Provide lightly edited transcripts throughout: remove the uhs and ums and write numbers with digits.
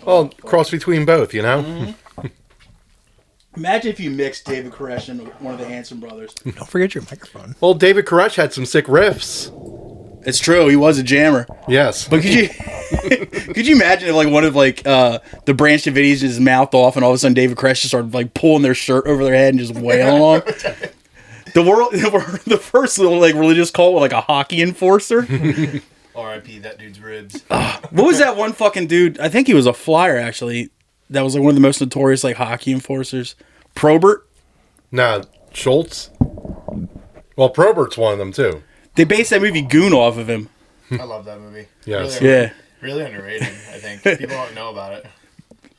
Well, cross between both, you know? Mm-hmm. Imagine if you mixed David Koresh and one of the Hanson brothers. Don't forget your microphone. Well, David Koresh had some sick riffs. It's true, he was a jammer. Yes. But could you imagine if like one of like the Branch Davidians just mouthed off and all of a sudden David Koresh just started like pulling their shirt over their head and just wailing on them? The first little like religious cult with like a hockey enforcer. R.I.P. that dude's ribs. What was that one fucking dude? I think he was a Flyer actually. That was like one of the most notorious like hockey enforcers. Probert? No, Schultz. Well, Probert's one of them too. They based that movie Goon off of him. I love that movie. Yes. Yeah. Really underrated, I think. People don't know about it.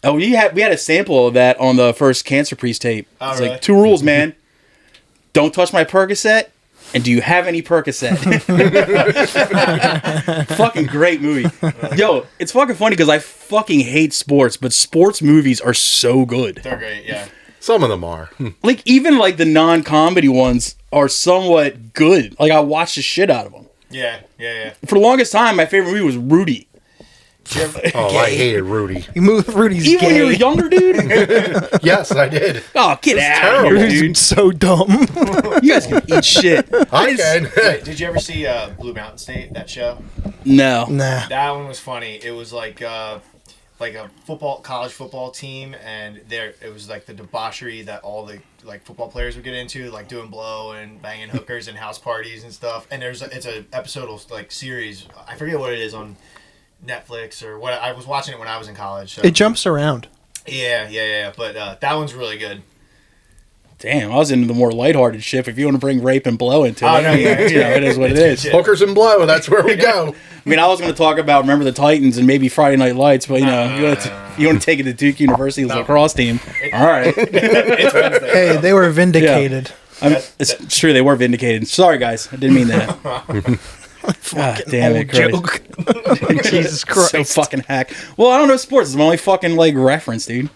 Oh, we had a sample of that on the first Cancer Priest tape. Oh, It's really? like 2 rules, man. Don't touch my Percocet. And do you have any Percocet? Fucking great movie. Yo, it's fucking funny because I fucking hate sports, but sports movies are so good. They're great, yeah. Some of them are. Like, even like the non-comedy ones are somewhat good. Like, I watch the shit out of them. Yeah. For the longest time, my favorite movie was Rudy. Oh, I hated Rudy. You move Rudy's Even when you were gay. younger, dude? Yes, I did. Oh, get out of here, terrible. dude. Rudy's so dumb. You guys can eat shit. I can. Did you ever see Blue Mountain State, that show? No. Nah. That one was funny. It was like a college football team, and it was like the debauchery that all the like football players would get into, like doing blow and banging hookers and house parties and stuff. And it's a episodal like series. I forget what it is on Netflix or what. I was watching it when I was in college. So. It jumps around. Yeah. But that one's really good. Damn, I was into the more lighthearted shit. If you want to bring rape and blow into it, no, yeah. you know, it is what it is. Hookers and blow, that's where we go. I mean, I was going to talk about Remember the Titans and maybe Friday Night Lights, but you know, you want to take it to Duke University's lacrosse team. All right. It's Wednesday. Hey, they were vindicated. It's true, they were vindicated. Sorry, guys. I didn't mean that. God damn it, Christ. Joke. Jesus Christ. So fucking hack. Well, I don't know sports. It's my only fucking, like, reference, dude.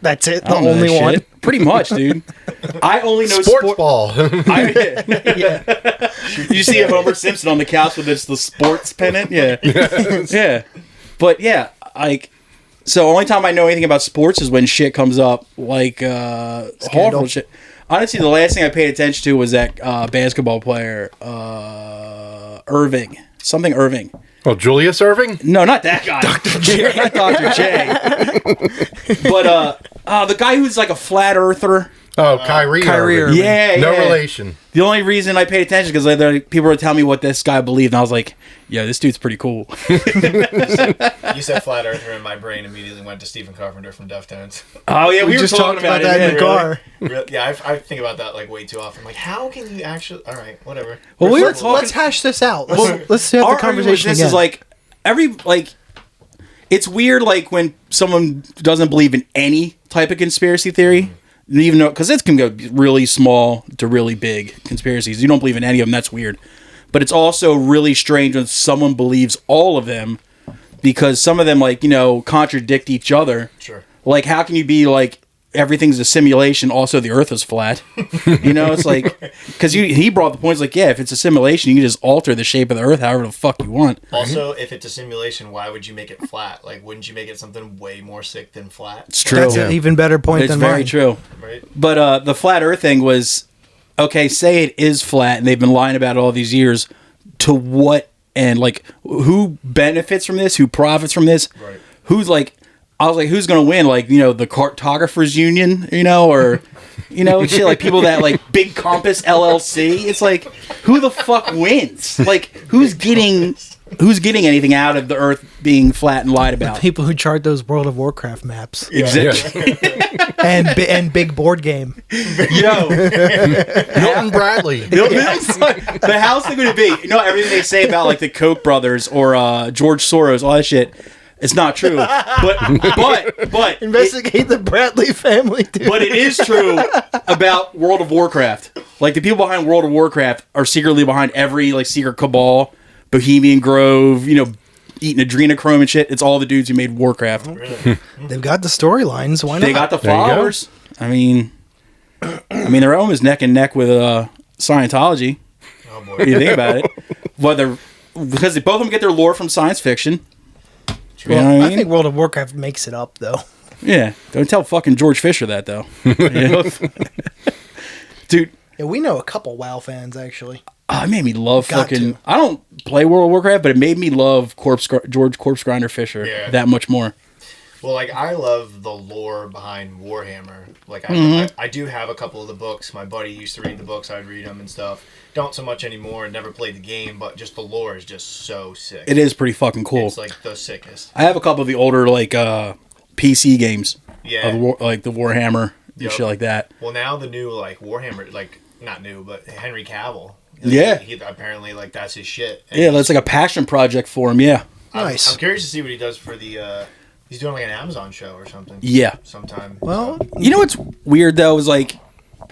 That's it. I The don't know only that one. shit. Pretty much, dude. I only know Sports ball. Yeah. Did you see Homer Simpson on the couch with the sports pennant? Yeah. Yeah. But yeah, like, so only time I know anything about sports is when shit comes up, like horrible shit. Honestly, the last thing I paid attention to was that basketball player, Irving. Something Irving. Oh, Julius Irving? No, not that guy. Dr. J. Not Dr. J. But the guy who's like a flat earther. Oh, Kyrie Irving. Yeah, No yeah. relation. The only reason I paid attention is because people were telling me what this guy believed, and I was like, "Yeah, this dude's pretty cool." You said flat earther, and my brain immediately went to Stephen Carpenter from Deftones. Oh yeah, We just talked about that in the car. Yeah, I think about that like way too often. Like, how can you actually? All right, whatever. Well, we were talking. Let's hash this out. Let's have the Our argument with conversation this again. is like it's weird like when someone doesn't believe in any type of conspiracy theory, even though because it can go really small to really big conspiracies. You don't believe in any of them. That's weird. But it's also really strange when someone believes all of them because some of them like contradict each other. Sure. Like how can you be like everything's a simulation, also the earth is flat? It's like because he brought the points like, yeah, if it's a simulation you can just alter the shape of the earth however the fuck you want. Also, if it's a simulation, why would you make it flat? Like, wouldn't you make it something way more sick than flat? It's true. That's an even better point It's than very mine. true. Right? But the flat earth thing was okay, say it is flat and they've been lying about it all these years. To what end? Like who benefits from this? Who profits from this? Right. Who's like I was like, who's gonna win? Like, the cartographers union, or shit like people that like Big Compass LLC. It's like, who the fuck wins? Like, who's getting anything out of the Earth being flat and lied about? People who chart those World of Warcraft maps. Exactly. and big board game. Yo, Milton Bradley. the house they're gonna be. Everything they say about like the Koch brothers or George Soros, all that shit. It's not true, but Investigate the Bradley family, dude. But it is true about World of Warcraft. Like the people behind World of Warcraft are secretly behind every like secret cabal, Bohemian Grove, eating adrenochrome and shit. It's all the dudes who made Warcraft. Really? They've got the storylines. Why not? They got the There you go. followers. I mean, they're almost neck and neck with Scientology. Oh boy. If you think about it, because both of them get their lore from science fiction. You know what I I mean? think World of Warcraft makes it up though. Yeah. Don't tell fucking George Fisher that though. You know? Dude, Yeah, we know a couple WoW fans actually. it made me love Got fucking. to. I don't play World of Warcraft, but it made me love George Corpse Grinder Fisher that much more. Well, like, I love the lore behind Warhammer. Like, I do have a couple of the books. My buddy used to read the books. I'd read them and stuff. Don't so much anymore. Never played the game, but just the lore is just so sick. It is pretty fucking cool. It's, like, the sickest. I have a couple of the older, like, PC games. Yeah. Like the Warhammer and shit like that. Well, now the new, like, Warhammer, like, not new, but Henry Cavill. Yeah. He apparently, like, that's his shit. And Yeah, that's like a passion project for him, yeah. Nice. I'm curious to see what he does for the, he's doing, like, an Amazon show or something. Yeah. Sometime. Well, You know what's weird, though, is, like,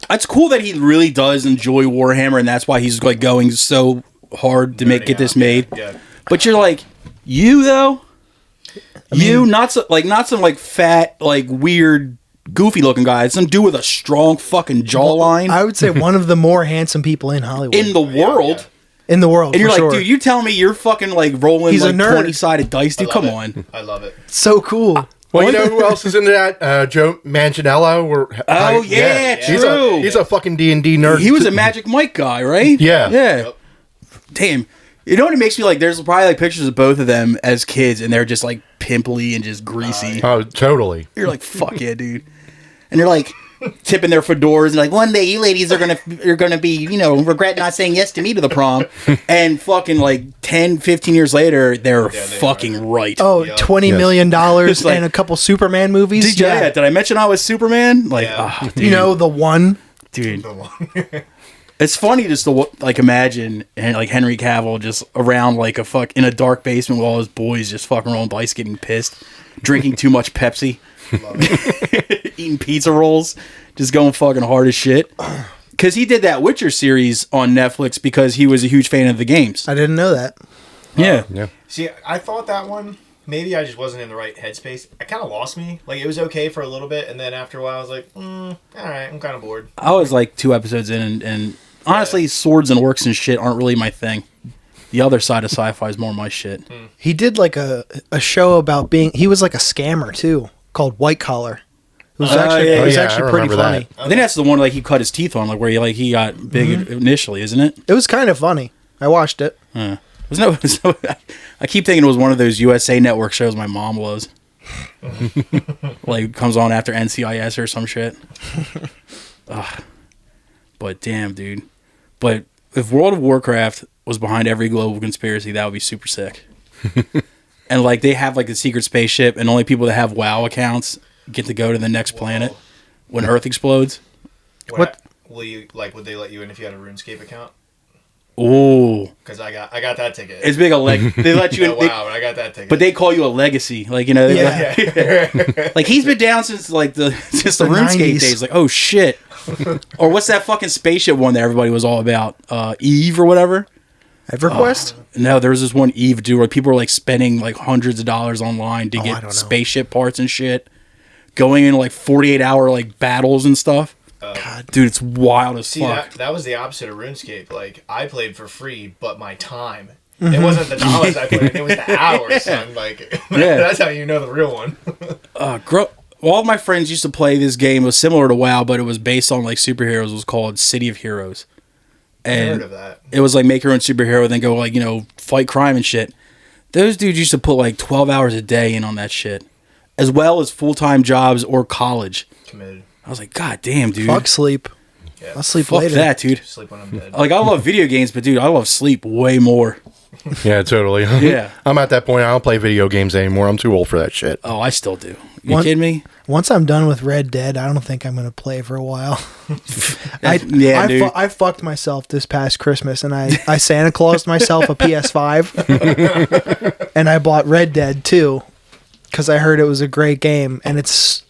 it's cool that he really does enjoy Warhammer, and that's why he's, like, going so hard to get this made. Yeah. But you're like, you, though? Not some, like, fat, like, weird, goofy-looking guy. Some dude with a strong fucking jawline I would say one of the more handsome people in Hollywood. in the world. In the world, And you're for like, sure. dude, you tell me you're fucking, like, rolling, He's a like, nerd. 20-sided dice, dude? I Come love it. on. I love it. So cool. Well, you know who else is into that? Joe Manganiello. Oh, yeah, true. He's a fucking D&D nerd. He was a Magic Mike guy, right? Yeah. Yeah. Yep. Damn. You know what it makes me like? There's probably like pictures of both of them as kids, and they're just like pimply and just greasy. Oh, totally. You're like, fuck yeah, dude. And they're like tipping their fedoras and like, one day you ladies are gonna be, you know, regret not saying yes to me to the prom. And fucking like 10, 15 years later, they're fucking right. Oh, Yeah. $20 million It's like- and a couple Superman movies. Did I mention I was Superman? Like, Yeah. dude, You know, the one. dude. It's funny just to like imagine and like Henry Cavill just around like in a dark basement with all his boys just fucking rolling dice, getting pissed, drinking too much Pepsi, eating pizza rolls, just going fucking hard as shit. Because he did that Witcher series on Netflix because he was a huge fan of the games. I didn't know that. Yeah. Yeah. See, I thought that one, maybe I just wasn't in the right headspace. It kind of lost me. Like, it was okay for a little bit, and then after a while, I was like, all right, I'm kind of bored. I was like 2 episodes in, and honestly, swords and orcs and shit aren't really my thing. The other side of sci-fi is more my shit. He did like a show about he was like a scammer too, called White Collar. It was actually, yeah, it was yeah, actually I pretty remember funny. that. I think that's the one like he cut his teeth on, like where he got big initially, isn't it? It was kind of funny. I watched it. There's no, I keep thinking it was one of those USA Network shows my mom loves. Like comes on after NCIS or some shit. Ugh. But damn, dude. But if World of Warcraft was behind every global conspiracy, that would be super sick. And like they have like a secret spaceship, and only people that have WoW accounts get to go to the next planet when Earth explodes. What? Would they let you in if you had a RuneScape account? Oh, Because I got that ticket. it's big. They let you in. Wow, but I got that ticket. But they call you a legacy, like you know. Yeah. Like he's been down since like the RuneScape 90s. days. Like oh shit, or what's that fucking spaceship one that everybody was all about? Eve or whatever. EverQuest? No, there was this one Eve dude where people were like spending like hundreds of dollars online to I don't get know. spaceship parts and shit, going in like 48-hour like battles and stuff. God. Dude, it's wild as See, fuck. that was the opposite of RuneScape. Like, I played for free, but my time. It wasn't the dollars I put in, it was the hours, son. Like, Yeah. that's how you know the real one. All of my friends used to play this game. It was similar to WoW, but it was based on like superheroes. It was called City of Heroes. I heard And of that. it was like make your own superhero, then go like, you know, fight crime and shit. Those dudes used to put like 12 hours a day in on that shit, as well as full-time jobs or college. Committed. I was like, God damn, dude. Fuck sleep. Yeah. I'll sleep Fuck later. that, dude. Sleep when I'm dead. Like, I love video games, but dude, I love sleep way more. Yeah, totally. Yeah. I'm at that point. I don't play video games anymore. I'm too old for that shit. Oh, I still do. You One- kidding me? Once I'm done with Red Dead, I don't think I'm going to play for a while. Yeah, dude. I fucked myself this past Christmas, and I Santa Claused myself a PS5, and I bought Red Dead 2 because I heard it was a great game, and it's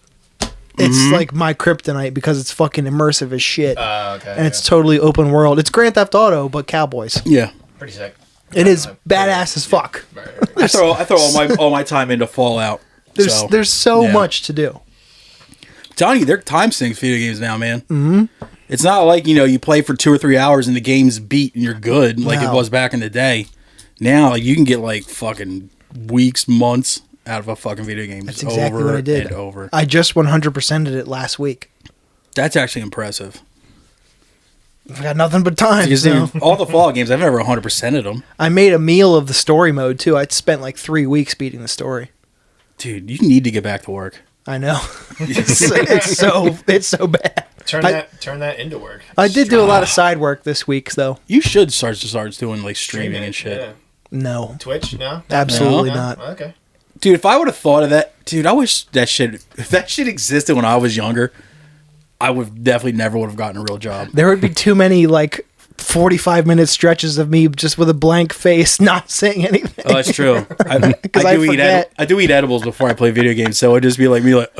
like my kryptonite because it's fucking immersive as shit, Okay. and it's totally open world. It's Grand Theft Auto, but cowboys. Yeah. pretty sick. It is badass as fuck. I throw all my time into Fallout. There's so yeah. much to do. Telling you, they're time sinks video games now, man. Mm-hmm. It's not like, you know, you play for 2 or 3 hours and the game's beat and you're good like it Wow. was back in the day. Now, like, you can get like fucking weeks, months out of a fucking video game. That's exactly what I did. And over. I just 100%ed it last week. That's actually impressive. I've got nothing but time. Because So. all the Fallout games, I've never 100%ed them. I made a meal of the story mode too. I spent like 3 weeks beating the story. Dude, you need to get back to work. I know. it's so bad. Turn that into work. I did do a lot of side work this week though. You should start doing like streaming and shit. Yeah. No. Twitch? No? Absolutely No? not. Okay. Dude, if I would have thought of that, dude, I wish if that shit existed when I was younger, I would definitely never would have gotten a real job. There would be too many like 45-minute stretches of me just with a blank face, not saying anything. Oh, that's true. I forget. I do eat edibles before I play video games, so it'd just be like me, like,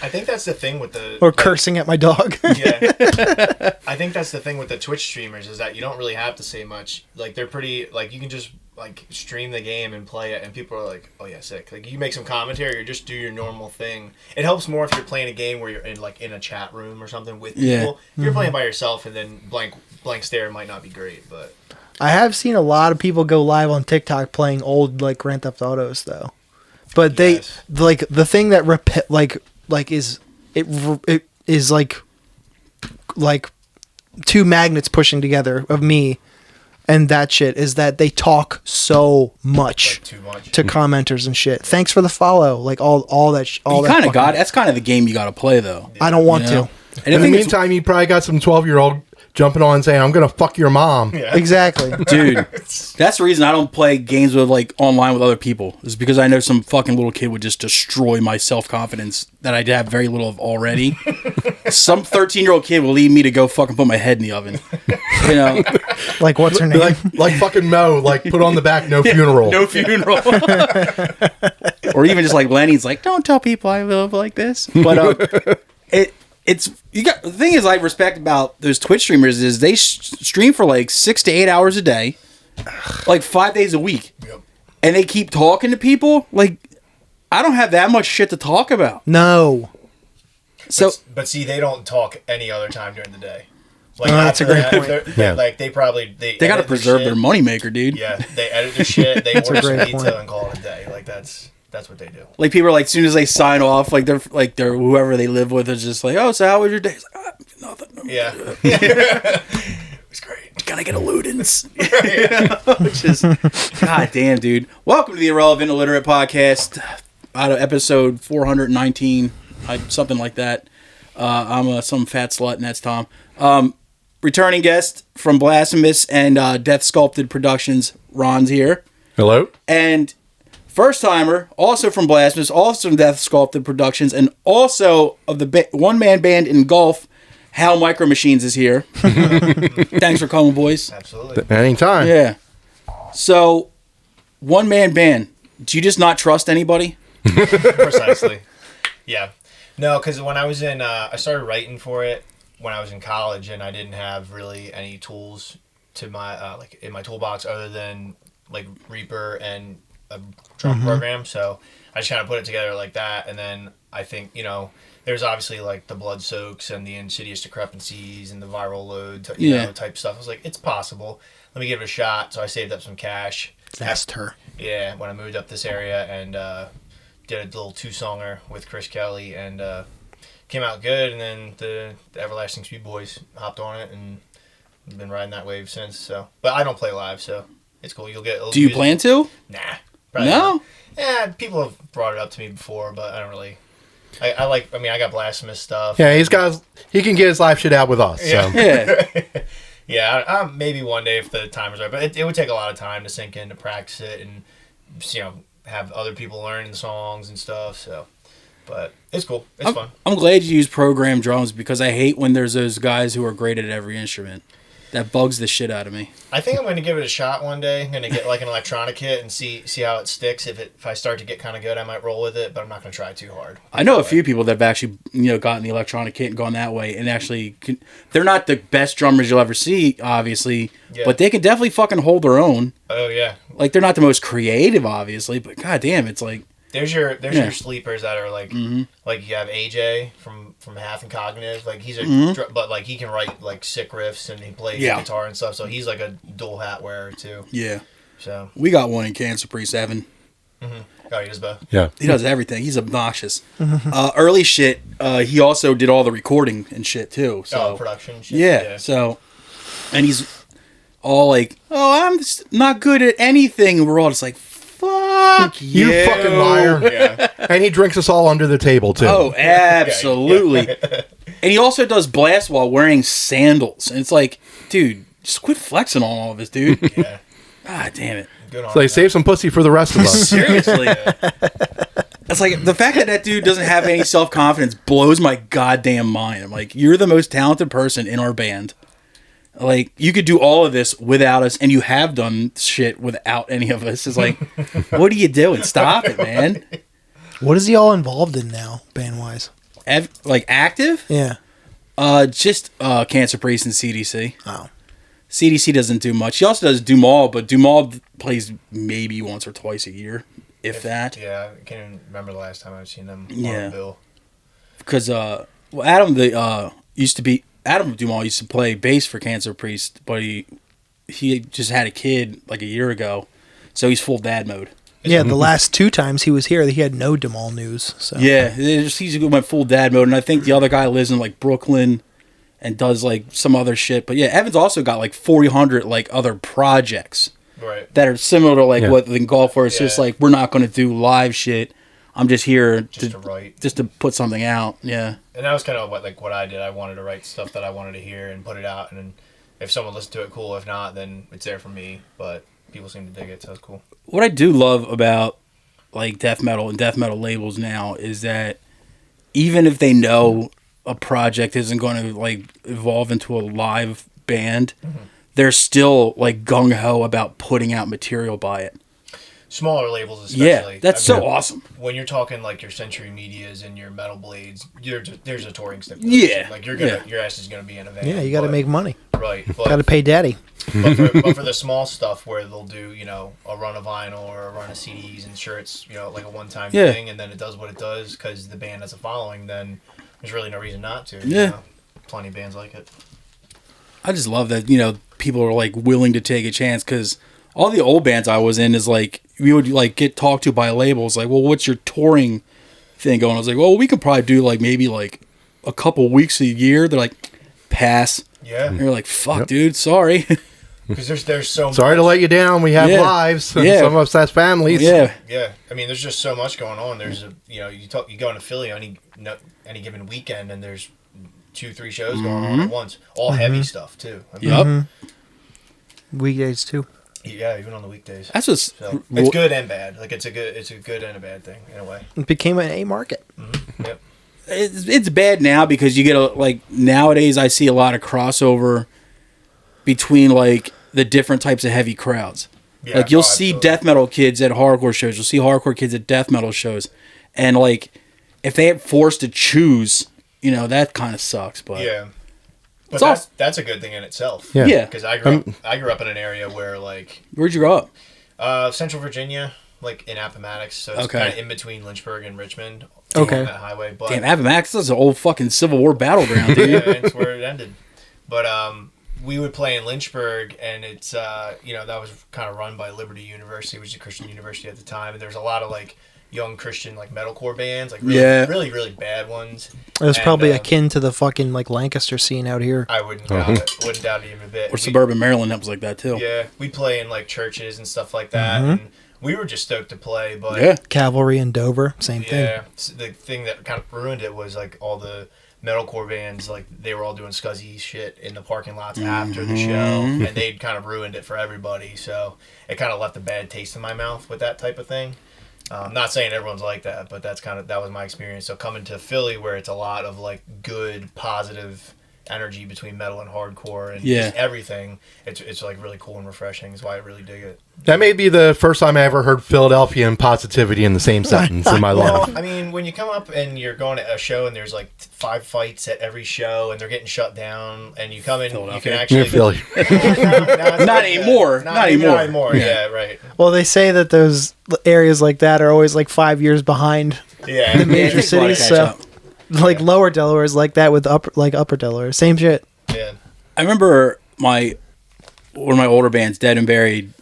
I think that's the thing with the... Or cursing at my dog. Yeah. I think that's the thing with the Twitch streamers is that you don't really have to say much. Like, they're pretty... Like, you can just, like, stream the game and play it, and people are like, oh, yeah, sick. Like, you make some commentary or just do your normal thing. It helps more if you're playing a game where you're in a chat room or something with people. Yeah. If you're playing by yourself and then blank stare might not be great, but... I have seen a lot of people go live on TikTok playing old like Grand Theft Autos though. But they Yes. like the thing that is like two magnets pushing together of me and that shit is that they talk so much Like, too much. to commenters and shit. Thanks for the follow. Like all that you kind of got. That's kind of the game you got to play, though. I don't want You know? to. And In the the thing is, meantime, you probably got some 12-year-old jumping on saying, I'm going to fuck your mom. Yeah. Exactly. dude, that's the reason I don't play games with like online with other people. Is because I know some fucking little kid would just destroy my self confidence that I have very little of already. Some 13-year-old kid will leave me to go fucking put my head in the oven. You know, Like what's her name? Like fucking Mo, like put on the back, no funeral. no funeral. Or even just like Lenny's like, don't tell people I live like this. But the thing is I respect about those Twitch streamers is they stream for like 6 to 8 hours a day, like 5 days a week. Yep. And they keep talking to people. Like, I don't have that much shit to talk about. No. So But see, they don't talk any other time during the day. Like, Oh, that's a after great that, point. Yeah. Like, they probably... they got to edit preserve shit. their moneymaker, dude. Yeah, they edit their shit, they order a some great pizza point. and call it a day. Like, that's what they do. Like, people are like, as soon as they sign off, like they're whoever they live with is just like, oh, so how was your day? It's like, nothing. Yeah. It was great. Gotta get a Ludens. Which is, god damn, dude. Welcome to the Irrelevant Illiterate Podcast, out of episode 419, something like that. I'm some fat slut, and that's Tom. Returning guest from Blasphemous and DeathSculpted Productions, Ron's here. Hello? And first timer, also from Blasphemous, also from DeathSculpted Productions, and also of the one-man band ENGULF, Hal Micro Machines is here. Thanks for coming, boys. Absolutely. Anytime. Yeah. So, one-man band. Do you just not trust anybody? Precisely. Yeah. No, because when I was I started writing for it when I was in college, and I didn't have really any tools to my like in my toolbox other than like Reaper and a drum program. So I just kind of put it together like that, and then I think there's obviously like the blood soaks and the insidious discrepancies and the viral load type stuff. I was like, it's possible. Let me give it a shot. So I saved up some cash. Asked her. Yeah, when I moved up this area and did a little 2-songer with Chris Kelly and came out good. And then the Everlasting Speed Boys hopped on it and I've been riding that wave since. So, but I don't play live, so it's cool. You'll get. Do you plan to? Nah. Probably No? not. Yeah, people have brought it up to me before, but I don't really. I got Blasphemous stuff. Yeah, he can get his live shit out with us. So. Yeah. Yeah, maybe one day if the time is right, but it would take a lot of time to sink in, to practice it, and have other people learning songs and stuff. So, but it's cool. It's fun. I'm glad you use programmed drums because I hate when there's those guys who are great at every instrument. That bugs the shit out of me. I think I'm going to give it a shot one day. I'm going to get like an electronic kit and see how it sticks. If I start to get kind of good, I might roll with it, but I'm not going to try too hard. I know a few people that have actually gotten the electronic kit and gone that way, and actually they're not the best drummers you'll ever see, obviously, but they can definitely fucking hold their own. Oh yeah. Like, they're not the most creative, obviously, but goddamn, it's like There's your sleepers that are like like you have AJ from Half and Cognitive, like he's but like he can write like sick riffs and he plays guitar and stuff, so he's like a dual hat wearer too. Yeah. So We got one in Cancer Priest, Evan. Oh, he does both. Yeah. He does everything. He's obnoxious. Early shit, he also did all the recording and shit too. So Production shit. yeah. So, and he's all like, "Oh, I'm just not good at anything." And we're all just like, "Fuck You fucking liar. Yeah. And he drinks us all under the table, too. Oh, absolutely. And he also does blast while wearing sandals. And it's like, dude, just quit flexing on all of us, dude. Yeah. God damn it. Good on So they him. save some pussy for the rest of us. Seriously. It's like the fact that that dude doesn't have any self-confidence blows my goddamn mind. I'm like, you're the most talented person in our band. Like, you could do all of this without us, and you have done shit without any of us. It's like, what are you doing? Stop it, man. What is he all involved in now, band wise? Like, active? Yeah. Just Cancer Priest and CDC. Oh. CDC doesn't do much. He also does Dumal, but Dumal plays maybe once or twice a year, if that. Yeah, I can't even remember the last time I've seen them on Yeah. the bill. Because Adam Dumal used to play bass for Cancer Priest, but he just had a kid like a year ago, so he's full dad mode. Yeah, the last 2 times he was here, he had no Demal news. So Yeah, he's went full dad mode, and I think the other guy lives in like Brooklyn and does like some other shit. But yeah, Evan's also got like 400 like other projects Right. that are similar to like Yeah. what the Engulf, where it's just Yeah. like, we're not going to do live shit. I'm just here Just to write. just to put something out. Yeah. And that was kind of what I did. I wanted to write stuff that I wanted to hear and put it out. And then if someone listened to it, cool. If not, then it's there for me. But people seem to dig it, so it's cool. What I do love about like death metal and death metal labels now is that even if they know a project isn't going to like evolve into a live band, they're still like gung ho about putting out material by it. Smaller labels, especially. Yeah, that's I mean, so awesome. When you're talking like your Century Medias and your Metal Blades, there's a touring step. Yeah. Like your ass is gonna be in a van. yeah, you got to but- make money. right. Got to pay daddy. but for the small stuff where they'll do, a run of vinyl or a run of CDs and shirts, like a one-time Yeah. thing, and then it does what it does because the band has a following, then there's really no reason not to. Yeah. Plenty of bands like it. I just love that, people are like willing to take a chance, because all the old bands I was in is like, we would like get talked to by labels like, well, what's your touring thing going? I was like, well, we could probably do like maybe like a couple weeks a year. They're like, pass. Yeah. And you're like, fuck, dude, sorry. Because there's so Sorry much. to let you down. We have Yeah. lives. Yeah. Some of us has families. Yeah. Yeah, I mean, there's just so much going on. There's you go into Philly any given weekend, and there's 2-3 shows going on at once, all heavy stuff too. I mean, Yup. Weekdays too. Yeah, even on the weekdays. That's what's So it's good and bad. Like it's a good and a bad thing in a way. It became an A market. Yep. it's bad now, because you get nowadays I see a lot of crossover between like the different types of heavy crowds. Yeah, Like you'll oh, see absolutely. death metal kids at hardcore shows. You'll see hardcore kids at death metal shows, and like if they get forced to choose, that kind of sucks. But Yeah. But It's that's a good thing in itself. Yeah. Yeah. Because I grew up in an area where where'd you grow up? Central Virginia, like in Appomattox, so it's Okay. kind of in between Lynchburg and Richmond. Okay. On that highway, but Damn, Appomattox is an old fucking Civil War battleground, dude. yeah, it's where it ended. But we would play in Lynchburg, and it's that was kind of run by Liberty University, which is a Christian university at the time, and there's a lot of like young Christian like metalcore bands, like really, really bad ones. It was And, probably akin to the fucking like Lancaster scene out here. I wouldn't doubt it. Wouldn't doubt it even a bit. Or suburban Maryland, that was like that too. Yeah, we play in like churches and stuff like that, and we were just stoked to play. But Yeah. Cavalry in Dover, same thing. yeah, the thing that kind of ruined it was like all the metalcore bands, like they were all doing scuzzy shit in the parking lots after the show, and they'd kind of ruined it for everybody. So it kind of left a bad taste in my mouth with that type of thing. Not saying everyone's like that, but that was my experience. So coming to Philly, where it's a lot of like good, positive energy between metal and hardcore and just everything, it's like really cool and refreshing. Is why I really dig it. That may be the first time I ever heard Philadelphia and positivity in the same sentence in my life. Well, I mean, when you come up and you're going to a show and there's like 5 fights at every show and they're getting shut down, and you come in, you can actually Near Philly. Not anymore. Not anymore. Yeah, right. Well, they say that those areas like that are always like 5 years behind Yeah, the major it takes a lot to cities. catch So, up. like Lower Delaware is like that with Upper Delaware. Same shit. yeah. I remember one of my older bands, Dead and Buried,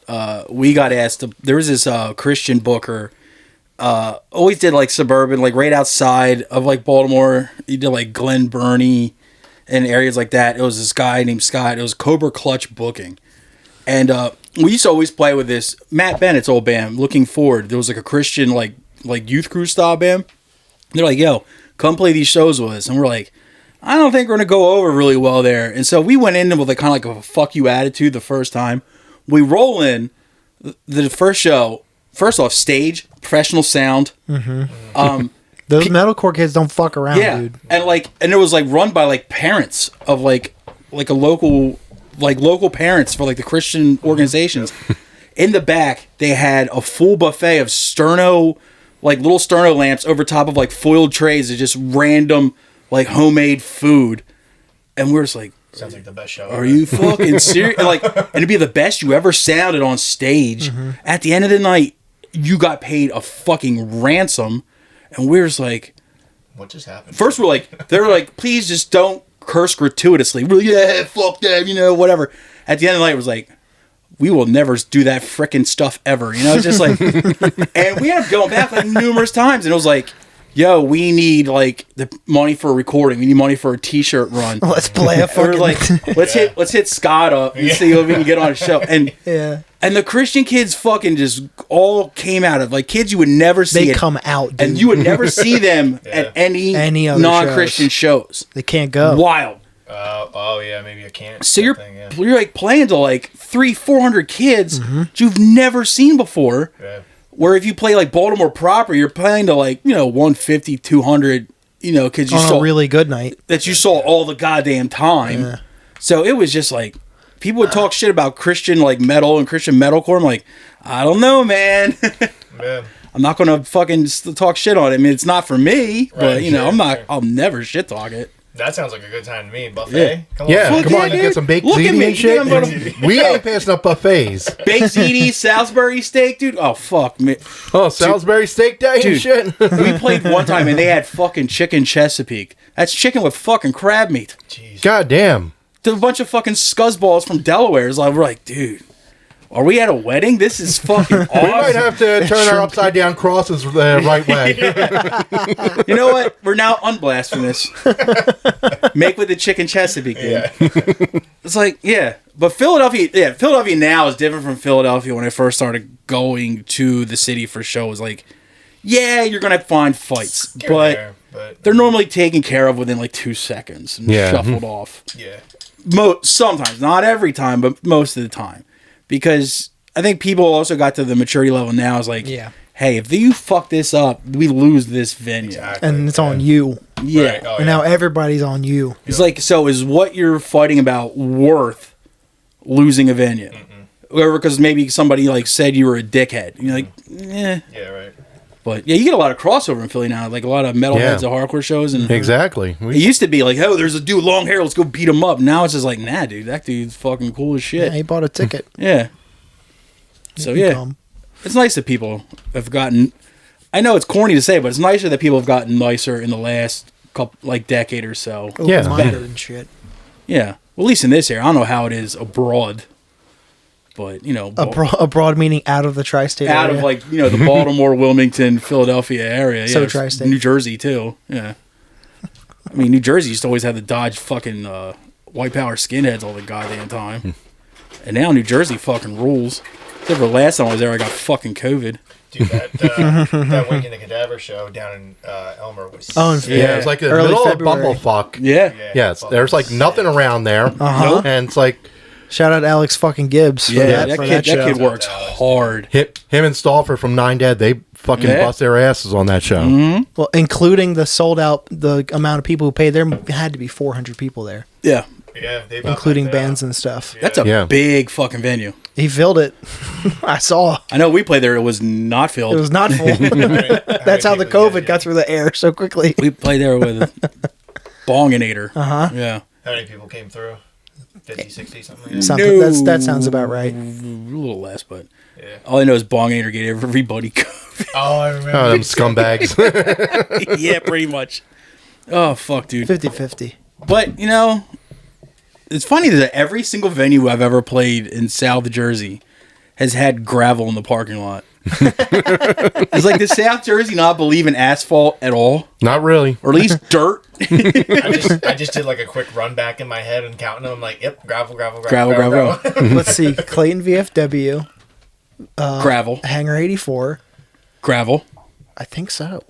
we got asked to, there was this Christian booker always did like suburban, like right outside of like Baltimore. You did like Glen Burnie and areas like that. It was this guy named Scott. It was Cobra Clutch Booking. And we used to always play with this Matt Bennett's old band, Looking Forward. There was like a Christian like youth crew style band. They're like, yo, come play these shows with us. And we're like, I don't think we're going to go over really well there. And so we went in with like kind of like a fuck you attitude the first time. We roll in the first show. First off, stage, professional sound. Mm-hmm. Those metalcore kids don't fuck around, dude. And it was like run by like parents of like a local parents for like the Christian organizations. In the back, they had a full buffet of sterno, like little sterno lamps over top of like foiled trays of just random like homemade food. And we're just like, sounds like the best show. Are you fucking serious? And it'd be the best you ever sounded on stage. Mm-hmm. At the end of the night, you got paid a fucking ransom. And we're just like, what just happened? First, they were like, please just don't curse gratuitously. We're like, yeah, fuck them, whatever. At the end of the night, it was like, we will never do that frickin' stuff ever. It's just like, and we ended up going back like numerous times. And it was like, yo, we need like the money for a recording. We need money for a t-shirt run. Let's play a fucking... let's hit Scott up and see if we can get on a show. And and the Christian kids fucking just all came out of like kids you would never see. They come out, dude. And you would never see them at any other non-Christian shows. They can't go. Wild. Maybe I can't. So you're like playing to like 300-400 kids that you've never seen before. Yeah. Where if you play like Baltimore proper, you're playing to like 150, 200, because you on saw a really good night that you saw all the goddamn time. Yeah. So it was just like people would talk shit about Christian like metal and Christian metalcore. I'm like, I don't know, man. Yeah. I'm not gonna fucking talk shit on it. I mean, it's not for me, but I'm not. Sure. I'll never shit talk it. That sounds like a good time to me. Buffet. Come on, you get some baked ziti and shit. We ain't passing up buffets. Baked ziti, Salisbury steak, dude. Oh fuck me. Oh, Salisbury steak day and shit. We played one time and they had fucking chicken Chesapeake. That's chicken with fucking crab meat. Jeez. God damn. There's a bunch of fucking scuzzballs from Delaware. It's like we're like, dude, are we at a wedding? This is fucking awesome. We might have to turn our upside down crosses the right way. You know what? We're now unblasphemous. Make with the chicken Chesapeake. Yeah. It's like, but Philadelphia now is different from Philadelphia when I first started going to the city for shows. Like, you're gonna find fights, but they're normally taken care of within like 2 seconds and shuffled off. Yeah. Sometimes, not every time, but most of the time. Because I think people also got to the maturity level now is like, hey, if you fuck this up, we lose this venue. Exactly. And it's on you. Yeah. Right. Oh, and now everybody's on you. It's like, so is what you're fighting about worth losing a venue? Or because maybe somebody like said you were a dickhead. And you're like, Yeah, right. But you get a lot of crossover in Philly now. Like a lot of metalheads at hardcore shows. And exactly. It used to be like, oh, there's a dude with long hair, let's go beat him up. Now it's just like, nah, dude, that dude's fucking cool as shit. Yeah, he bought a ticket. Yeah. So it's nice that people have gotten. I know it's corny to say, but it's nicer that people have gotten nicer in the last couple decade or so. Open-minded and shit. Yeah, well, at least in this area, I don't know how it is abroad, but abroad meaning out of the tri-state area. Out of the Baltimore, Wilmington, Philadelphia area. So tri-state. New Jersey too. Yeah. I mean, New Jersey used to always have to dodge fucking white power skinheads all the goddamn time, and now New Jersey fucking rules. Except for the last time I was there, I got fucking COVID. Dude, that Wake in the Cadaver show down in Elmer was... it was like the middle of bumblefuck. Yeah. Yes, there's like nothing around there. And it's like... Shout out Alex fucking Gibbs for that kid works hard. Him and Stoffer from Nine Dead, they fucking bust their asses on that show. Mm-hmm. Well, including the sold out, the amount of people who paid, there had to be 400 people there. Yeah. Yeah, including bands and stuff. That's a big fucking venue. He filled it. I saw. I know we played there. It was not filled. It was not full. That's how the COVID got through the air so quickly. We played there with Bonginator. Yeah. How many people came through? 50, 60, something like that? That sounds about right. A little less, but all I know is Bonginator gave everybody COVID. Oh, I remember. Oh, them scumbags. Yeah, pretty much. Oh, fuck, dude. 50-50. But, it's funny that every single venue I've ever played in South Jersey has had gravel in the parking lot. It's like, does South Jersey not believe in asphalt at all? Not really. Or at least dirt? I just did like a quick run back in my head and counting them. I'm like, yep, gravel. Let's see. Clayton VFW. Gravel. Hangar 84. Gravel. I think so.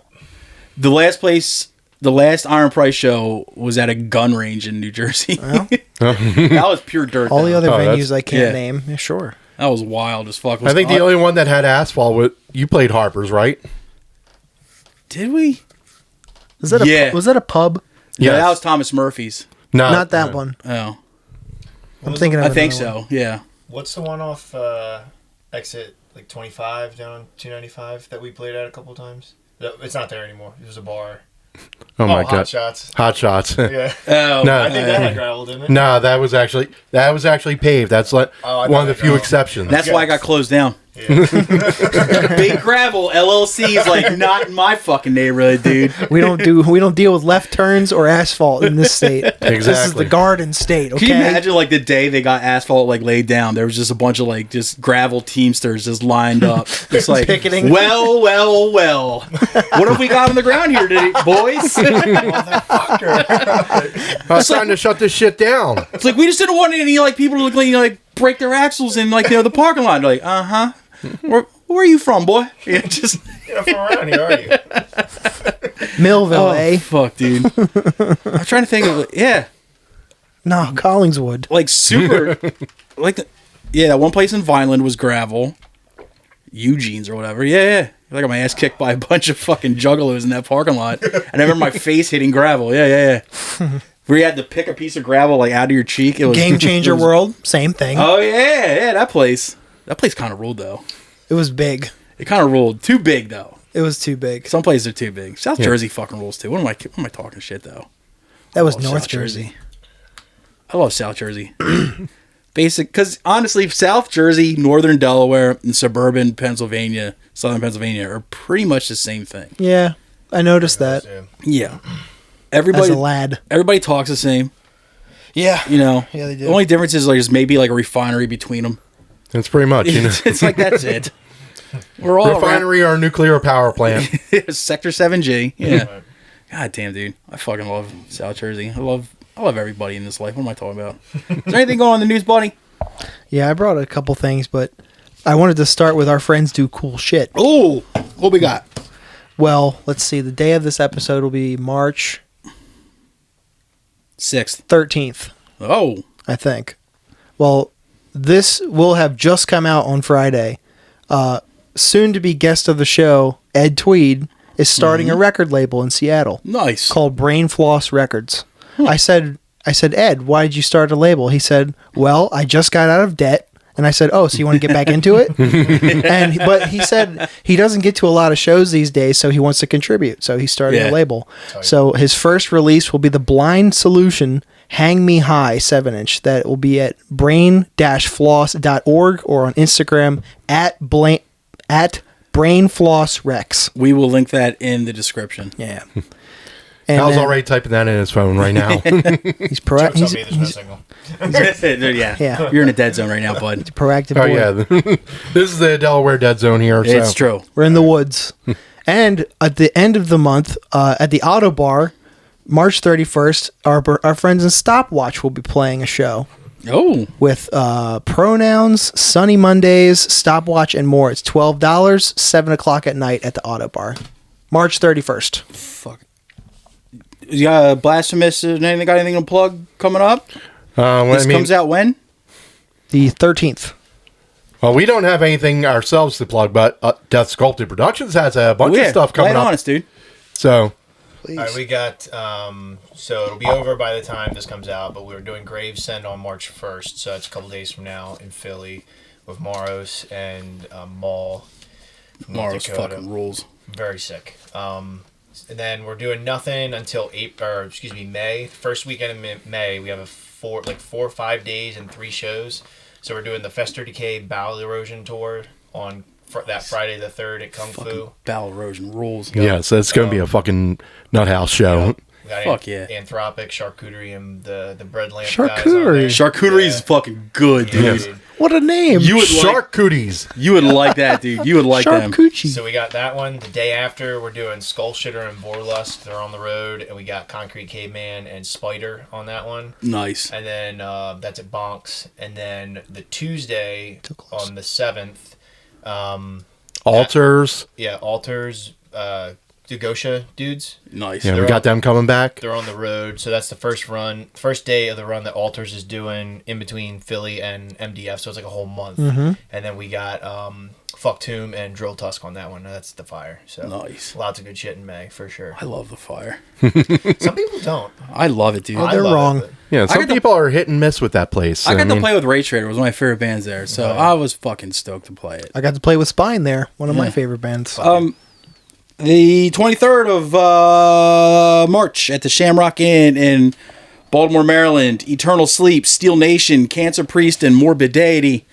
The last Iron Price show was at a gun range in New Jersey. Well, That was pure dirt. all the though. other that's- venues I can't yeah. name. Yeah, sure. That was wild as fuck. I think the only one that had asphalt was you played Harper's, right? Did we? Was that Yeah. was that a pub? Yeah, Yes. that was Thomas Murphy's. No, Not that one. Oh, I'm thinking of I think another one. so. Yeah. What's the one off exit like 25 down on 295 that we played at a couple times? No, it's not there anymore. It was a bar. Oh my Hot god. Shots. Hot shots. Yeah. Oh, No. I think that had gravel, didn't it? No, that was actually paved. That's like Oh, I one of the thought few that- exceptions. That's why I got closed down. Yeah. Big Gravel LLC is like not in my fucking neighborhood, dude. We don't deal with left turns or asphalt in this state. This is Exactly. the Garden State. Okay. Can you imagine like the day they got asphalt like laid down? There was just a bunch of like just gravel teamsters just lined up, just like Picketing. Well. What have we got on the ground here today, boys? I was trying to shut this shit down. It's like we just didn't want any like people to look like, like break their axles in like the parking lot. They're like, where are you from, boy? Yeah, just You're not from around here, are you? Millville, eh? fuck, dude. I'm trying to think of yeah, No, Collingswood. like super, like that one place in Vineland was gravel, Eugene's or whatever. Yeah. I got my ass kicked by a bunch of fucking juggalos in that parking lot, and I remember my face hitting gravel. Yeah. Where you had to pick a piece of gravel like out of your cheek. It was Game Changer it was- World, same thing. Oh yeah, that place. That place kind of ruled though. It was big. It kind of ruled. Too big though. It was too big. Some places are too big. South Jersey fucking rules too. What am I talking shit though? That was love North South Jersey. I love South Jersey. Basic, because honestly, South Jersey, Northern Delaware, and suburban Pennsylvania, Southern Pennsylvania are pretty much the same thing. Yeah, I noticed that Yeah, as everybody a lad. everybody talks the same. Yeah. You know, Yeah, they do. The only difference is like there's maybe like a refinery between them. It's pretty much, you know. It's like that's it. We're all Refinery or nuclear power plant. Sector 7G. Yeah. God damn, dude. I fucking love South Jersey. I love everybody in this life. What am I talking about? Is there anything going on in the news, buddy? Yeah, I brought a couple things, but I wanted to start with our friends do cool shit. Oh, what we got? Well, let's see. The day of this episode will be March 6th. 13th, Oh. I think. Well, this will have just come out on Friday. Soon to be guest of the show, Ed Tweed, is starting a record label in Seattle Nice. called Brain Floss Records. I said, Ed, why did you start a label? He said, well, I just got out of debt. And I said, oh, so you want to get back into it? But he said he doesn't get to a lot of shows these days, so he wants to contribute. So he's starting a label. So his first release will be the Blind Solution Hang Me High 7-inch. That will be at brain-floss.org or on Instagram at BrainFlossRex. We will link that in the description. Yeah. And Hal's then already typing that in his phone right now. he's Tell me there's no signal. Yeah. You're in a dead zone right now, bud. proactive. Oh boy. yeah, this is the Delaware dead zone here. So. It's true. We're in the woods. And at the end of the month, at the Auto Bar, March 31st, our friends in Stopwatch will be playing a show Oh. with Pronouns, Sunny Mondays, Stopwatch, and more. It's $12, 7 o'clock at night at the Auto Bar. March 31st. Fuck. You got Blasphemous? Anything got anything to plug coming up? This comes out when? The 13th. Well, we don't have anything ourselves to plug, but Death Sculpted Productions has a bunch of stuff coming Light up. on us, dude. So, All right, we got, so it'll be over by the time this comes out, but we're doing Gravesend on March 1st, so it's a couple days from now in Philly with Moros and Maul from North Morrow's Dakota. fucking rules. Very sick. And then we're doing nothing until May. First weekend in May, we have a 4 or 5 days and 3 shows. So we're doing the Fester Decay Bowel Erosion Tour on that Friday the 3rd at Kung Fu. Bowel erosion rules. yeah, so it's going to be a fucking nuthouse show. We got Fuck yeah. Anthropic, Charcuterie, and the Bread Lamp Charcuterie. guys on there. Charcuterie is fucking good, dude. dude. What a name. You would Shark Cooties. You would like that, dude. You would like Sharp them. Coochie. So we got that one. The day after, we're doing Skull Shitter and Vorlust. They're on the road. And we got Concrete Caveman and Spider on that one. Nice. And then that's at Bonks. And then the Tuesday on the 7th. Altars. Altars. The Goetia dudes. Nice. Yeah, we got them coming back. They're on the road. So that's the first day of the run that Altars is doing in between Philly and MDF. So it's like a whole month. And then we got Fuck Tomb and Drill Tusk on that one. That's the Fire. So nice. Lots of good shit in May for sure. I love the Fire. Some people don't. I love it, dude. Oh, they're wrong. Yeah, some people are hit and miss with that place. I got to play with Ray Trader. It was one of my favorite bands there. So I was fucking stoked to play it. I got to play with Spine there. One of my favorite bands. The 23rd of March at the Shamrock Inn in Baltimore, Maryland. Eternal Sleep, Steel Nation, Cancer Priest, and Morbid Deity.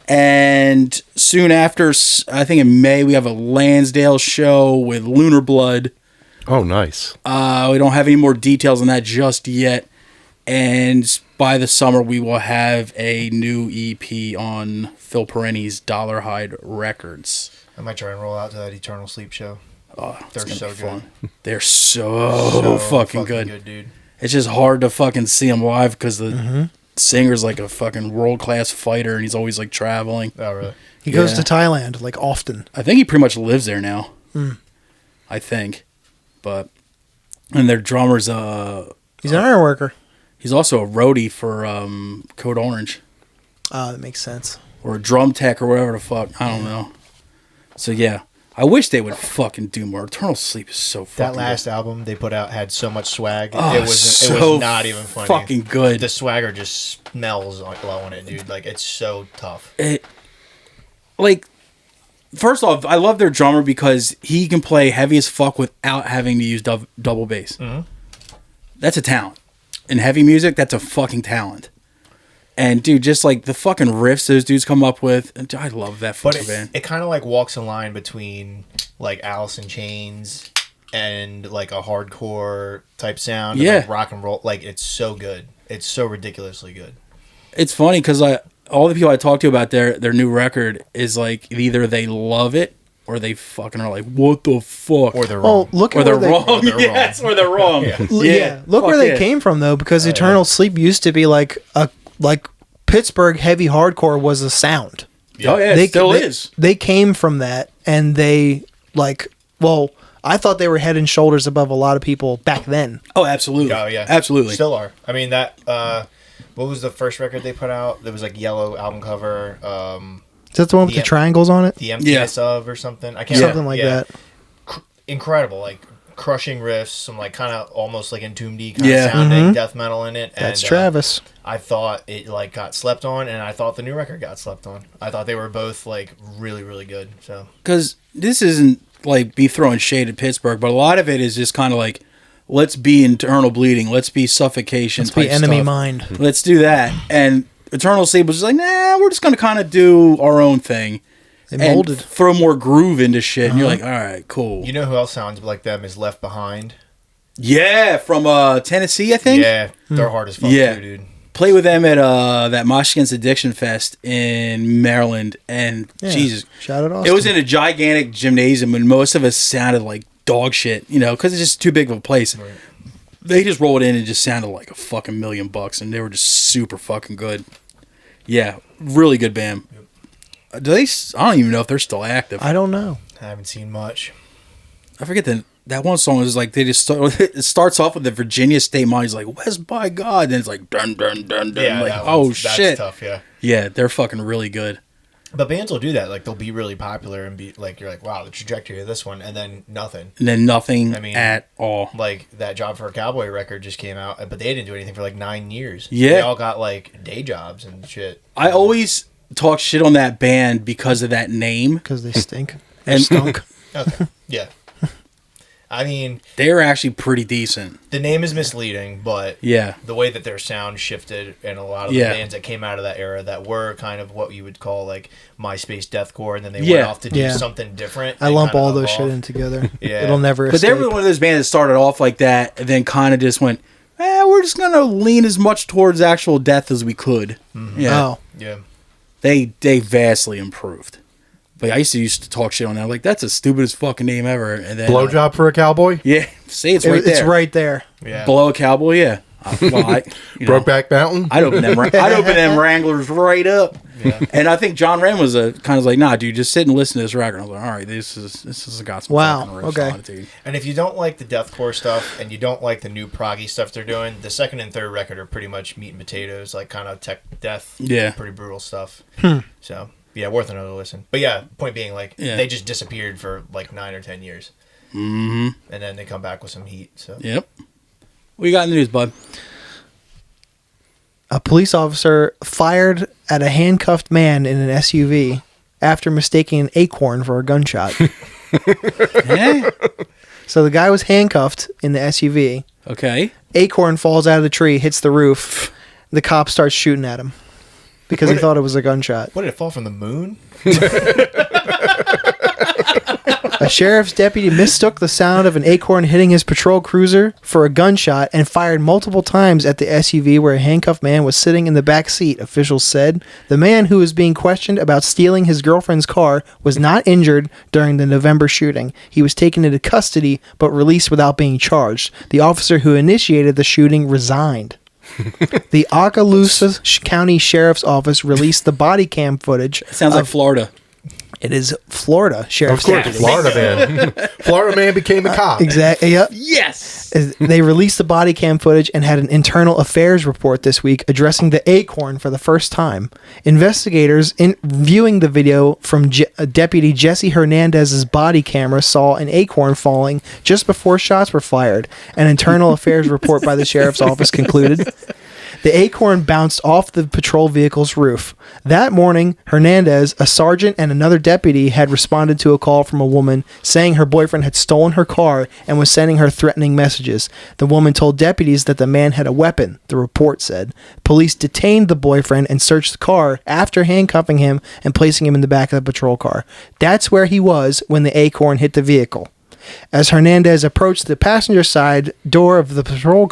And soon after, I think in May, we have a Lansdale show with Lunar Blood. Oh, nice. We don't have any more details on that just yet. And by the summer, we will have a new EP on Phil Perenni's Dollarhide Records. I might try and roll out to that Eternal Sleep show. Oh, They're so good. They're so fucking good. Dude. It's just hard to fucking see them live because the singer's like a fucking world-class fighter and he's always like traveling. Oh, really? He goes to Thailand like often. I think he pretty much lives there now. I think. But, and their drummer's he's an iron worker. he's also a roadie for Code Orange. That makes sense. Or a drum tech or whatever the fuck. I don't know. So yeah. I wish they would fucking do more. Eternal Sleep is so fucking That last album they put out had so much swag. Oh, it was not even funny. Fucking good. The swagger just smells like on it, dude. Like, it's so tough. First off, I love their drummer because he can play heavy as fuck without having to use double bass. That's a talent. In heavy music, that's a fucking talent. And dude, just like the fucking riffs those dudes come up with, I love that fucking band. It kind of like walks a line between like Alice in Chains and like a hardcore type sound. Yeah. And like rock and roll. Like, it's so good. It's so ridiculously good. It's funny because all the people I talk to about their new record is like either they love it or they fucking are like, what the fuck? Or they're wrong. Look Or at they're where wrong. Or they're Yes, or they're wrong. Yeah, look where they came from though, because Eternal Sleep used to be like Pittsburgh heavy hardcore was a sound. Oh yeah, it still is. They came from that, and they I thought they were head and shoulders above a lot of people back then. Oh, absolutely. Oh, yeah. Absolutely. Still are. I mean, that, what was the first record they put out? There was like yellow album cover. Is that the one with the triangles on it? The MTS of or something. I can't Something like that. Incredible. Like, crushing riffs, some like kind of almost like Entombed-y kind of sounding death metal in it. That's and, Travis. I thought it like got slept on, and I thought the new record got slept on. I thought they were both like really, really good. So because this isn't like be throwing shade at Pittsburgh, but a lot of it is just kind of like, let's be Internal Bleeding, let's be Suffocation, Let's be type Enemy stuff. Mind. Let's do that. And Eternal Sleep was just like, nah, we're just gonna kind of do our own thing. They molded. And throw more groove into shit, and you're like, all right, cool. you know who else sounds like them is Left Behind. Yeah, from Tennessee, I think. Yeah, they're hard as fuck too, dude. Play with them at that Mosh Against Addiction Fest in Maryland, and Jesus, shout out it was in a gigantic gymnasium, and most of us sounded like dog shit, because it's just too big of a place. Right. They just rolled in and just sounded like a fucking $1,000,000, and they were just super fucking good. Yeah, really good band. Yep. I don't even know if they're still active. I don't know. I haven't seen much. I forget that one song is like it starts off with the Virginia State Mine. He's like, West by God. Then it's like dun dun dun dun. Yeah, like, that's shit. Tough, yeah. Yeah, they're fucking really good. But bands will do that. Like, they'll be really popular and be like, you're like, wow, the trajectory of this one, and then nothing. And then nothing at all. Like, that Job for a Cowboy record just came out, but they didn't do anything for like 9 years. Yeah. They all got like day jobs and shit. I always talk shit on that band because of that name. Because they stink. And stunk. Okay. Yeah. I mean, they're actually pretty decent. The name is misleading, but yeah, the way that their sound shifted, and a lot of the bands that came out of that era that were kind of what you would call like MySpace deathcore, and then they went off to do something different. I lump all those shit in together. Yeah, it'll never. But they were one of those bands that started off like that, and then kind of just went, we're just gonna lean as much towards actual death as we could. Mm-hmm. Yeah. Oh. Yeah. They vastly improved. But I used to talk shit on that. Like, that's the stupidest fucking name ever. And then Blowjob for a cowboy? yeah, see, it's right there. It's right there. Yeah. Below a cowboy, yeah. Brokeback Mountain? I'd open them Wranglers right up. Yeah. And I think John Wren was kind of like, nah, dude, just sit and listen to this record. I was like, all right, this has got some fucking riffs okay. on it, dude. And if you don't like the deathcore stuff and you don't like the new proggy stuff they're doing, the second and third record are pretty much meat and potatoes, like kind of tech death, Yeah. pretty brutal stuff. So yeah, worth another listen. But yeah, point being, like they just disappeared for like 9 or 10 years, and then they come back with some heat. So Yep. What you got in the news, bud? A police officer fired at a handcuffed man in an SUV after mistaking an acorn for a gunshot. Eh? So the guy was handcuffed in the SUV. Okay. Acorn falls out of the tree, hits the roof. The cop starts shooting at him because he thought it was a gunshot. what did it fall from the moon? A sheriff's deputy mistook the sound of an acorn hitting his patrol cruiser for a gunshot and fired multiple times at the SUV where a handcuffed man was sitting in the back seat, officials said. The man who was being questioned about stealing his girlfriend's car was not injured during the November shooting. He was taken into custody but released without being charged. The officer who initiated the shooting resigned. The Okaloosa County Sheriff's Office released the body cam footage. Sounds like Florida. It is Florida Sheriff's Of course, Deputy. Florida man. Florida man became a cop. Exactly. Yep. Yes. They released the body cam footage and had an internal affairs report this week addressing the acorn for the first time. Investigators in viewing the video from Deputy Jesse Hernandez's body camera saw an acorn falling just before shots were fired. An internal affairs report by the sheriff's office concluded. The acorn bounced off the patrol vehicle's roof. That morning, Hernandez, a sergeant, and another deputy had responded to a call from a woman saying her boyfriend had stolen her car and was sending her threatening messages. The woman told deputies that the man had a weapon, the report said. Police detained the boyfriend and searched the car after handcuffing him and placing him in the back of the patrol car. That's where he was when the acorn hit the vehicle. As Hernandez approached the passenger side door of the patrol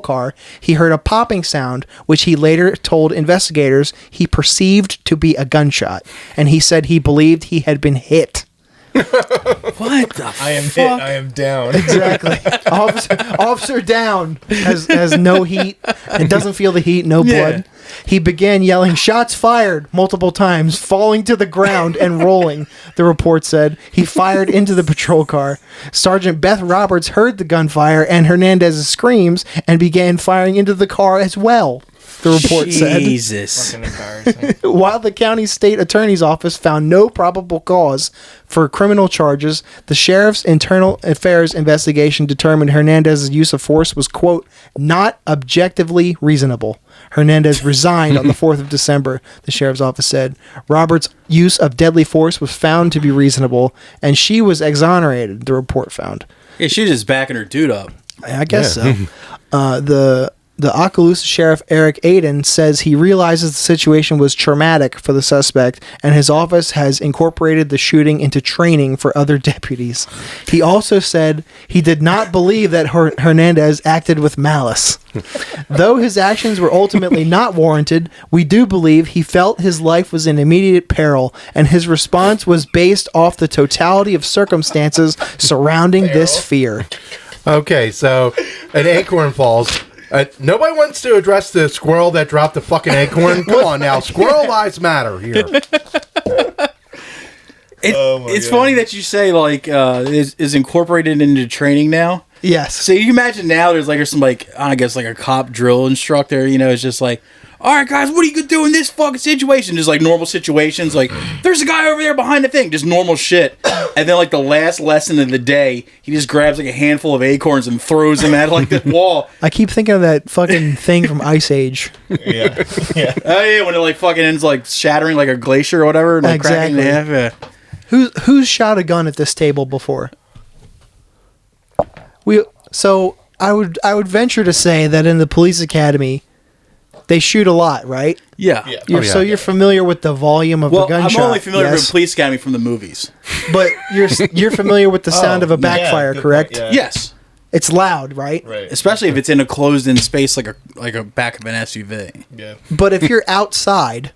car, he heard a popping sound, which he later told investigators he perceived to be a gunshot, and he said he believed he had been hit. What the I am fuck? hit. I am down. Exactly. Officer down has no heat and doesn't feel the heat, no blood. He began yelling, "Shots fired," multiple times, falling to the ground and rolling, the report said. He fired into the patrol car. Sergeant Beth Roberts heard the gunfire and Hernandez's screams and began firing into the car as well, the report said. Jesus. Fucking embarrassing. While the county state attorney's office found no probable cause for criminal charges, the sheriff's internal affairs investigation determined Hernandez's use of force was, quote, not objectively reasonable. Hernandez resigned on the 4th of December, the sheriff's office said. Roberts' use of deadly force was found to be reasonable, and she was exonerated, the report found. Yeah, she's just backing her dude up. I guess so. The Okaloosa Sheriff Eric Aiden says he realizes the situation was traumatic for the suspect, and his office has incorporated the shooting into training for other deputies. He also said he did not believe that Hernandez acted with malice. Though his actions were ultimately not warranted, we do believe he felt his life was in immediate peril, and his response was based off the totality of circumstances surrounding this fear. Okay, so an acorn falls. Nobody wants to address the squirrel that dropped the fucking acorn. Come on now, squirrel lives matter here. It's funny that you say like is incorporated into training now. Yes. So you imagine now there's some like I guess like a cop drill instructor. You know, it's just like, all right, guys, what are you gonna do in this fucking situation? Just like normal situations, like there's a guy over there behind the thing, just normal shit. And then like the last lesson of the day, he just grabs like a handful of acorns and throws them at like the wall. I keep thinking of that fucking thing from Ice Age. Yeah. Oh yeah, when it like fucking ends like shattering like a glacier or whatever, and like cracking in half. Yeah. Who's shot a gun at this table before? So I would venture to say that in the police academy, they shoot a lot, right? Yeah. So you're familiar with the volume of a gunshot. I'm only familiar yes? with Police Academy from the movies. But you're familiar with the sound of a backfire, correct? Yeah. Yes. It's loud, right? Right. Especially if it's in a closed-in space like a back of an SUV. Yeah. But if you're outside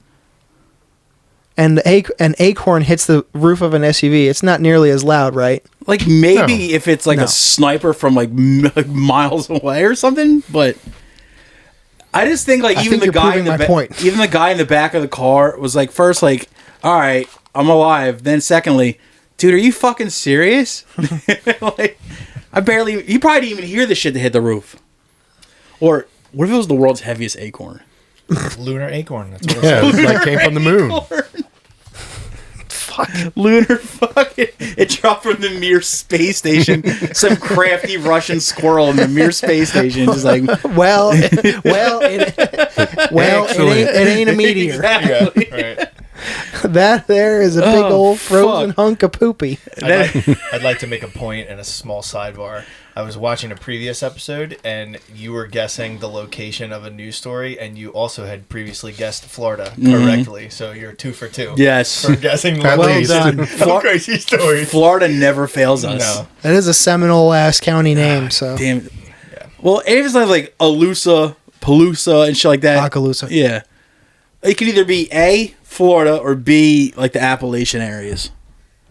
and an acorn hits the roof of an SUV, it's not nearly as loud, right? Like maybe if it's like a sniper from like miles away or something, but I just think like even the guy in the back of the car was like first like, all right, I'm alive. Then secondly, dude, are you fucking serious? Like you probably didn't even hear the shit that hit the roof. Or what if it was the world's heaviest acorn? Lunar acorn. That's what Yeah, it like came from the moon. Fuck. Lunar fucking. It dropped from the Mir space station. Some crafty Russian squirrel in the Mir space station, just like. It ain't a meteor. Exactly. Yeah, right. That there is a big old frozen hunk of poopy. I'd like to make a point and a small sidebar. I was watching a previous episode, and you were guessing the location of a news story, and you also had previously guessed Florida correctly. So you're 2 for 2. Yes. For guessing the Well location done. of crazy stories. Florida never fails us. No. That is a Seminole ass county name. So Damn it. Yeah. Well, it was like Alusa, Palooza, and shit like that. Okaloosa. Yeah. It could either be A, Florida, or B, like the Appalachian areas.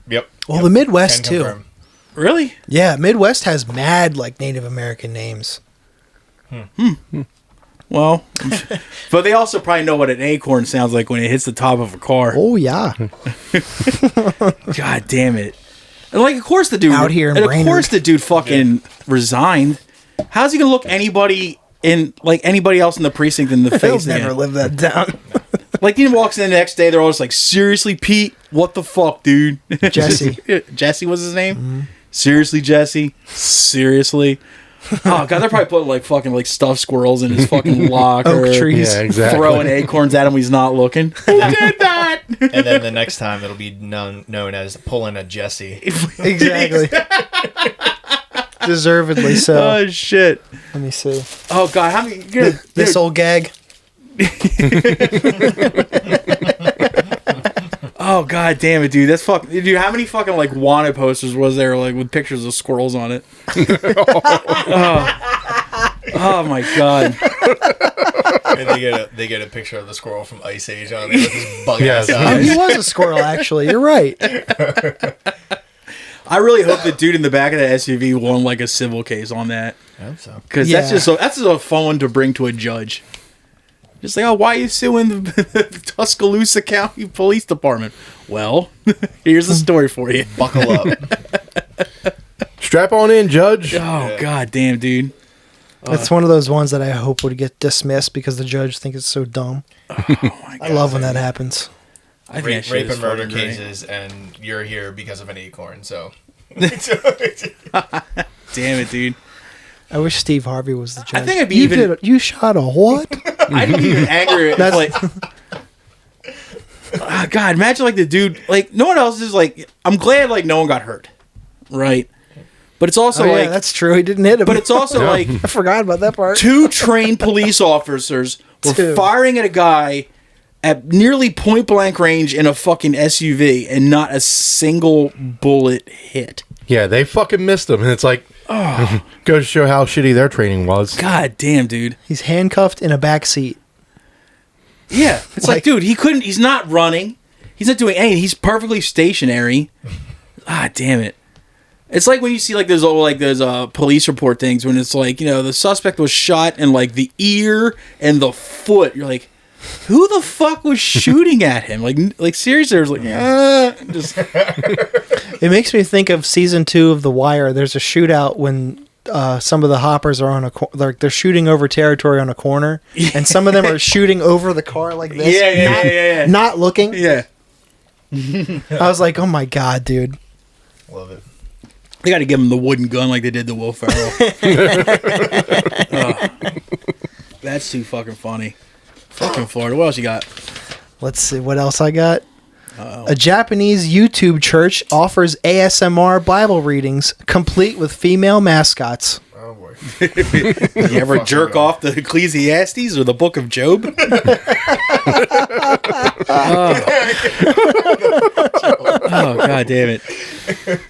Yep. Well, the Midwest Can too. confirm. Really? Yeah, Midwest has mad like Native American names. Well, but they also probably know what an acorn sounds like when it hits the top of a car. Oh yeah, God damn it! And like, of course the dude Out here in and of Brainerd. course the dude fucking resigned. How's he gonna look anybody else in the precinct in the they'll face? never again? live that down. Like he walks in the next day, they're all just like, "Seriously, Pete, what the fuck, dude?" Jesse. Jesse was his name. Seriously, Jesse. Seriously. Oh god, they're probably putting like fucking like stuffed squirrels in his fucking locker. Oak trees. Yeah, exactly. Throwing acorns at him when he's not looking. Who did that? And then the next time it'll be known as pulling a Jesse. Exactly. Deservedly so. Oh shit. Let me see. Oh god, how many? This old gag. Oh god damn it, dude! That's fuck. Dude, how many fucking like wanted posters was there like with pictures of squirrels on it? Oh my god! And they get a picture of the squirrel from Ice Age on it with his bug ass Yes. Oh, eyes. he was a squirrel, actually. You're right. I really hope the dude in the back of the SUV won like a civil case on that, I hope so. because Yeah. that's just a fun one to bring to a judge. Just like, oh, why are you suing the Tuscaloosa County Police Department? Well, here's the story for you. Buckle up. Strap on in, Judge. Oh god damn, dude! It's one of those ones that I hope would get dismissed because the judge thinks it's so dumb. I love when that happens. I think that shit Rape is and murder fucking great. cases, and you're here because of an acorn. So Damn it, dude! I wish Steve Harvey was the judge. I think I'd be you even- you shot a what? I'd be even angrier if like. God, imagine like the dude, like no one else is like. I'm glad like no one got hurt, right? But it's also Oh, like, yeah, that's true. He didn't hit him. but it's also like I forgot about that part. 2 trained police officers were Two. firing at a guy at nearly point blank range in a fucking SUV, and not a single bullet hit. Yeah, they fucking missed him, and it's like, goes to show how shitty their training was. God damn, dude. He's handcuffed in a back seat. Yeah, it's like, dude, he's not running. He's not doing anything. He's perfectly stationary. Ah, damn it. It's like when you see like those police report things when it's like, you know, the suspect was shot in like the ear and the foot. You're like, who the fuck was shooting at him? Like seriously, there's like, just It makes me think of season 2 of The Wire. There's a shootout when some of the hoppers are on they're shooting over territory on a corner, and some of them are shooting over the car like this. Yeah. Not looking. Yeah. I was like, oh my god, dude. love it. They got to give him the wooden gun like they did to Will Ferrell. That's too fucking funny. Fucking Florida. What else you got? Let's see what else I got. A Japanese YouTube church offers ASMR Bible readings complete with female mascots. Oh Oh boy. You ever jerk off the Ecclesiastes or the Book of Job? Oh, God damn it.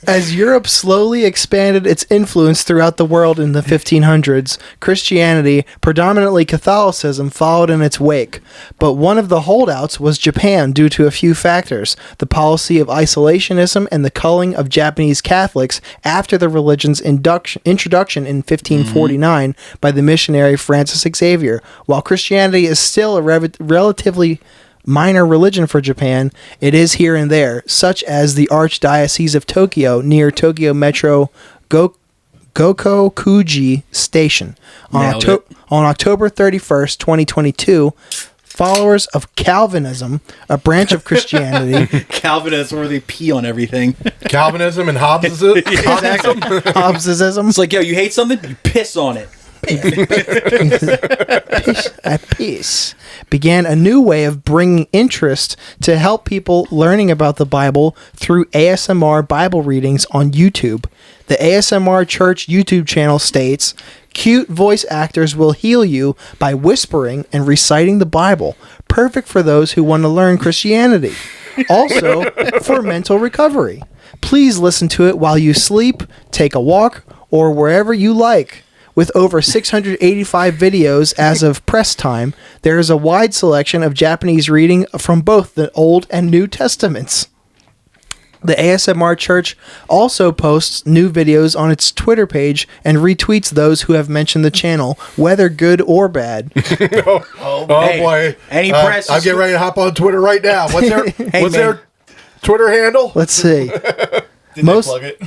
As Europe slowly expanded its influence throughout the world in the 1500s, Christianity, predominantly Catholicism, followed in its wake. But one of the holdouts was Japan due to a few factors: the policy of isolationism and the culling of Japanese Catholics after the religion's introduction in 1549 by the missionary Francis Xavier. While Christianity is still a relatively minor religion for Japan, it is here and there, such as the Archdiocese of Tokyo near Tokyo Metro Gokokuji Station. On October 31st, 2022, followers of Calvinism, a branch of Christianity... Calvinism, where they pee on everything. Calvinism and Hobbesism. Hobbesism. It's like, yo, you hate something? You piss on it. Peace began a new way of bringing interest to help people learning about the Bible through ASMR Bible readings on YouTube. The ASMR Church YouTube channel states, "Cute voice actors will heal you by whispering and reciting the Bible, perfect for those who want to learn Christianity. Also, for mental recovery. Please listen to it while you sleep, take a walk, or wherever you like." With over 685 videos as of press time, there is a wide selection of Japanese reading from both the Old and New Testaments. The ASMR Church also posts new videos on its Twitter page and retweets those who have mentioned the channel, whether good or bad. Oh boy. Any press? I'm getting ready to hop on Twitter right now. What's their Twitter handle? Let's see. Most plug it.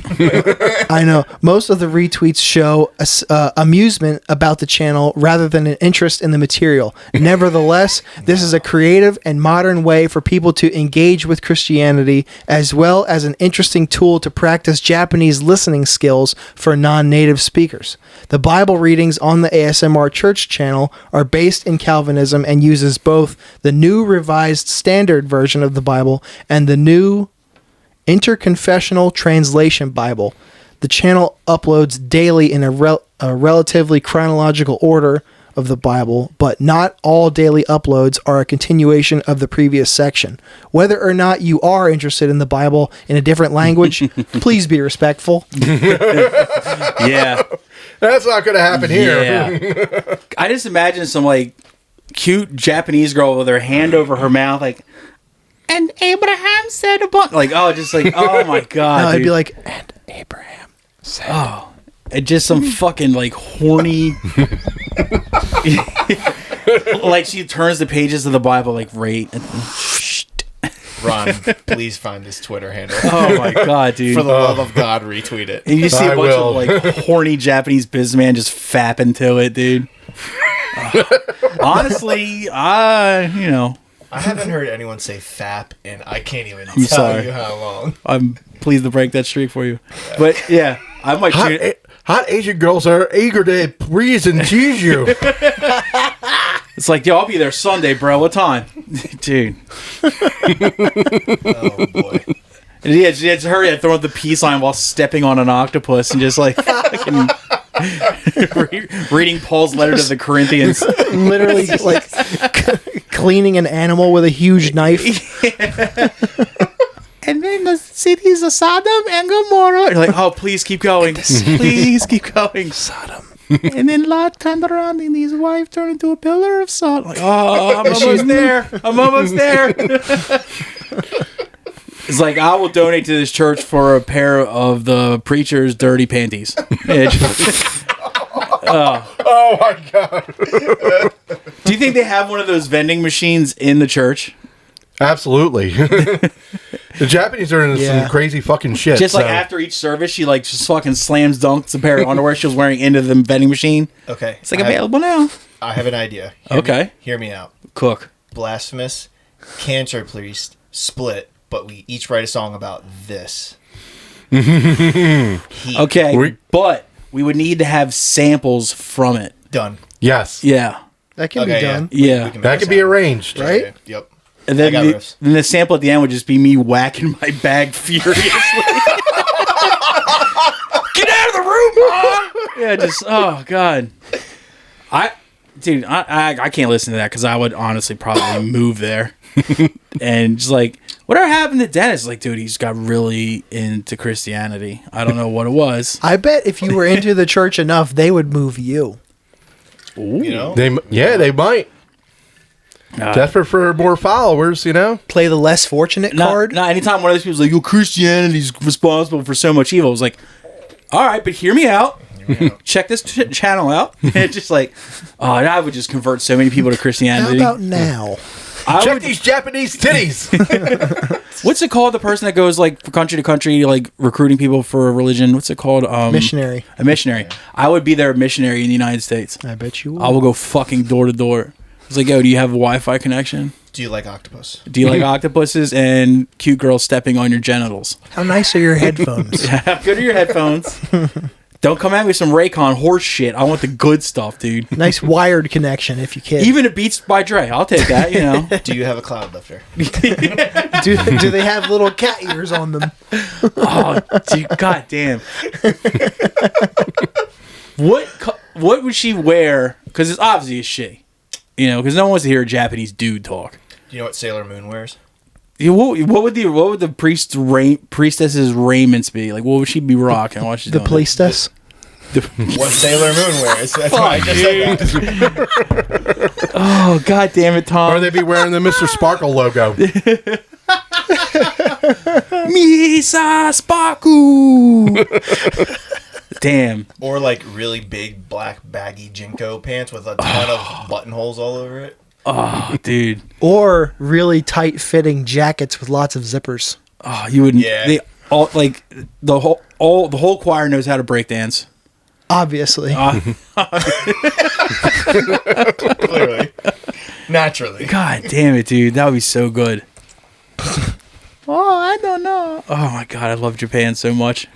I know most of the retweets show amusement about the channel rather than an interest in the material. Nevertheless, this is a creative and modern way for people to engage with Christianity, as well as an interesting tool to practice Japanese listening skills for non-native speakers. The Bible readings on the ASMR Church channel are based in Calvinism and uses both the New Revised Standard Version of the Bible and the New Interconfessional Translation Bible. The channel uploads daily in a relatively chronological order of the Bible, but not all daily uploads are a continuation of the previous section. Whether or not you are interested in the Bible in a different language, please be respectful. Yeah. That's not going to happen here. Yeah. I just imagine some like cute Japanese girl with her hand over her mouth, like, and Abraham said a bunch. Like, oh, just like, oh my God. No, I'd dude. be like, and Abraham said. Oh, and just some fucking like horny. Like she turns the pages of the Bible like right. Ron, please find this Twitter handle. Oh my God, dude. For the love of God, retweet it. And you see a I bunch will. of like horny Japanese businessman just fapping to it, dude. Honestly, I haven't heard anyone say "fap," and I can't even I'm tell sorry. you how long. I'm pleased to break that streak for you. But yeah, I might Hot Asian girls are eager to please and tease you. It's like, yo, I'll be there Sunday, bro. What time? Dude. Oh boy. And yeah, she had to hurry and throw up the peace sign while stepping on an octopus and just like fucking reading Paul's letter to the Corinthians. Literally like cleaning an animal with a huge knife. And then the cities of Sodom and Gomorrah. You're like, oh, please keep going. Please keep going. Sodom. And then Lot turned around and his wife turned into a pillar of salt. Like, oh, I'm almost there. I'm almost there. It's like, I will donate to this church for a pair of the preacher's dirty panties. Oh my God. Do you think they have one of those vending machines in the church? Absolutely. The Japanese are into some crazy fucking shit. Just like after each service, she like just fucking slams dunks a pair of underwear she was wearing into the vending machine. Okay. It's like available now. I have an idea. Hear me out. Cook. Blasphemous, Cancer Priest, split, but we each write a song about this. Okay, but we would need to have samples from it. Done. Yes. Yeah. That can be done. Yeah. We can make That could be arranged. Right? Okay. Yep. And then I got riffs. then the sample at the end would just be me whacking my bag furiously. Get out of the room, Mom! Yeah, just oh god. I can't listen to that because I would honestly probably move there. And just like, whatever happened to Dennis? Like, dude, he's got really into Christianity. I don't know what it was. I bet if you were into the church enough, they would move you. Ooh. You know? They might. Desperate for more followers, you know? Play the less fortunate card. No, anytime one of those people's like, yo, Christianity's responsible for so much evil, I was like, all right, but hear me out. Check this channel out. It's just like, oh, I would just convert so many people to Christianity. How about now? Check these Japanese titties. What's it called? The person that goes like from country to country, like recruiting people for a religion. What's it called? Missionary. A missionary. I would be their missionary in the United States. I bet you would. I will go fucking door to door. It's like, yo, do you have a Wi-Fi connection? Do you like octopus? Do you like octopuses and cute girls stepping on your genitals? How nice are your headphones? How good are your headphones? Don't come at me with some Raycon horse shit. I want the good stuff, dude. Nice wired connection if you can. Even a Beats by Dre. I'll take that, you know. Do you have a cloud lifter? do they have little cat ears on them? Oh, dude, god damn. What would she wear? Because it's obviously a she. You know, because no one wants to hear a Japanese dude talk. Do you know what Sailor Moon wears? Yeah, what would the priestess's raiments be? Like, what would she be rocking while she's The doing priestess? What Sailor Moon wears. That's why I just said that. Oh, god damn it, Tom. Or they'd be wearing the Mr. Sparkle logo. Misa Sparku. Damn. Or like really big black baggy Jinko pants with a ton of buttonholes all over it. Oh, dude. Or really tight fitting jackets with lots of zippers. Oh, you wouldn't. Yeah. They all like the whole choir knows how to break dance. Obviously. Clearly. Naturally. God damn it, dude. That would be so good. Oh, I don't know. Oh my god, I love Japan so much.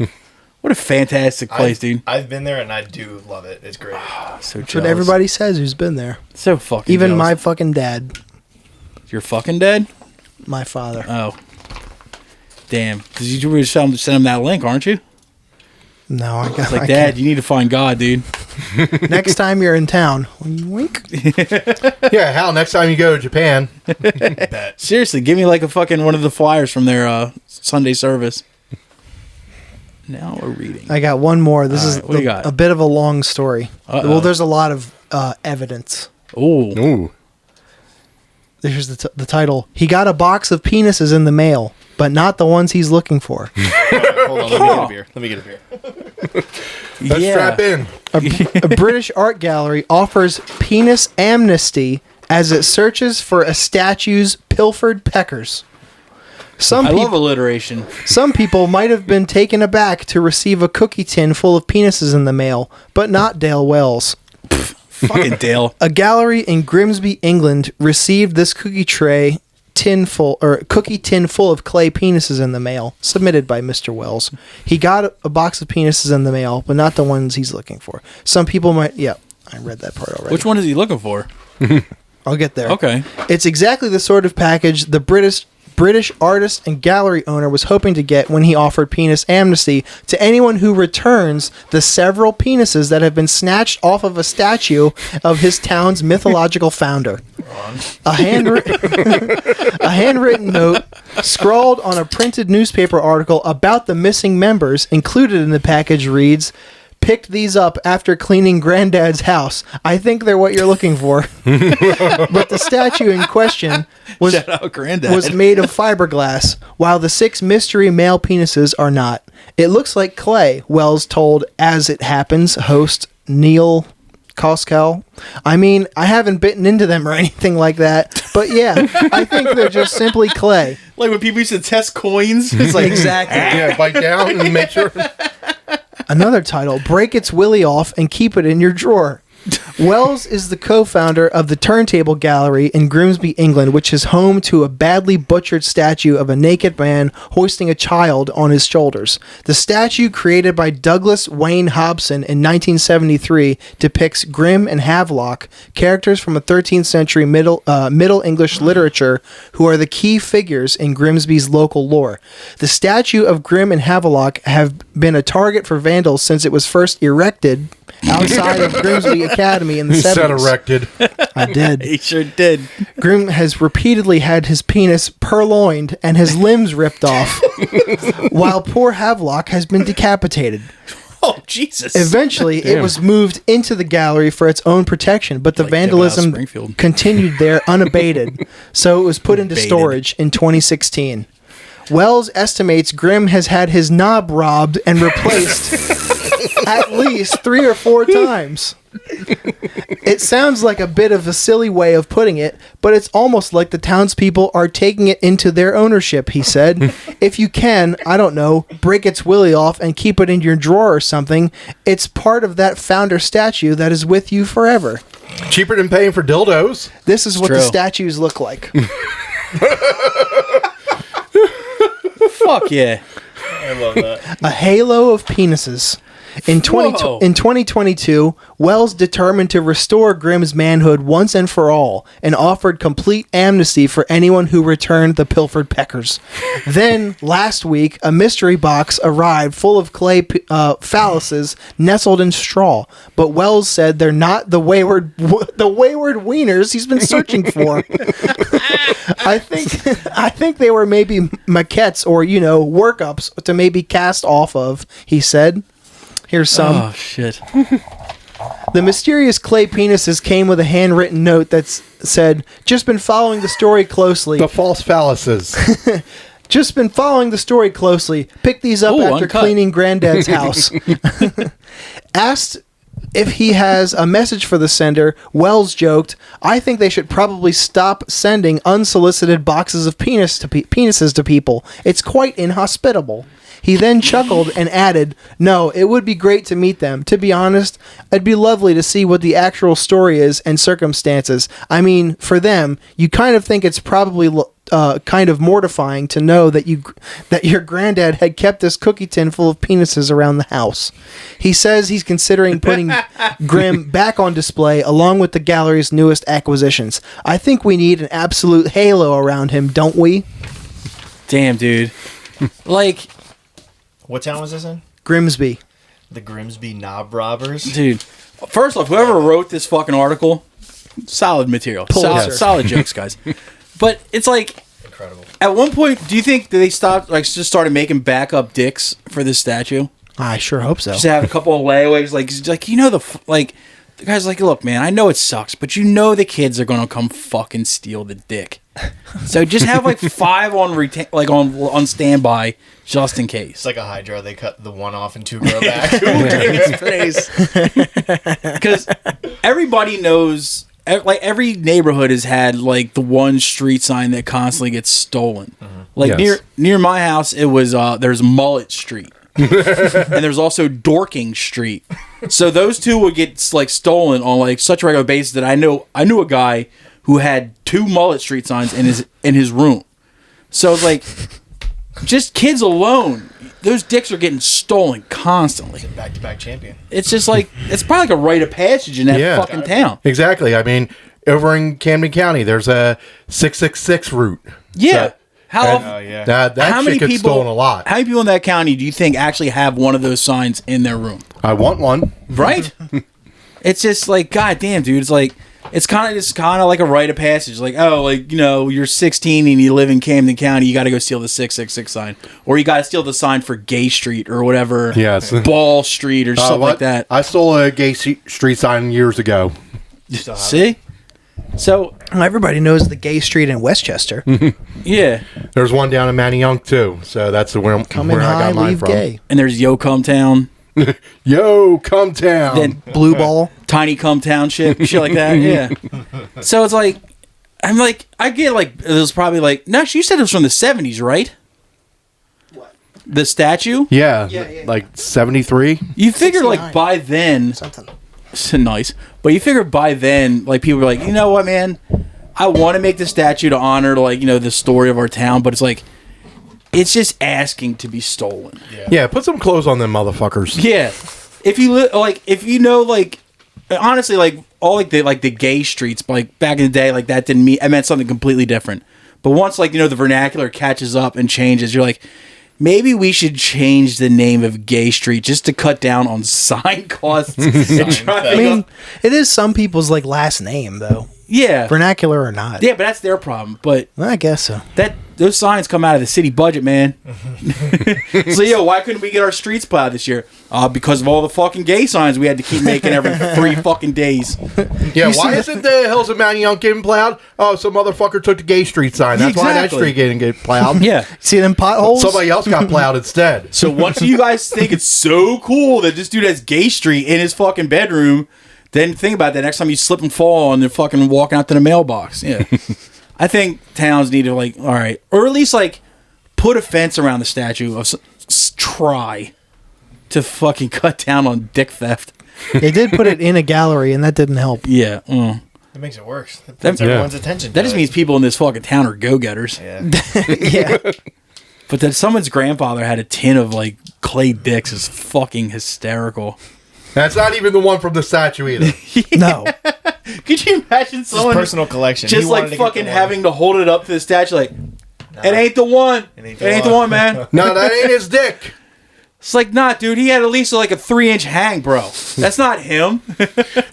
What a fantastic place, dude. I've been there and I do love it. It's great. So That's what everybody says who's been there. So fucking Even jealous. my fucking dad. Your fucking dad? My father. Oh. Damn. Because you were send him that link, aren't you? No, I got It's like, Dad, you need to find God, dude. Next time you're in town, wink. Yeah, hell, next time you go to Japan. Bet. Seriously, give me like a fucking one of the flyers from their Sunday service. Now we're reading. I got one more. This is What do you got? a bit of a long story. Uh-oh. Well, there's a lot of evidence. Ooh. Ooh. There's the title. He got a box of penises in the mail, but not the ones he's looking for. Hold on, let me get a beer. Let's strap in. A British art gallery offers penis amnesty as it searches for a statue's pilfered peckers. I love alliteration. Some people might have been taken aback to receive a cookie tin full of penises in the mail, but not Dale Wells. Fucking Dale. A gallery in Grimsby, England, received this cookie tin full of clay penises in the mail, submitted by Mr. Wells. He got a box of penises in the mail, but not the ones he's looking for. Some people might... Yeah, I read that part already. Which one is he looking for? I'll get there. Okay. It's exactly the sort of package the British artist and gallery owner was hoping to get when he offered penis amnesty to anyone who returns the several penises that have been snatched off of a statue of his town's mythological founder. A handwritten note scrawled on a printed newspaper article about the missing members included in the package reads, "Picked these up after cleaning Granddad's house. I think they're what you're looking for." But the statue in question was Shout out Granddad. was made of fiberglass, while the 6 mystery male penises are not. It looks like clay, Wells told As It Happens host Neil Koskow. I mean, I haven't bitten into them or anything like that, but yeah, I think they're just simply clay. Like when people used to test coins. It's like, Exactly. Yeah, bite down and make sure. Another title, Break Its Willy Off and Keep It in Your Drawer. Wells is the co-founder of the Turntable Gallery in Grimsby, England, which is home to a badly butchered statue of a naked man hoisting a child on his shoulders. The statue, created by Douglas Wayne Hobson in 1973, depicts Grim and Havelock, characters from a 13th century Middle English literature who are the key figures in Grimsby's local lore. The statue of Grim and Havelock have been a target for vandals since it was first erected outside of Grimsby Academy in the He 70s. said erected. I did. He sure did. Grim has repeatedly had his penis purloined and his limbs ripped off, while poor Havelock has been decapitated. Oh, Jesus. Eventually, it was moved into the gallery for its own protection, but the Like Devil vandalism Springfield. continued there unabated, so it was put into Abated. storage in 2016. Wells estimates Grimm has had his knob robbed and replaced at least 3 or 4 times. It sounds like a bit of a silly way of putting it, but it's almost like the townspeople are taking it into their ownership, he said. If you can, I don't know, break its willy off and keep it in your drawer or something, it's part of that founder statue that is with you forever. Cheaper than paying for dildos. This is what the true. statues look like. Fuck yeah. I love that. A halo of penises. In Whoa. 2022, Wells determined to restore Grimm's manhood once and for all and offered complete amnesty for anyone who returned the pilfered peckers. Then, last week, a mystery box arrived full of clay phalluses nestled in straw, but Wells said they're not the wayward wieners he's been searching for. I think they were maybe maquettes or, workups to maybe cast off of, he said. Here's some. Oh, shit. The mysterious clay penises came with a handwritten note that said, "Just been following the story closely. The false phalluses. Just been following the story closely. Picked these up Ooh, after uncut. cleaning Granddad's house." Asked if he has a message for the sender, Wells joked, "I think they should probably stop sending unsolicited boxes of penises to people. It's quite inhospitable." He then chuckled and added, "No, it would be great to meet them. To be honest, it'd be lovely to see what the actual story is and circumstances. I mean, for them, you kind of think it's probably kind of mortifying to know that your granddad had kept this cookie tin full of penises around the house." He says he's considering putting Grimm back on display along with the gallery's newest acquisitions. "I think we need an absolute halo around him, don't we?" Damn, dude. Like, What town was this in? Grimsby. The Grimsby Knob Robbers. dude. First off, whoever wrote this fucking article, solid material. Pulitzer. Solid jokes, guys. But it's like, Incredible. at one point, do you think that they stopped, just started making backup dicks for this statue? I sure hope so. Just have a couple of layaways, the guy's like, "Look, man, I know it sucks, but the kids are gonna come fucking steal the dick. So just have 5 on standby, just in case." It's like a Hydra. They cut the one off and 2 grow back. Because everybody knows, every neighborhood has had the one street sign that constantly gets stolen. Yes. Near my house, it was there's Mullet Street. And there's also Dorking Street. So those two would get stolen on such a regular basis that I knew a guy who had 2 Mullet Street signs in his room. So it's just kids alone, those dicks are getting stolen constantly. Back-to-back champion. It's just it's probably a rite of passage in that fucking town. Exactly. I mean, over in Camden County, there's a 666 route. Yeah. Oh, yeah. That How many shit gets people? stolen a lot. How many people in that county do you think actually have one of those signs in their room? I want one. Right? It's just God damn, dude. It's kind of like a rite of passage. You're 16 and you live in Camden County, you got to go steal the 666 sign, or you got to steal the sign for Gay Street or whatever. Yes. Ball Street or something like that. I stole a gay street sign years ago. See? So Everybody knows the gay street in Westchester. yeah, There's one down in Manayunk too. So that's where Come in I high, got mine leave from. gay. and there's Yo Come Town, Yo, come town. then Blue ball. Tiny Come Town shit like that. Yeah. So it's I'm I get it was probably no, you said it was from the 70s, right? What? The statue? yeah, Yeah. like 73. You figure 69. by then, Something. nice, but you figure by then people were you know what, man, I want to make the statue to honor the story of our town, but it's just asking to be stolen. Yeah, put some clothes on them motherfuckers. Yeah, if you honestly all the gay streets, back in the day, that didn't mean, it meant something completely different. But once the vernacular catches up and changes, you're maybe we should change the name of Gay Street just to cut down on sign costs. And try I mean, it is some people's like last name though, yeah, vernacular or not. yeah, but that's their problem. But Well, I guess so. those signs come out of the city budget, man. So, yo, why couldn't we get our streets plowed this year? Because of all the fucking gay signs we had to keep making every 3 fucking days. Yeah, why isn't the Hills of Mount Young getting plowed? Oh, some motherfucker took the Gay Street sign. That's why that Exactly. street didn't get plowed. Yeah. See them potholes? Somebody else got plowed instead. So once you guys think it's so cool that this dude has Gay Street in his fucking bedroom, then think about that next time you slip and fall and they're fucking walking out to the mailbox. Yeah. I think towns need to, like, all right, or at least, like, put a fence around the statue of try to fucking cut down on dick theft. They did put it in a gallery, and that didn't help. Yeah. That makes it worse. That's everyone's attention. That just means people in this fucking town are go-getters. Yeah. Yeah. But that someone's grandfather had a tin of, like, clay dicks is fucking hysterical. That's not even the one from the statue either. No. Could you imagine someone personal collection. just He wanted like to get fucking the one. having to hold it up to the statue like, it ain't the one. It ain't the one, man. No, that ain't his dick. It's like, nah, dude, he had at least like a 3-inch hang, bro. That's not him.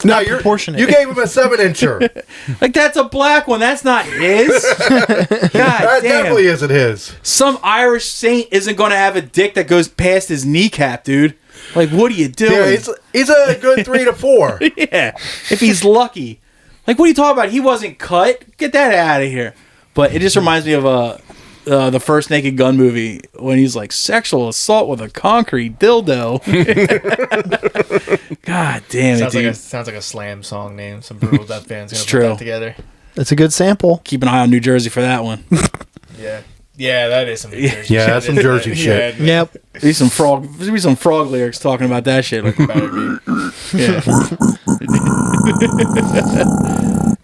No, you're proportionate. You gave him a 7-incher. Like, that's a black one. That's not his. God That damn. definitely isn't his. Some Irish saint isn't going to have a dick that goes past his kneecap, dude. Like, what are you doing? Yeah, he's a good 3 to 4. Yeah, if he's lucky. Like, what are you talking about? He wasn't cut. Get that out of here. But it just reminds me of the first Naked Gun movie when he's like, sexual assault with a concrete dildo. God damn it, dude. Sounds like a slam song name. Some brutal death band's gonna It's put true. that together. That's a good sample. Keep an eye on New Jersey for that one. Yeah. Yeah, that is some New Jersey Yeah, shit. that's some Jersey shit. Yep. There'll be some frog lyrics talking about that shit. Like, Better be. yeah.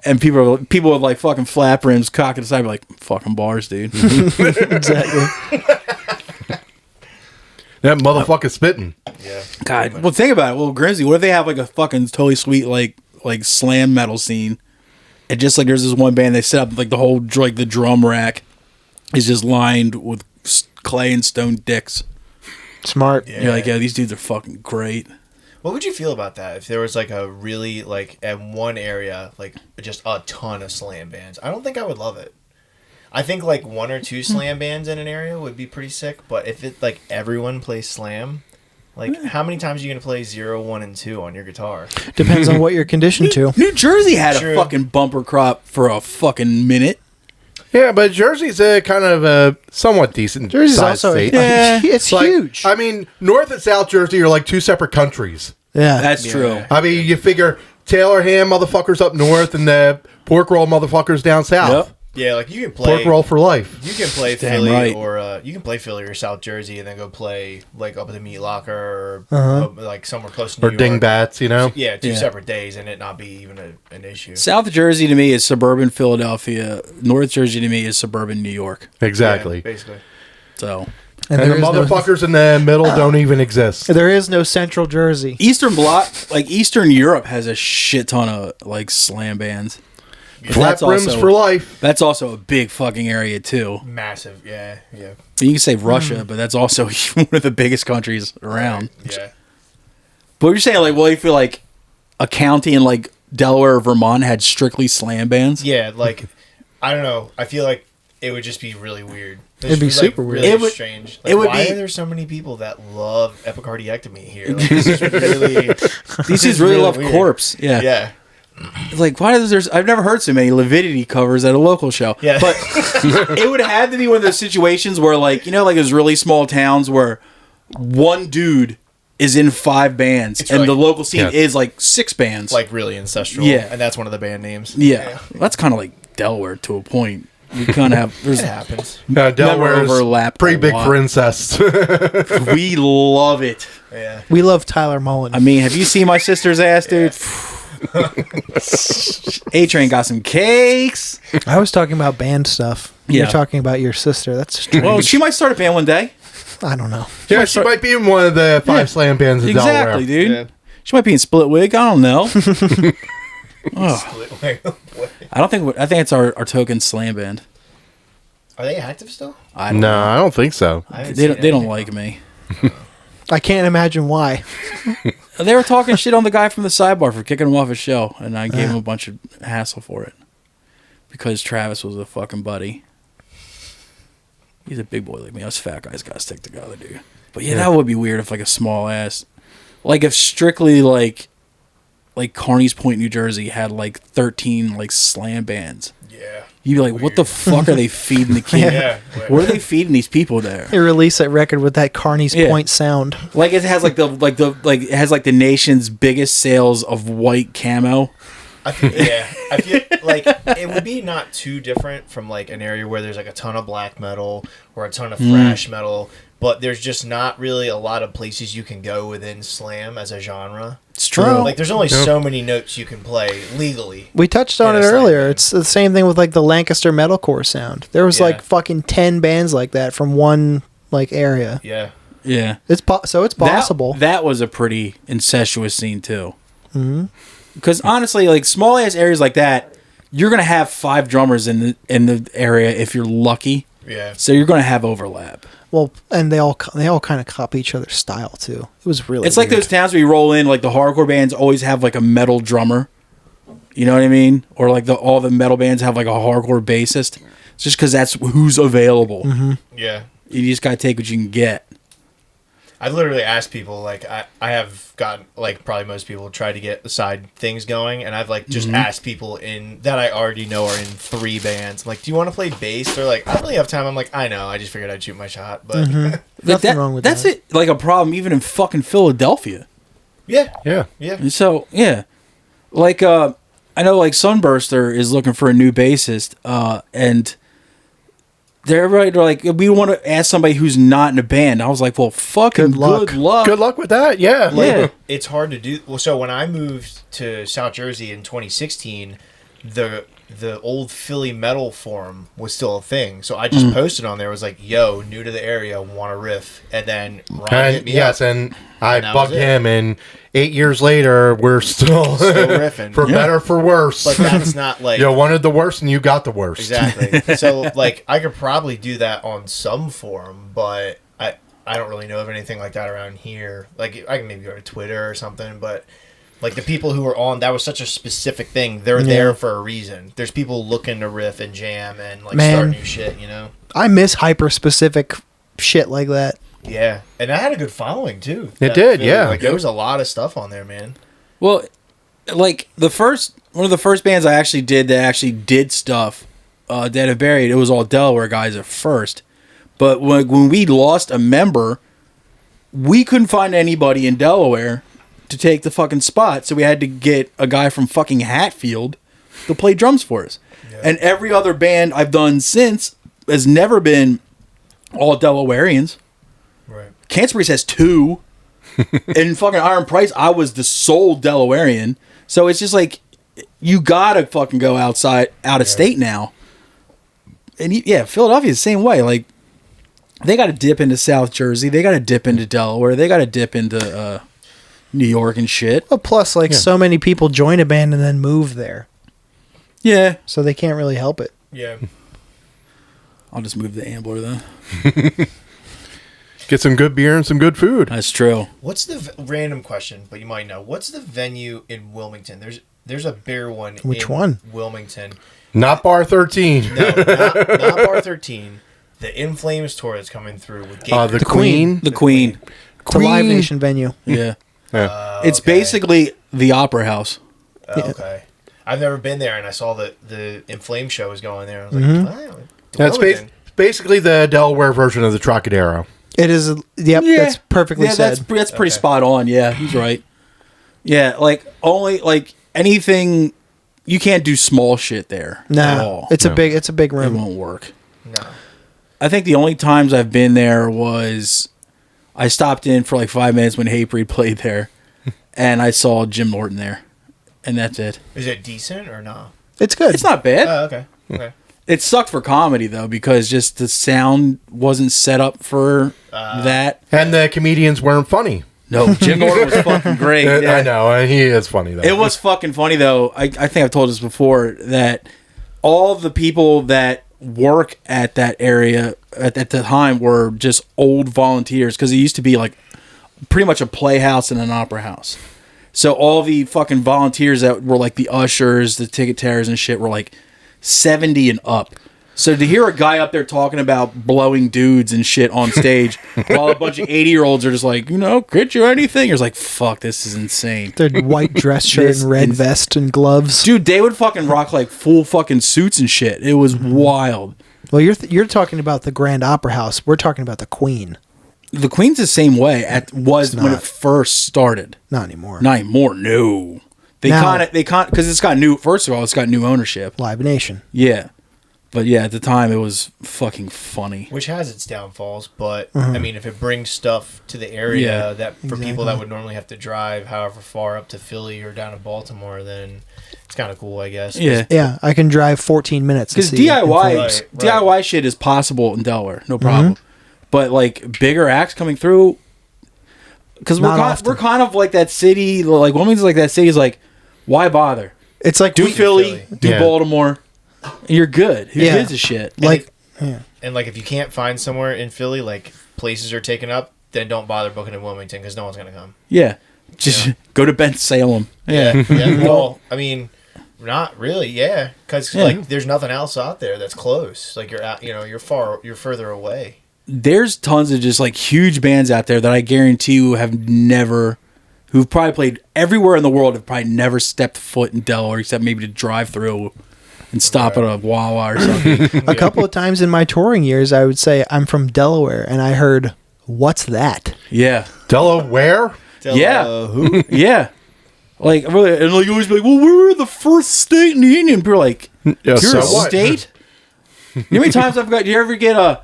And people with like fucking flap rims cocking aside, be like, fucking bars, dude. Exactly. That motherfucker spitting. Yeah. God, well, think about it. Well, Grimsby, what if they have like a fucking totally sweet like slam metal scene, and just like there's this one band they set up like the whole like the drum rack is just lined with clay and stone dicks. Smart. Yeah. You're like, yeah, these dudes are fucking great. What would you feel about that if there was like a really like at one area like just a ton of slam bands? I don't think I would love it. I think like 1 or 2 slam bands in an area would be pretty sick. But if it like everyone plays slam, like how many times are you gonna play 0, 1, and 2 on your guitar? Depends on what you're conditioned to. New Jersey had True. a fucking bumper crop for a fucking minute. Yeah, but Jersey's a kind of a somewhat decent Jersey's sized also state. it's Like, huge. I mean, North and South Jersey are like 2 separate countries. Yeah. That's true. I mean, you figure Taylor ham motherfuckers up north and the pork roll motherfuckers down south. Yep. Yeah, like you can play Pork roll for life. You can play Damn Philly right. or you can play Philly or South Jersey and then go play like up at the Meat Locker or like somewhere close to New Or York. dingbats, you know? Yeah, 2 Yeah. separate days and it not be even an issue. South Jersey to me is suburban Philadelphia. North Jersey to me is suburban New York. Exactly. Yeah, basically. So And the there is no- motherfuckers in the middle don't even exist. there is no Central Jersey. Eastern Bloc, like Eastern Europe, has a shit ton of like slam bands. But Flat brims for life. That's also a big fucking area too. Massive, yeah. You can say Russia, but that's also one of the biggest countries around. Yeah. But you're saying like, well, you feel like a county in like Delaware or Vermont had strictly slam bands? Yeah, like I don't know. I feel like it would just be really weird. It'd be super weird. Really It would- strange. Like, it would why be- are there so many people that love epicardiectomy here? Like, this is really These dudes really love weird. corpse. Yeah. Yeah. Like, why is there's? I've never heard so many Lividity covers at a local show. Yeah. But it would have to be one of those situations where, like, you know, like those really small towns where one dude is in 5 bands It's and like- the local scene Yeah. is like 6 bands. Like really ancestral. Yeah. And that's one of the band names. yeah. That's kind of like Delaware to a point. You kind of have there's It happens. Delaware's overlap pretty a big lot. for incest. we love it. Yeah. We love Tyler Mullen. I mean, have you seen my sister's ass, dude? A-Train got some cakes. I was talking about band stuff. Yeah. You're talking about your sister. That's strange. Well, she might start a band one day. I don't know. Yeah, she might be in one of the 5 slam bands in Exactly, Delaware. dude. Yeah. She might be in Split Wig. I don't know. I think it's our token slam band. Are they active still? I don't No, know. I don't think so. They don't like me. I can't imagine why. They were talking shit on the guy from the sidebar for kicking him off his show, and I gave him a bunch of hassle for it because Travis was a fucking buddy. He's a big boy like me. Us fat guys gotta stick together, dude. But yeah, that would be weird if like a small ass, like if strictly like Carney's Point, New Jersey had like 13 like slam bands. Yeah. You'd be like, what the fuck are they feeding the kids? Yeah. What are they feeding these people there? They released that record with that Carney's Point sound. Like it has it has like the nation's biggest sales of white camo. I feel like it would be not too different from like an area where there's like a ton of black metal or a ton of thrash metal, but there's just not really a lot of places you can go within slam as a genre. It's true. Like there's only so many notes you can play legally. We touched on it earlier. It's the same thing with like the Lancaster metalcore sound. There was like fucking 10 bands like that from one like area. Yeah. Yeah. It's possible. That was a pretty incestuous scene too. Mm-hmm. Because honestly, like small ass areas like that, you're gonna have 5 drummers in the area if you're lucky. Yeah. So you're gonna have overlap. Well, and they all kind of copy each other's style too. It was really. It's like those towns where you roll in, like the hardcore bands always have like a metal drummer. You know what I mean? Or like all the metal bands have like a hardcore bassist. It's just because that's who's available. Mm-hmm. Yeah. You just gotta take what you can get. I literally asked people, like, I have gotten, like, probably most people try to get the side things going, and I've, like, just asked people that I already know are in 3 bands. I'm like, do you want to play bass? They're like, I don't really have time. I'm like, I know. I just figured I'd shoot my shot. But nothing wrong with that. That's it. Like a problem even in fucking Philadelphia. Yeah. Yeah. And so, yeah. Like, I know, like, Sunburster is looking for a new bassist, and they're like, we want to ask somebody who's not in a band. I was like, well, fucking good luck. Good luck with that. Yeah. Yeah. It's hard to do. Well, so when I moved to South Jersey in 2016, the old Philly metal forum was still a thing. So I just posted on there, was like, yo, new to the area, want a riff. And then Ryan hit me up. And I And that bugged was it. him, and 8 years later, we're still riffing. for better, for worse. But that's not like... You wanted the worst, and you got the worst. Exactly. So, like, I could probably do that on some forum, but I don't really know of anything like that around here. Like, I can maybe go to Twitter or something, but... Like, the people who were on, that was such a specific thing. They're there for a reason. There's people looking to riff and jam and, like, start new shit, you know? I miss hyper-specific shit like that. Yeah. And that had a good following, too. It did, yeah. Like, there was a lot of stuff on there, man. Well, like, one of the first bands I actually did stuff, Dead and Buried, it was all Delaware guys at first. But when we lost a member, we couldn't find anybody in Delaware to take the fucking spot, so we had to get a guy from fucking Hatfield to play drums for us. Yeah. And every other band I've done since has never been all Delawareans. Right. Cancer Priest has 2. And fucking Iron Price, I was the sole Delawarean. So it's just like, you gotta fucking go out of state now. And Philadelphia is the same way. Like, they gotta dip into South Jersey, they gotta dip into Delaware, they gotta dip into New York and shit. Well, plus, like, so many people join a band and then move there. Yeah. So they can't really help it. Yeah. I'll just move to Ambler then. Get some good beer and some good food. That's true. What's the random question, but you might know. What's the venue in Wilmington? There's a beer one. Which one? Wilmington. Not Bar 13. No, not Bar 13. The In Flames tour that's coming through with The Queen. The Queen. It's a Live Nation venue. Yeah. Yeah. It's basically the Opera House. Okay. I've never been there, and I saw the In Flames show was going there. I was like, wow. That's basically the Delaware version of the Trocadero. It is. Yep, that's perfectly said. That's pretty spot on. Yeah, he's right. Yeah, like only like anything. You can't do small shit there. No, at all. it's a big It room. won't work. No. I think the only times I've been there was I stopped in for like 5 minutes when Hatebreed played there, and I saw Jim Norton there, and that's it. Is it decent or no? It's good. It's not bad. Oh, okay. Okay. It sucked for comedy though because just the sound wasn't set up for that. And the comedians weren't funny. No, Jim Norton was fucking great. Yeah. I know. He is funny, though. It was fucking funny though. I think I've told this before that all of the people that work at that area at the time were just old volunteers, because it used to be like pretty much a playhouse and an opera house. So all the fucking volunteers that were like the ushers, the ticket tellers and shit were like 70 and up. So to hear a guy up there talking about blowing dudes and shit on stage while a bunch of 80-year-olds are just like, could you anything? You're like, fuck, this is insane. Their white dress shirt and red vest and gloves. Dude, they would fucking rock like full fucking suits and shit. It was wild. Well, you're talking about the Grand Opera House. We're talking about the Queen. The Queen's the same way. When it first started. Not anymore. Not anymore. No. They because it's got new. First of all, it's got new ownership. Live Nation. Yeah, but yeah, at the time it was fucking funny. Which has its downfalls, but I mean, if it brings stuff to the area for people that would normally have to drive however far up to Philly or down to Baltimore, then it's kind of cool, I guess. Yeah, yeah, I can drive 14 minutes because DIY shit is possible in Delaware, no problem. But like bigger acts coming through, because we're kind of like that city. Like Wilmington's like that city is like, why bother? It's like do Philly, do Baltimore, and you're good. Who gives a shit? And like if you can't find somewhere in Philly, like places are taken up, then don't bother booking in Wilmington because no one's gonna come. Yeah, just go to Bensalem. Yeah. Well, I mean, not really. Yeah, because like there's nothing else out there that's close. Like you're out, you're further away. There's tons of just like huge bands out there that I guarantee you who've probably played everywhere in the world, have probably never stepped foot in Delaware except maybe to drive through and stop at a Wawa or something. A couple of times in my touring years, I would say I'm from Delaware, and I heard, "What's that?" Yeah, Delaware. Who? Yeah. Like really, and like you always be like, "Well, we were the first state in the union." People are like, "You're a state." You know how many times I've got? Do you ever get a?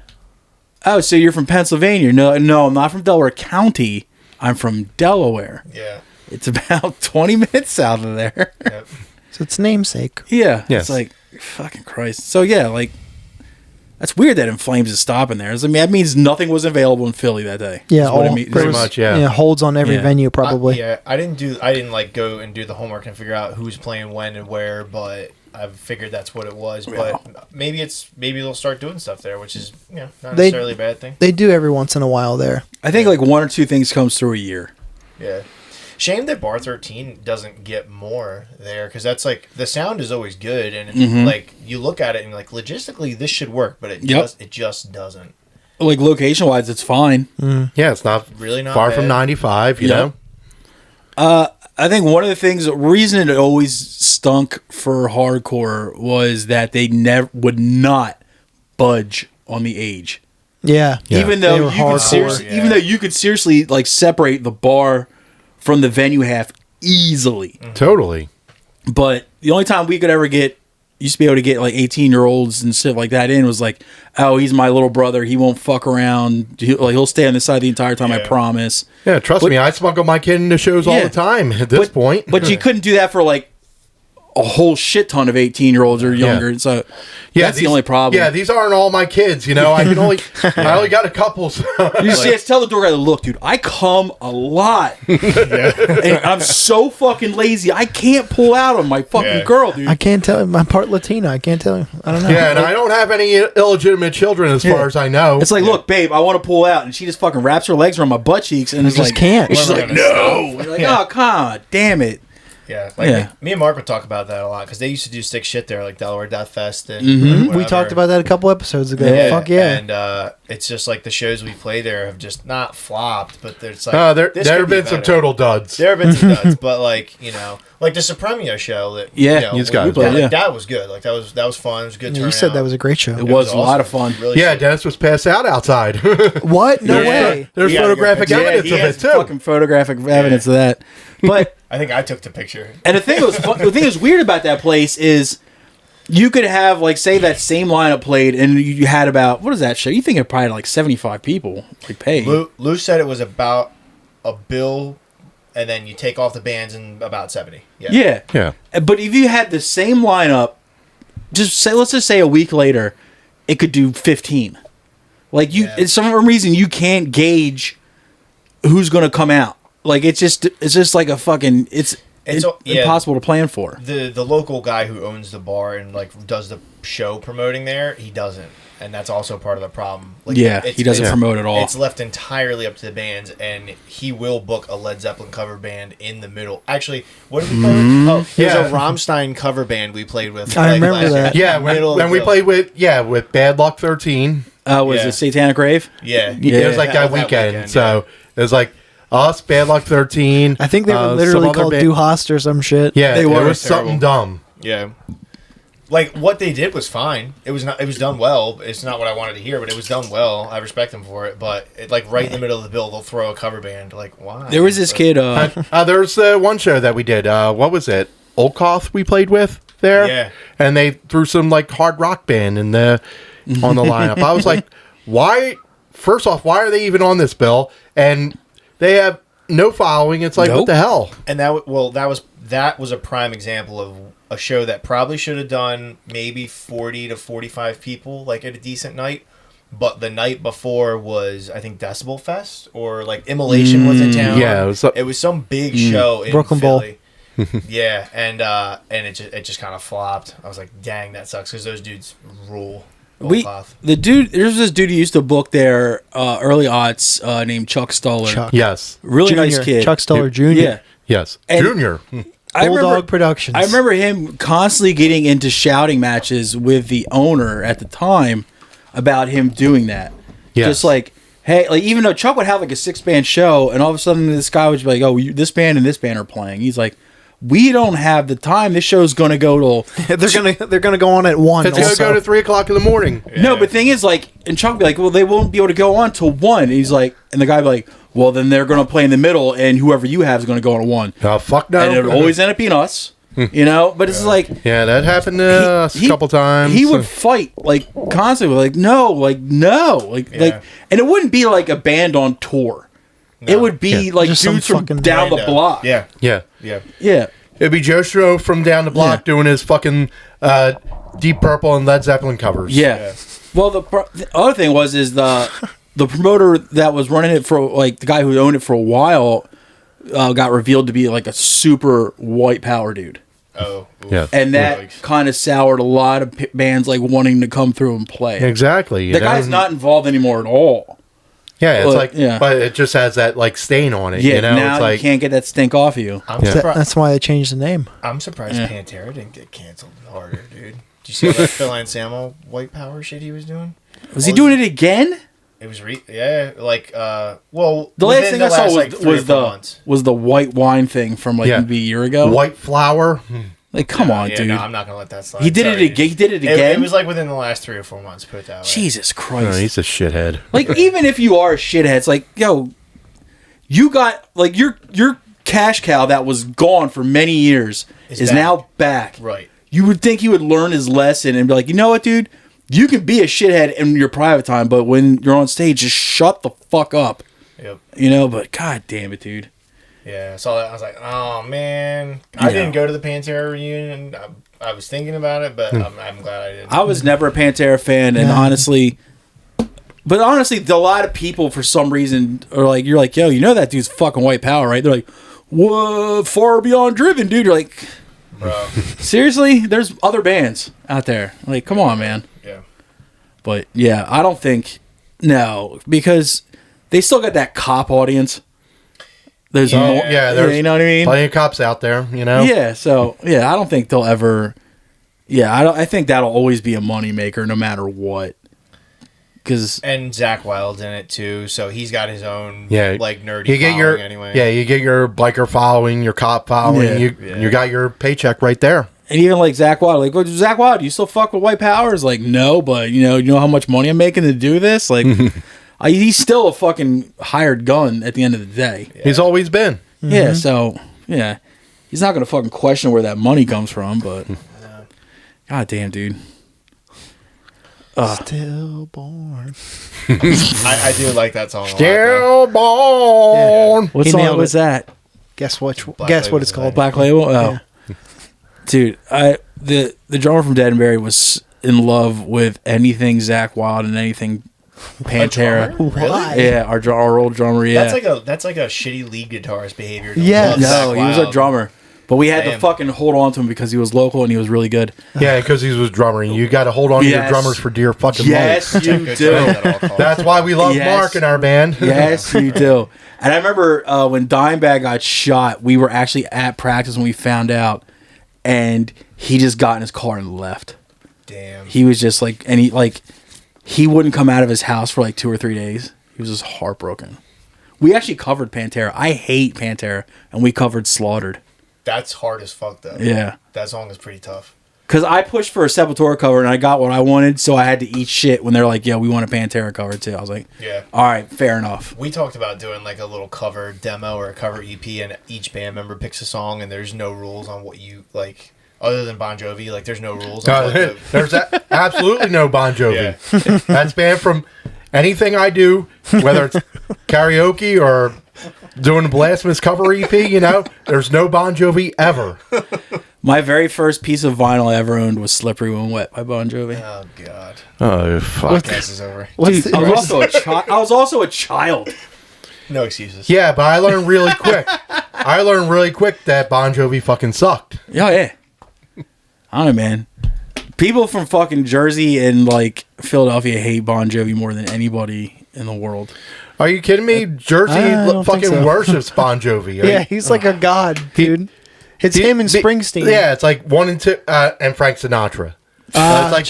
Oh, so you're from Pennsylvania? No, I'm not from Delaware County. I'm from Delaware. Yeah. It's about 20 minutes south of there. Yep. So it's namesake. Yeah. Yes. It's like, fucking Christ. So yeah, like, that's weird that In Flames is stopping there. I mean, that means nothing was available in Philly that day. Yeah, pretty much. Yeah. Yeah, holds on every venue probably. I didn't like go and do the homework and figure out who's playing when and where, but I figured that's what it was. But maybe they'll start doing stuff there, which is not necessarily a bad thing. They do every once in a while there. I think like one or two things comes through a year. Yeah. Shame that Bar 13 doesn't get more there, because that's like the sound is always good, and like you look at it and like logistically this should work, but it just doesn't. Like location wise, it's fine. Yeah, it's not really not far bad. from 95. You know. I think one of the reason it always stunk for hardcore was that they would not budge on the age. Yeah. Even though you could seriously like separate the bar from the venue half easily. Totally. But the only time we could ever used to be able to get like 18-year-olds and shit like that in was like, oh, he's my little brother. He won't fuck around. He'll stay on this side the entire time. I promise. Yeah, trust me. I smuggle my kid into shows all the time at this point. But you couldn't do that for like a whole shit ton of 18-year-olds or younger. Yeah. So that's the only problem. Yeah, these aren't all my kids. I can only I only got a couple. So. You see, tell the door guy, look, dude, I come a lot, and I'm so fucking lazy. I can't pull out on my fucking girl, dude. I can't tell him. I'm part Latino. I can't tell him. I don't know. Yeah, and I don't have any illegitimate children as far as I know. It's like, look, babe, I want to pull out, and she just fucking wraps her legs around my butt cheeks, and it's like, can't. She's like, no. Like, oh, come on, damn it. Yeah, me and Mark would talk about that a lot, because they used to do sick shit there, like Delaware Death Fest. And we talked about that a couple episodes ago. Yeah, fuck yeah. And it's just like the shows we play there have just not flopped, but there's like there have been some total duds. There have been some duds, but like like the Supremio show that these guys that was good. Like that was fun. It was a good. You said that was a great show. It was a lot of fun. Really sick. Dennis was passed out outside. What? No way. There's photographic evidence of it too. Fucking photographic evidence of that. But I think I took the picture. And the thing that was weird about that place is you could have like say that same lineup played and you had about what is that show? You think it probably had like 75 people like paid. Lou said it was about a bill, and then you take off the bands and about 70. Yeah. But if you had the same lineup, let's just say a week later, it could do 15. Like for some reason you can't gauge who's going to come out. Like it's just like a fucking It's impossible to plan for. The local guy who owns the bar and like does the show promoting there, he doesn't, and that's also part of the problem. Like, he doesn't promote at all. It's left entirely up to the bands, and he will book a Led Zeppelin cover band in the middle. Actually, what did we play with? Oh, there's a Rammstein cover band we played with. I remember that. Yeah, when we played with Bad Luck 13. Was it Satanic Rave? Yeah. It was like that weekend. So it was like us, Bad Luck 13. I think they were literally called Du Hast or some shit. Yeah, they were. It was something dumb. Yeah. Like, what they did was fine. It was done well. It's not what I wanted to hear, but it was done well. I respect them for it. But like right in the middle of the bill, they'll throw a cover band. Like, why? There was this kid. There's one show that we did. What was it? Olkoth we played with there. Yeah. And they threw some like hard rock band on the lineup. I was like, why? First off, why are they even on this bill? And they have no following. It's like, what the hell? And that was a prime example of a show that probably should have done maybe 40 to 45 people, like at a decent night. But the night before was, I think, Decibel Fest or like Immolation was in town. Yeah, it was some big show in Brooklyn Philly. Yeah, and it just kind of flopped. I was like, dang, that sucks because those dudes rule. There's this dude who used to book there early aughts named Chuck Stoller. Chuck. Yes. Really Junior. nice kid. Chuck Stoller Jr. Yeah. Yes. And- Junior. Bulldog Productions. I remember him constantly getting into shouting matches with the owner at the time about him doing that. Yes. Just like, hey, like even though Chuck would have like a 6-band show, and all of a sudden this guy would be like, "Oh, this band and this band are playing." He's like, "We don't have the time. This show's gonna go till they're gonna go on at 1. It's going to go to 3 o'clock in the morning. Yeah. No, but thing is, like, and Chuck would be like, "Well, they won't be able to go on till 1." And he's like, and the guy would be like, "Well, then they're gonna play in the middle, and whoever you have is gonna go on at 1." Oh, fuck no. And it would always end up being us. You know, but it's like Yeah, that happened to us a couple times. He would fight like constantly, like no, and it wouldn't be like a band on tour. No. It would be like just dudes some from down the block. Yeah. Yeah. It'd be Joe Schro from down the block doing his fucking Deep Purple and Led Zeppelin covers. Yeah. Well, the other thing is the promoter that was running it for like the guy who owned it for a while got revealed to be like a super white power dude. Oh. Yeah. And that kind of soured a lot of bands like wanting to come through and play. Exactly. The guy's not involved anymore at all. Yeah, it's but it just has that like stain on it. Yeah, you know? now it's like, you can't get that stink off of you. That's why they changed the name. I'm surprised Pantera didn't get canceled harder, dude. Did you see that Phil Anselmo white power shit he was doing? Was he doing it again? It was the last thing I saw was the white wine thing from like maybe a year ago. White flour. Like, come on, dude. No, I'm not gonna let that slide. He did it again. He did it again. It was like within the last 3 or 4 months. Put it that way. Jesus Christ. Oh, he's a shithead. Like, even if you are a shithead, it's like, yo, you got like your cash cow that was gone for many years is now back. Right. You would think he would learn his lesson and be like, you know what, dude? You can be a shithead in your private time, but when you're on stage, just shut the fuck up. Yep. You know, but god damn it, dude. Yeah, I saw that. I was like, oh, man. I didn't go to the Pantera reunion. I was thinking about it, but I'm glad I didn't. I was never a Pantera fan, and honestly, a lot of people, for some reason, are like, you're like, yo, you know that dude's fucking white power, right? They're like, what? Far Beyond Driven, dude. You're like, bro. Seriously? There's other bands out there. Like, come on, man. Yeah. But, yeah, I don't think... No, because they still got that cop audience. There's more... Yeah, there's you know what I mean? plenty of cops out there, you know? Yeah, so, yeah, I don't think they'll ever... Yeah, I think that'll always be a moneymaker no matter what. And Zakk Wylde's in it, too, so he's got his own, like, nerdy following anyway. Yeah, you get your biker following, your cop following, you got your paycheck right there. And even like Zakk Wylde, like, well, Zakk Wylde, do you still fuck with white power? It's like, no, but you know how much money I'm making to do this? Like, he's still a fucking hired gun at the end of the day. Yeah. He's always been. Mm-hmm. Yeah, so, yeah. He's not going to fucking question where that money comes from, but... God damn, dude. Stillborn. I do like that song a lot. Stillborn. Yeah. What song was that? Guess what it's called. Black Label? Oh. Yeah. Dude, the drummer from Dead and Buried was in love with anything Zakk Wylde and anything Pantera. Really? Yeah, our old drummer, yeah. That's like a shitty lead guitarist behavior. Yeah. No, he was a drummer. But we had to Damn. fucking hold on to him because he was local and he was really good. Yeah, because he was drummer. And you got to hold on to your Yes. drummers for dear fucking Yes, life. you Good do. friend at all costs. That's why we love Yes. Mark in our band. Yes, you do. And I remember when Dimebag got shot, we were actually at practice when we found out, and he just got in his car and left. Damn. He was just like, and he wouldn't come out of his house for like 2 or 3 days. He was just heartbroken. We actually covered Pantera. I hate Pantera, and we covered Slaughtered. That's hard as fuck, though. Yeah. That song is pretty tough. Because I pushed for a Sepultura cover, and I got what I wanted, so I had to eat shit when they're like, yeah, we want a Pantera cover, too. I was like, Yeah. all right, fair enough. We talked about doing like a little cover demo or a cover EP, and each band member picks a song, and there's no rules on what you like, other than Bon Jovi. Like, there's no rules on what There's absolutely no Bon Jovi. That's banned from anything I do, whether it's karaoke or doing a Blasphemous cover EP, you know, there's no Bon Jovi ever. My very first piece of vinyl I ever owned was Slippery When Wet by Bon Jovi. Oh, God. Oh, fuck. Podcast is over. What's I was also a child. No excuses. Yeah, but I learned really quick. That Bon Jovi fucking sucked. Yeah. I don't know, man. People from fucking Jersey and like Philadelphia hate Bon Jovi more than anybody in the world. Are you kidding me? Jersey I don't think fucking so. worships Bon Jovi. Yeah, he's like a god, dude. It's him and Springsteen. Yeah, it's like 1 and 2, and Frank Sinatra. It's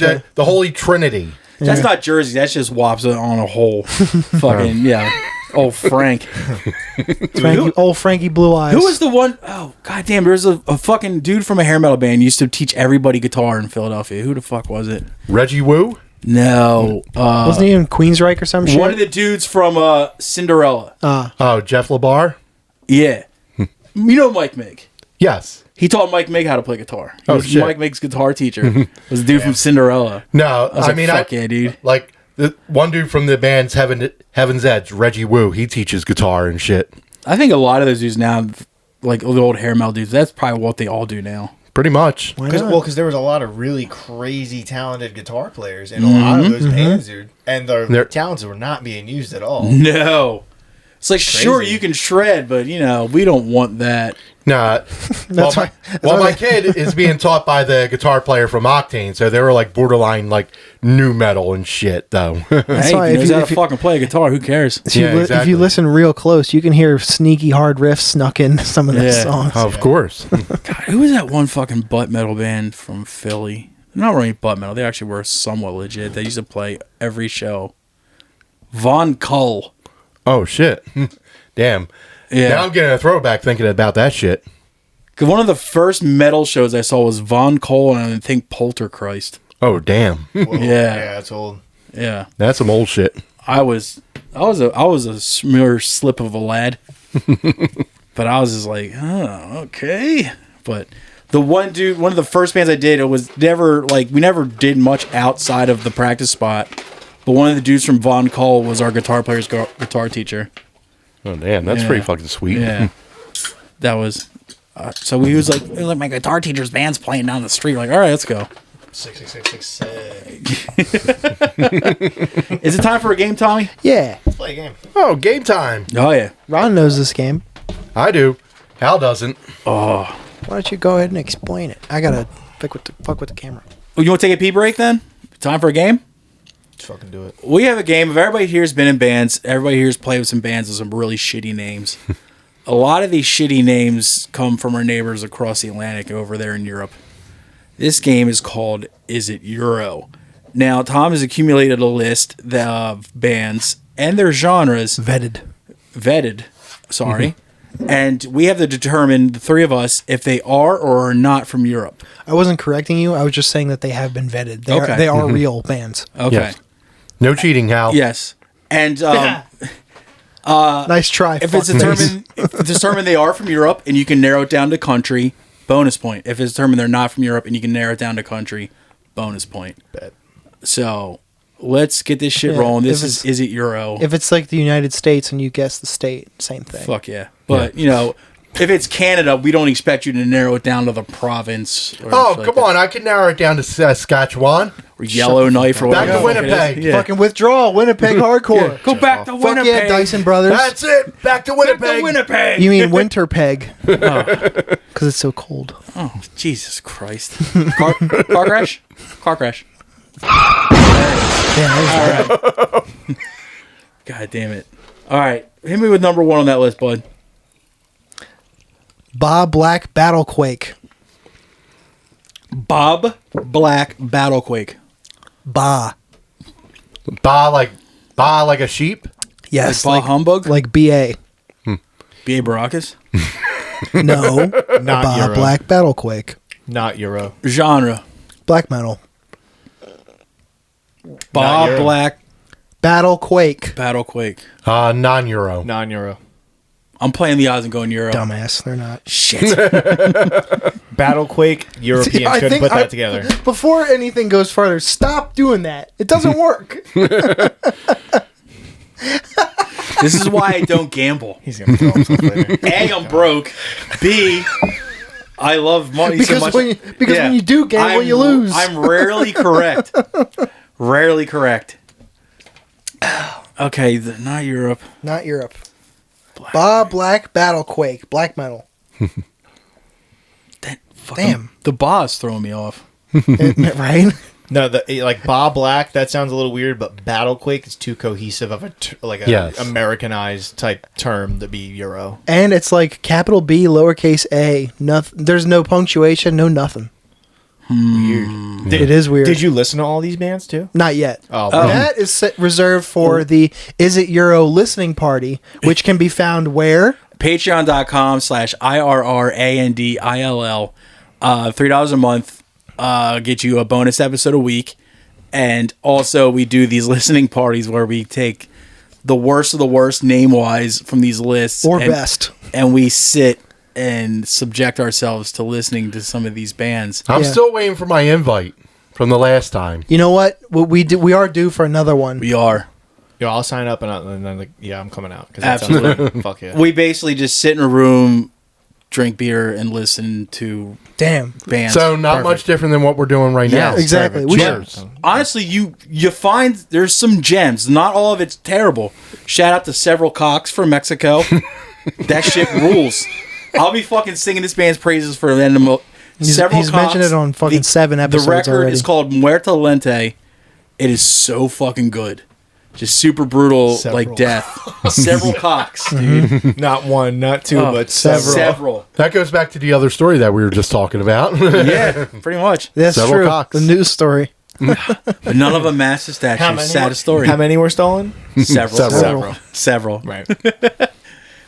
like the Holy Trinity. That's not Jersey. That's just Wops on a whole fucking, yeah. Oh, Frank. Old Frankie Blue Eyes. Who was the one? Oh, goddamn. There's a fucking dude from a hair metal band used to teach everybody guitar in Philadelphia. Who the fuck was it? Reggie Wu? No. Wasn't he in Queensryche or some shit? One of the dudes from Cinderella. Oh, Jeff LaBar? Yeah. You know Mike Mig. Yes. He taught Mike Mig how to play guitar. He Oh, was shit. Mike Mig's guitar teacher. Was the dude from Cinderella. No, I was like, fuck yeah, dude. Like, the one dude from the band's Heaven's Edge, Reggie Wu, he teaches guitar and shit. I think a lot of those dudes now, like the old hair metal dudes, that's probably what they all do now. Pretty much. Why not? Because there was a lot of really crazy talented guitar players in a lot of those bands, dude. And their talents were not being used at all. No. It's like, sure, Crazy. you can shred, but, you know, we don't want that. Nah. That's well, why- my kid is being taught by the guitar player from Octane, so they were like borderline like new metal and shit, though. That's Hey, why if he knows how if to you- fucking play a guitar, who cares? If you, Yeah, if exactly. you listen real close, you can hear sneaky hard riffs snuck in some of those Yeah. songs. Of course. God, who was that one fucking butt metal band from Philly? They're not really butt metal. They actually were somewhat legit. They used to play every show. Von Kull. Oh, shit. Damn. Yeah. Now I'm getting a throwback thinking about that shit. 'Cause one of the first metal shows I saw was Von Kull and I think Poltergeist. Oh, damn. Whoa. Yeah. Yeah, that's old. Yeah. That's some old shit. I was a mere slip of a lad. But I was just like, oh, okay. But the one of the first bands I did, it was never like we never did much outside of the practice spot. But one of the dudes from Von Kull was our guitar player's guitar teacher. Oh, damn. That's Yeah. pretty fucking sweet. Yeah. That was so he was like my guitar teacher's band's playing down the street. We're like, all right, let's go. 666. Is it time for a game, Tommy? Yeah. Let's play a game. Oh, game time. Oh yeah. Ron knows this game. I do. Hal doesn't. Why don't you go ahead and explain it? I gotta fuck with the camera. Oh, you want to take a pee break then? Time for a game? Let's fucking do it. We have a game. If everybody here's been in bands, everybody here's played with some bands with some really shitty names. A lot of these shitty names come from our neighbors across the Atlantic over there in Europe. This game is called Is It Euro? Now, Tom has accumulated a list of bands and their genres. Vetted. Sorry. And we have to determine, the three of us, if they are or are not from Europe. I wasn't correcting you. I was just saying that they have been vetted. Okay. They are real bands. Okay. Yes. No cheating, Hal. Yes. And Nice try. if it's determined they are from Europe and you can narrow it down to country, bonus point. If it's determined they're not from Europe and you can narrow it down to country, bonus point. Bet. So let's get this shit Yeah, rolling. if Is it Euro? If it's like the United States and you guess the state, same thing. Fuck yeah. But, you know, if it's Canada, we don't expect you to narrow it down to the province. Or Oh, shit come like on. I can narrow it down to Saskatchewan. that. or Yellowknife or Back whatever. to Winnipeg. Yeah. Fucking withdrawal, Winnipeg hardcore. Go back to Fuck Winnipeg. yeah, Dyson Brothers. That's it. Back to Back to Winnipeg. Winnipeg. You mean winter peg? Oh, Because it's so cold. oh, Jesus Christ. Car crash? Car crash. Yeah, that was All right. God damn it. All right. Hit me with number 1 on that list, bud. Bob Black Battlequake. Bob Black Battlequake. Ba. Ba like a sheep. Yes, Like Bah Humbug? like BA. B.A. Baracus? No, Not Bob Euro. Black Battlequake. Not Euro. Genre. Black metal. Bob Euro. Black Battlequake. Battlequake. Non-Euro. Non-Euro. I'm playing the odds and going Euro. Dumbass, they're not. Shit. Battlequake, European. I Couldn't think put that together. Before anything goes further, stop doing that. It doesn't work. This is why I don't gamble. He's gonna throw himself later. A, I'm broke. B, I love money so much. Because when you do gamble, you lose. I'm rarely correct. Rarely correct. Okay, not Europe. Not Europe. Bob Black Battlequake. Black metal. That fucking, Damn. the boss throwing me off. Right? No, like Bob Black. That sounds a little weird, but Battlequake is too cohesive of a Yes. Americanized type term to be Euro. And it's like capital B, lowercase a. Nothing. There's no punctuation, no nothing. Weird. It is weird. Did you listen to all these bands too? Not yet. Oh, That is reserved for the Is It Euro listening party, which can be found where? Patreon.com/IRRANDILL. $3 a month. Get you a bonus episode a week. And also we do these listening parties where we take the worst of the worst name-wise from these lists. Or best. And we sit and subject ourselves to listening to some of these bands. I'm Yeah. still waiting for my invite from the last time. You know what? We are due for another one. We are. Yo, I'll sign up and then like, yeah, I'm coming out. 'Cause Absolutely. Fuck yeah. We basically just sit in a room, drink beer, and listen to Damn. bands. So not much different than what we're doing right now. Yeah, exactly. We should- Cheers. Honestly, you find there's some gems. Not all of it's terrible. Shout out to Several Cocks from Mexico. That shit rules. I'll be fucking singing this band's praises for an end. He's Cocks. mentioned it on fucking 7 episodes The record already. is called Muerta Lente. It is so fucking good. Just super brutal, Several. like death. Several Cocks, dude. Not one, not two, Oh, but several. Several. That goes back to the other story that we were just talking about. Yeah, pretty much. That's Several true. cocks. The news story. But none of them match the statue. Saddest story. How many were stolen? Several. Right.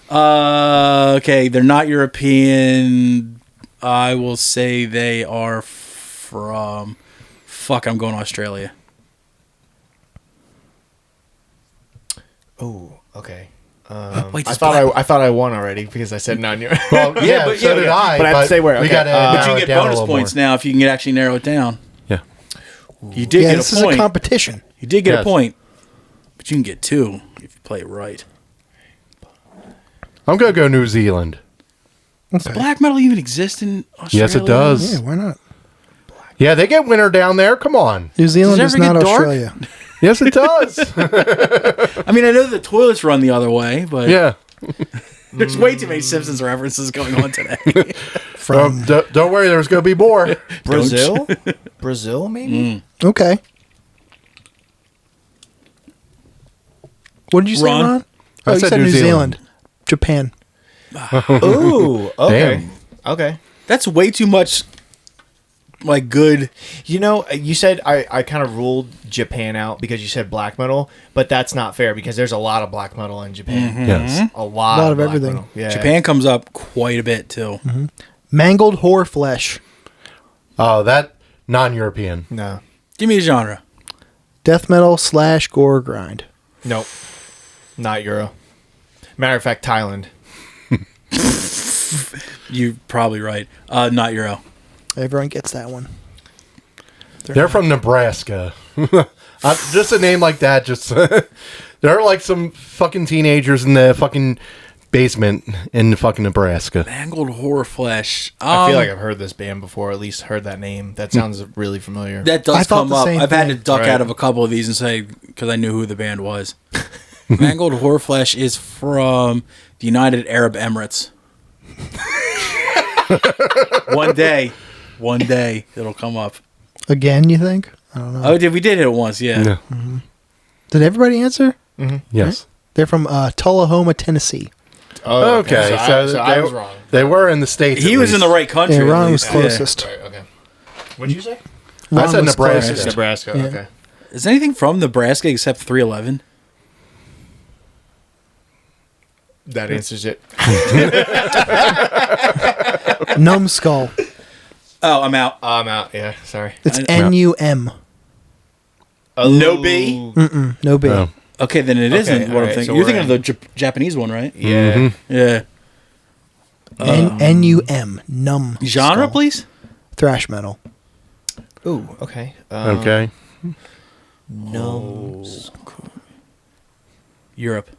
Okay, they're not European. I will say they are from. Fuck, I'm going to Australia. Oh, okay. Wait, I this thought I won already because I said non-Euro. Well, yeah, but- so yeah, did yeah. I. But I have to say where, We okay. gotta But But narrow you it get down a bonus little points more. now if you can actually narrow it down. Yeah. You did Yeah, get this a is point. a competition. You did get Yes. a point. But you can get 2 if you play it right. I'm gonna go New Zealand. Does black metal even exist in Australia? Yes, it does. Yeah, why not? Yeah, they get winter down there. Come on. New Zealand Does is it ever not get dark? Australia. Yes, it does. I mean, I know the toilets run the other way, but yeah. there's way too many Simpsons references going on today. Don't worry, there's gonna be more. Brazil? Brazil, maybe? Okay. What did you say, Ron? Ron? I Oh, you said said New New Zealand. Zealand. Japan. Ooh, okay. Damn. Okay. That's way too much, like, good. You know, you said I kind of ruled Japan out because you said black metal, but that's not fair because there's a lot of black metal in Japan. Yes. A lot of black everything. metal. Yeah. Japan comes up quite a bit, too. Mangled whore flesh. Oh, that non-European. No. Give me a genre. Death metal / gore grind. Nope. Not Euro. Matter of fact, Thailand. You're probably right. Not Euro. Everyone gets that one. They're from Nebraska. Just a name like that. Just they're like some fucking teenagers in the fucking basement in fucking Nebraska. Mangled Horrorflesh. I feel like I've heard this band before, at least heard that name. That sounds really familiar. That I does thought come the up. same I've had to thing. duck Right. out of a couple of these and say, because I knew who the band was. Mangled Horrorflesh is from the United Arab Emirates. One day, it'll come up. Again, you think? I don't know. Oh, we did hit it once, yeah. Yeah. Did everybody answer? Yes. They're from Tullahoma, Tennessee. Oh, Okay, so I was wrong. They were in the States. He at was in least. the right country. Yeah, at Ron was least. closest. Right, okay. What did you say? I Ron said was Nebraska. closest. Nebraska. Yeah. Okay. Yeah. Is anything from Nebraska except 311? That answers it. Numbskull. Oh, I'm out. I'm out. Yeah, sorry. It's I- N-U-M. No B? No B. Oh. Okay, then it isn't what I'm alright, thinking. so You're we're thinking of in- the Japanese one, right? Yeah. Yeah. N-U-M. Numb. Genre, skull. please? Thrash metal. Ooh, okay. Okay. No. Europe.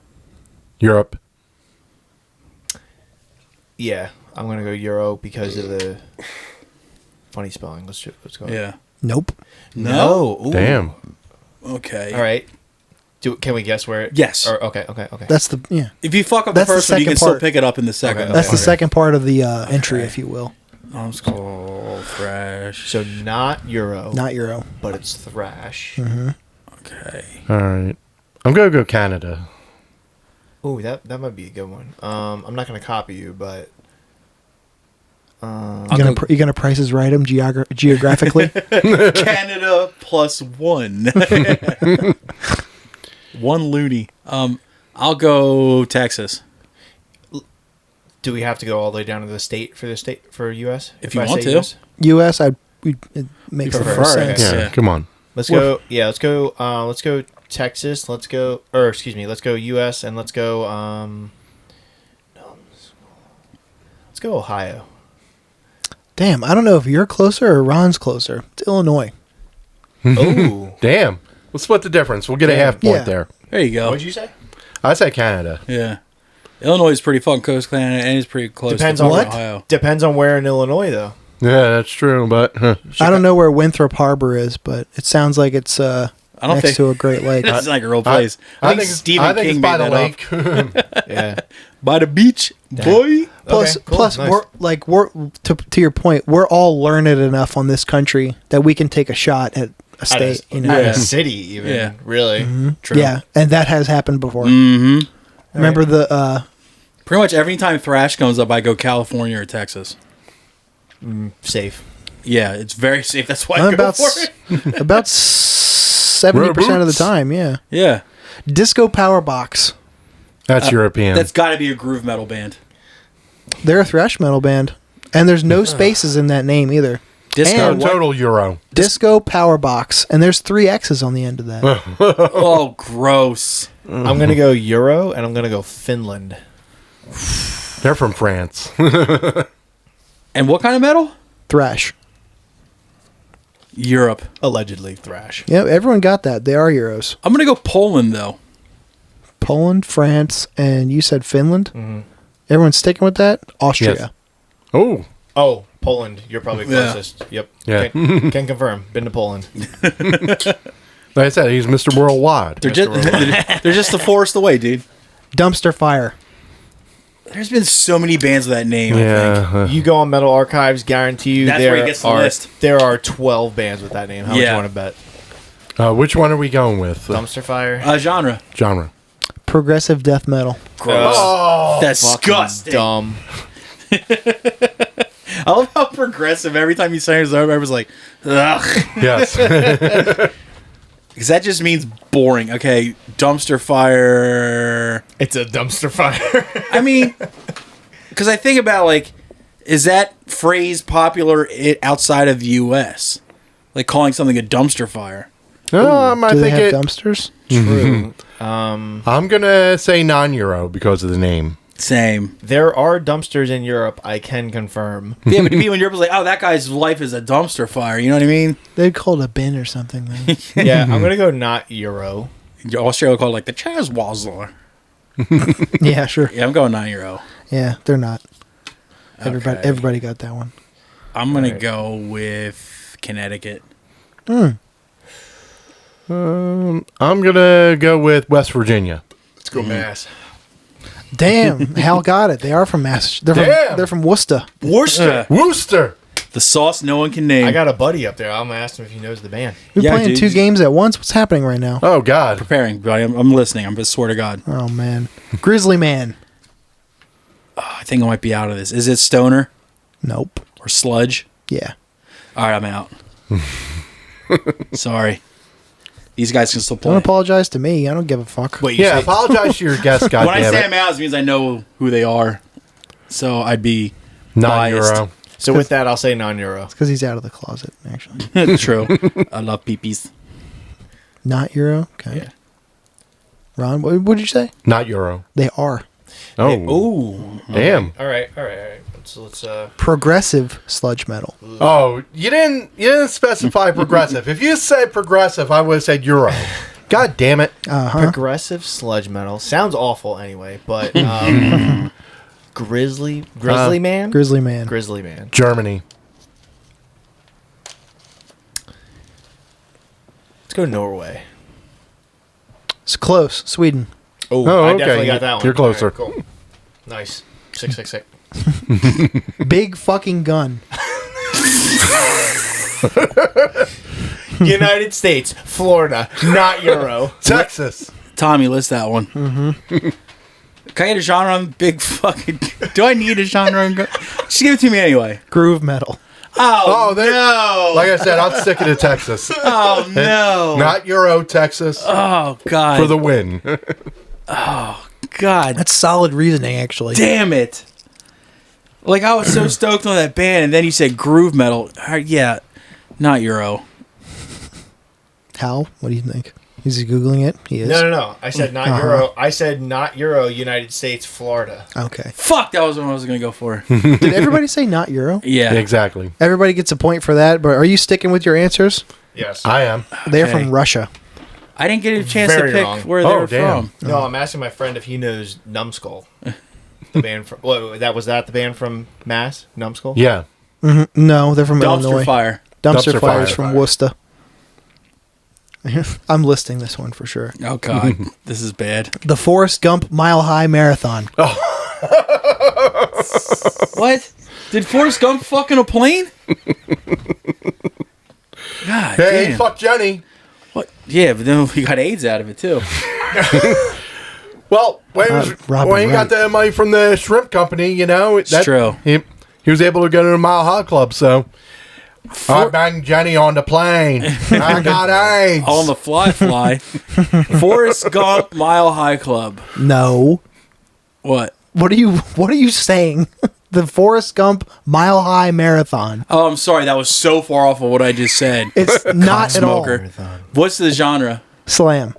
Europe. Yeah, I'm gonna go Euro because of the funny spelling. Let's go. Yeah. Nope. No. Ooh. Damn. Okay. All right. Can we guess where? Yes. Or, okay. That's the, yeah. If you fuck up the That's the first one, you second can still part. pick it up in the second. Okay. That's the Okay. second part of the entry, if you will. Numbskull, thrash. So not Euro, Not Euro. but it's thrash. Okay. All right. I'm gonna go Canada. Ooh, that might be a good one. I'm not gonna copy you, but You gonna prices right them geographically? Canada plus one. One loony. I'll go Texas. do we have to go all the way down to the state for US? If you I want say to. US? U.S. It makes You the prefer most it, sense. Yeah. Yeah. Come on. Let's go. Yeah, let's go. Let's go Texas. Let's go. Or excuse me. Let's go US and let's go. Let's go Ohio. Damn, I don't know if you're closer or Ron's closer. It's Illinois. Oh, Damn. We'll split the difference. We'll get a half point Yeah. there. There you go. what'd you say? I say Canada. Yeah. Illinois is pretty fucking close, Canada, and it's pretty close Depends to on what? Ohio. Depends on where in Illinois, though. Yeah, that's true. But I don't know where Winthrop Harbor is, but it sounds like it's I don't next think to a Great Lake. it's like a real place. I think Stephen it's King by made the that lake. up. Yeah. By the beach, boy. Plus, Okay, cool, plus, nice. we're to your point. We're all learned enough on this country that we can take a shot at a state. You know, At Yeah. a city, even. Yeah. Really. True. yeah, and that has happened before. Mm-hmm. Remember the Pretty much every time thrash comes up, I go California or Texas. Safe. Yeah, it's very safe. That's why I go about for it. about 70% of the boots. time. Yeah, Yeah. Disco Power Box. That's European. That's got to be a groove metal band. They're a thrash metal band, and there's no spaces in that name either. Disco. And- total Euro. Disco Power Box, and there's 3 X's on the end of that. Oh, gross. I'm gonna go Euro, and I'm gonna go Finland. They're from France. And what kind of metal? Thrash. Europe. Allegedly thrash. Yeah, everyone got that. They are Euros. I'm going to go Poland, though. Poland, France, and you said Finland. Everyone's sticking with that. Austria. Yes. Oh, Oh, Poland. You're probably Yeah. closest. Yep. Yeah. Can confirm. Been to Poland. like I said, he's Mr. Worldwide. They're just, they're just the forest away, dude. Dumpster Fire. There's been so many bands with that name, I think. Yeah. You go on Metal Archives, guarantee you That's there where he gets the are list. there are 12 bands with that name. How much Yeah. you want to bet? Which one are we going with? Dumpster Fire. Genre. Genre. Progressive death metal. Gross. Oh, Disgusting. dumb. I love how progressive every time you say it, everyone's like, ugh. Yes. Because that just means boring. Okay, dumpster fire. It's a dumpster fire. I mean, because I think about, like, is that phrase popular outside of the U.S.? Like calling something a dumpster fire? I Do they think have it. dumpsters? True. I'm gonna say non-Euro because of the name. Same. There are dumpsters in Europe. I can confirm. Yeah, but to me, when you're like, oh, that guy's life is a dumpster fire, you know what I mean? They'd call it a bin or something. Then. Yeah, I'm gonna go not Euro. Australia would call it like the Chaz Wazzler. Yeah, sure. Yeah, I'm going €9. Yeah, they're not. Everybody, Okay. everybody got that one. I'm going to go with Connecticut. I'm gonna go with West Virginia. Let's go Mass. Damn, Hal got it. They are from Massachusetts. They're from Worcester. Worcester. Worcester. The sauce no one can name. I got a buddy up there. I'm gonna ask him if he knows the band. You're Yeah, playing dude. 2 games at once. What's happening right now? Oh God. preparing, but I'm listening. I swear to God. Oh man, Grizzly Man. I think I might be out of this. Is it Stoner Nope. or Sludge? Yeah. All right, I'm out. Sorry. These guys can still Don't play. apologize to me. I don't give a fuck. Wait, you Yeah, say- apologize to your guest, When I say goddammit. I'm out, it means I know who they are. So I'd be €9. so with that, I'll say €9. It's because he's out of the closet. Actually, true. I love peepees. not Euro. Okay. Yeah. Ron, what did you say? Not Euro. They are Oh, Ooh. damn. All right. Let's progressive sludge metal. Oh, you didn't specify progressive. If you said progressive, I would have said Euro. God damn it. progressive sludge metal sounds awful anyway, but Grizzly Man. Grizzly Man. Grizzly Man. Germany. Let's go Norway. It's close. Sweden. Oh, Oh, I okay. definitely got that one. You're closer. All right, cool. Nice. 666. Big fucking gun. United States, Florida, not Euro. Texas. Tommy, list that one. Mm-hmm. Can I get a genre on big fucking... Do I need a genre? Just give it to me anyway. Groove metal. Oh, no. Like I said, I'm sticking to Texas. Oh, no. Not Euro, Texas. Oh, God. For the win. God. That's solid reasoning, actually. Damn it. Like, I was so stoked on that band, and then you said groove metal. Yeah, not Euro. Hal, what do you think? Is he Googling it? He is. No. I said not Euro. I said not Euro, United States, Florida. Okay. Fuck, that was what I was going to go for. Did everybody say not Euro? Yeah. Exactly. Everybody gets a point for that, but are you sticking with your answers? Yes. I am. They're Okay. from Russia. I didn't get a chance Very to pick wrong. where they Oh, were damn. from. No, I'm asking my friend if he knows Numbskull. The band from... What, was that the band from Mass? Numbskull? Yeah. No, they're from Dumpster Illinois. fire. Dumpster Dumpster Fire is Fire. from Worcester. I'm listing this one for sure. Oh, God. This is bad. The Forrest Gump Mile High Marathon. What? Did Forrest Gump fuck in a plane? God Hey, damn. fuck Jenny. What? Yeah, but then we got AIDS out of it, too. Well, when Robin he got Wright. the money from the shrimp company, you know. That's true. He was able to go to the Mile High Club, so. I banged Jenny on the plane. I got AIDS. On the fly. Forrest Gump Mile High Club. No. What? What are you saying? The Forrest Gump Mile High Marathon. Oh, I'm sorry. That was so far off of what I just said. It's not at all. Smoker. What's the genre? Slam.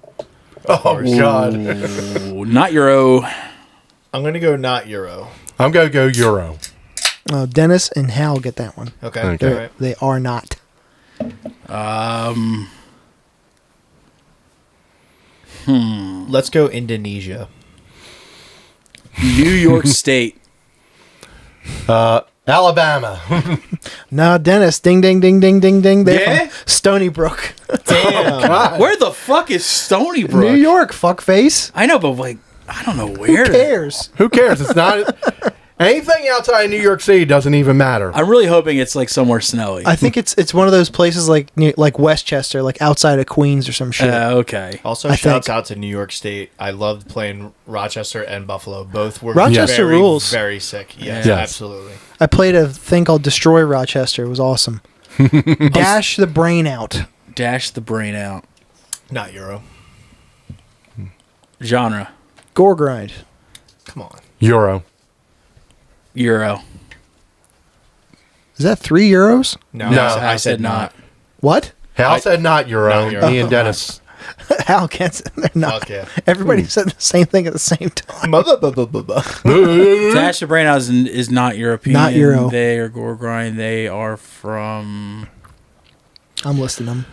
Oh, God. Ooh, not Euro. I'm going to go not Euro. I'm going to go Euro. Dennis and Hal get that one. Okay. Okay. All right. They are not. Let's go Indonesia. New York State. Alabama. No, Dennis. Ding, ding, ding, ding, ding, ding. They're Yeah? from Stony Brook. Damn. Where the fuck is Stony Brook? New York, fuckface. I know, but like, I don't know where. Who cares? Who cares? It's not. Anything outside of New York City doesn't even matter. I'm really hoping it's like somewhere snowy. I think it's one of those places like Westchester, like outside of Queens or some shit. Okay. Also, I shouts think. out to New York State. I loved playing Rochester and Buffalo. Both were Rochester very, rules. very sick. Yes, Yes. absolutely. I played a thing called Destroy Rochester. It was awesome. Dash the brain out. Dash the brain out. Not Euro. Genre. Gore grind. Come on. Euro. Euro. Is that €3? No, No, I said not. What? Hal said not Euro. Not Euro. Me and Dennis. Hal can't say they're not. Fuck yeah. Everybody said the same thing at the same time. Dash the brain out is not European. Not Euro. They are gore grind. They are from. I'm listing them.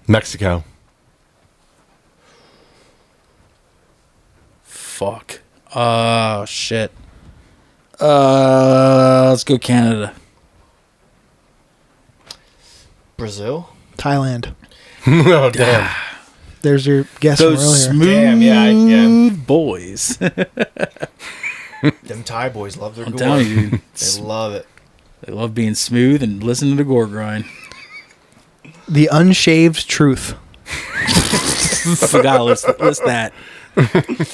Mexico. fuck. Shit. Let's go Canada. Brazil. Thailand. Oh, damn. There's your guess Those from earlier. smooth Damn, yeah. boys. Them Thai boys love their I'm gore. telling you, dude. They love it. They love being smooth and listening to gore grind. The Unshaved Truth. Forgot to list that.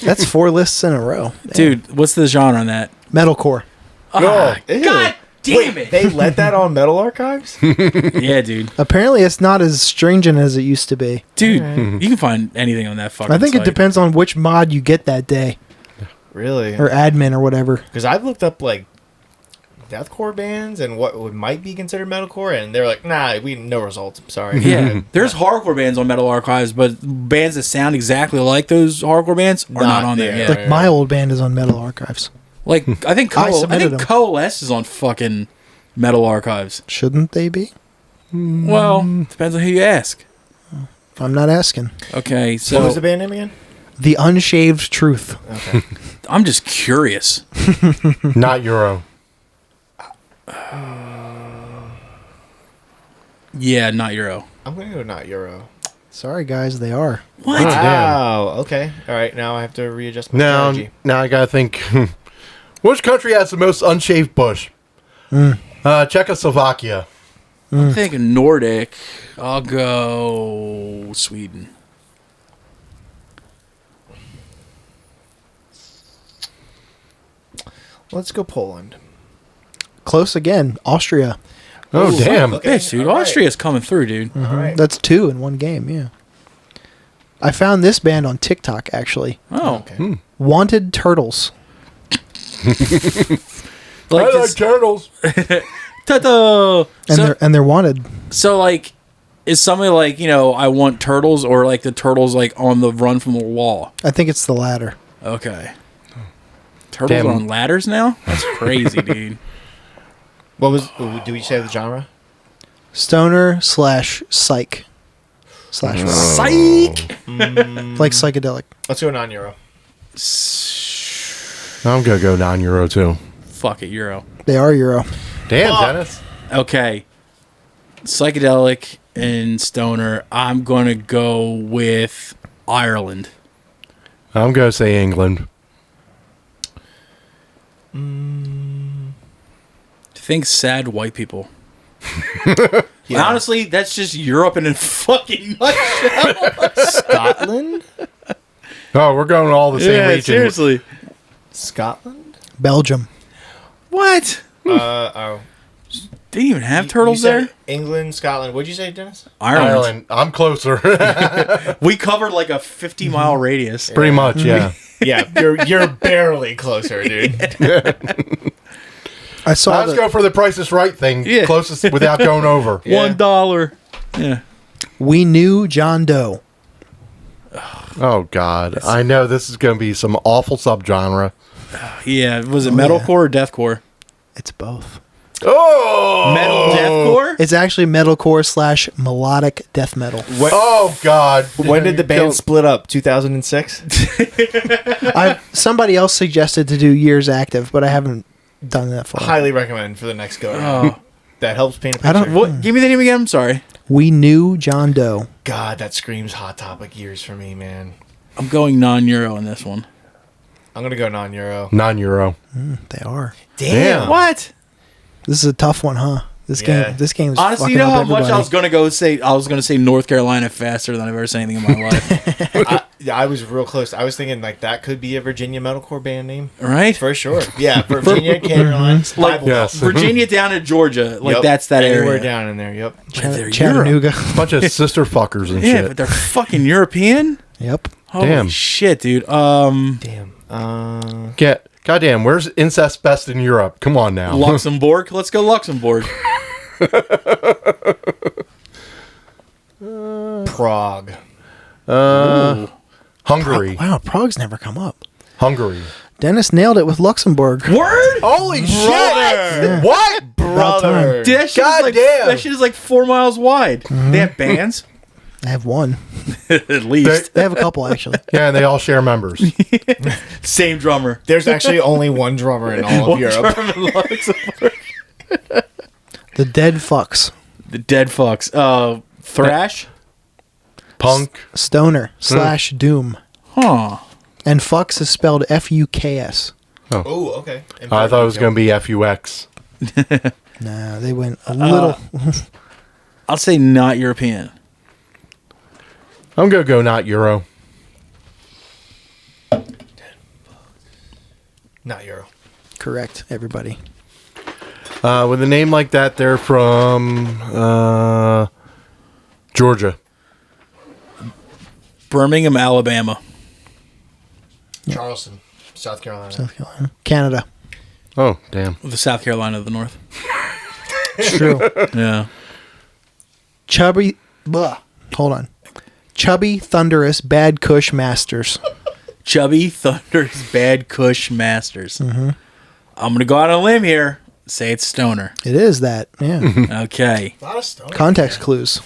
That's 4 lists in a row. Dude, what's the genre on that? Metalcore. Ah, Ew. God damn it. They let that on Metal Archives? Yeah, dude. Apparently, it's not as stringent as it used to be. Dude, you can find anything on that fucking I think it site. depends on which mod you get that day, Really? or admin, or whatever. Because I've looked up like deathcore bands and what might be considered metalcore, and they're like, nah, no results. I'm sorry. Yeah, there's hardcore bands on Metal Archives, but bands that sound exactly like those hardcore bands are not on there. there. Yeah. Like my old band is on Metal Archives. Like I think I submitted them. Coalesce is on fucking Metal Archives. Shouldn't they be? Well, depends on who you ask. I'm not asking. Okay, What was so the band name again? The Unshaved Truth. Okay. I'm just curious. Not Euro. Yeah, not Euro. I'm going to go not Euro. Sorry, guys, they are. What? Oh, damn. Wow. Okay. All right. Now I have to readjust my strategy. Now I gotta think. Which country has the most unshaved bush? Czechoslovakia. I'm thinking Nordic. I'll go Sweden. Let's go Poland. Close again. Austria. Oh, Ooh, damn. okay. Bitch, dude. All right. Austria's coming through, dude. All right. That's 2 in one game, yeah. I found this band on TikTok, actually. Oh. Okay. Wanted Turtles. Like I like just, turtles. ta-da! And they're wanted. So, like, is somebody like, I want turtles, or like the turtles like on the run from the wall? I think it's the latter. Okay. Turtles Damn. are on ladders now? That's crazy, dude. What was? Do we say the genre? Stoner / psych / rock. Psych! Like psychedelic. Let's go non-Euro. I'm gonna go non-Euro too. Fuck it, Euro. They are Euro. Damn, Fuck. Dennis. Okay. Psychedelic and stoner. I'm going to go with Ireland. I'm gonna say England. Think sad white people. Honestly, that's just Europe in a fucking nutshell. Scotland. Oh, we're going all the same region. seriously. Scotland. Belgium. What? Oh. Didn't even have You turtles said there? England, Scotland. What'd you say, Dennis? Ireland. I'm closer. We covered like a 50-mile radius. Pretty much, yeah. Yeah, you're barely closer, dude. I saw Let's go for the Price is Right thing. Yeah. Closest without going over. Yeah. $1. Yeah. We Knew John Doe. Oh, God. I know this is going to be some awful subgenre. Yeah. Was it metalcore or deathcore? It's both. Oh! Metal deathcore? It's actually metalcore / melodic death metal. Oh, God. When did the band split up? 2006. Somebody else suggested to do Years Active, but I haven't done that far. Highly recommend for the next go. Oh. That helps paint a picture. I don't- What? Give me the name again. I'm sorry. We Knew John Doe. God, that screams Hot Topic years for me, man. I'm going non-Euro in this one. I'm gonna go non-Euro. Non-Euro. They are. Damn. What? This is a tough one, huh? This Yeah. game is Honestly, fucking you know up how much I everybody. was gonna go say? I was gonna say North Carolina faster than I've ever said anything in my life. I was real close. I was thinking like that could be a Virginia metalcore band name Right? for sure. Yeah, Virginia, Carolina, Bible Yes. Virginia down to Georgia, like Yep. that's that Anywhere area. down in there. Yep. they're Chattanooga. Bunch of sister fuckers and Yeah, shit. but they're fucking European. Yep. Holy Damn. shit, dude. Damn. Goddamn, where's incest best in Europe? Come on now. Luxembourg. Let's go Luxembourg. Prague. Hungary. Wow, Prague's never come up. Hungary. Dennis nailed it with Luxembourg. Word. Holy shit! What? About time. Brother. Dude, that shit is God like damn. that shit is like 4 miles wide. They have bands. I have one. At least. They have a couple actually. Yeah, and they all share members. Same drummer. There's actually only one drummer in all of Europe. The Dead Fucks. The Dead Fucks. Thrash? Punk. Stoner / Doom. Huh. And Fucks is spelled Fuks. Oh, okay. I thought it was going to be FUX. Nah, they went a little. I'll say not European. I'm going to go not Euro. Not Euro. Correct, everybody. With a name like that, they're from Georgia. Birmingham, Alabama. Charleston, South Carolina. South Carolina. Canada. Oh, damn. The South Carolina of the North. It's true. Yeah. Chubby. Blah. Hold on. Chubby, thunderous, bad Kush Masters. Chubby, Thunder's Bad Kush Masters. Mm-hmm. I'm going to go out on a limb here. Say it's Stoner. It is that. Yeah. Okay. A lot of stone. Context clues.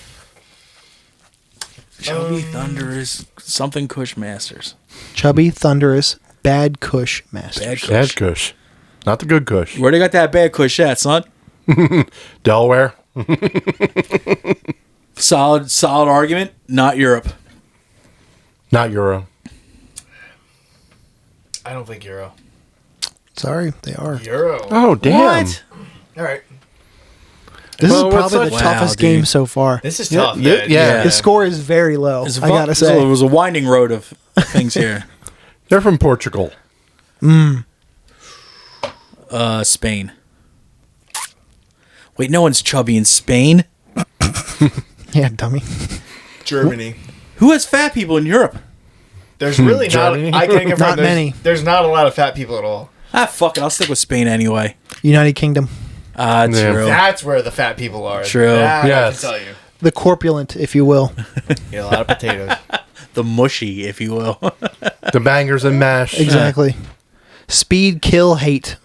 Chubby, Thunder's something Kush Masters. Chubby, thunderous, bad Kush Masters. Bad Kush. Bad Kush. Not the good Kush. Where they got that bad Kush at, son? Delaware. Solid argument. Not Europe. Not Euro. I don't think Euro. Sorry, they are. Euro. Oh, damn. What? All right. This Well, is what's probably the such- toughest Wow, dude. game so far. This is Yeah, tough. yeah. The score is very low. I gotta say. It was a winding road of things here. They're from Portugal. Spain. Wait, no one's chubby in Spain. Yeah, dummy. Germany. Who has fat people in Europe? There's really Germany? not. I can't confirm. Not there's, many. There's not a lot of fat people at all. Ah, fuck it. I'll stick with Spain anyway. United Kingdom. Yeah. True. That's where the fat people are. True. That Yes. I can tell you. The corpulent, if you will. Yeah, a lot of potatoes. The mushy, if you will. The bangers and mash. Exactly. Speed, kill, hate.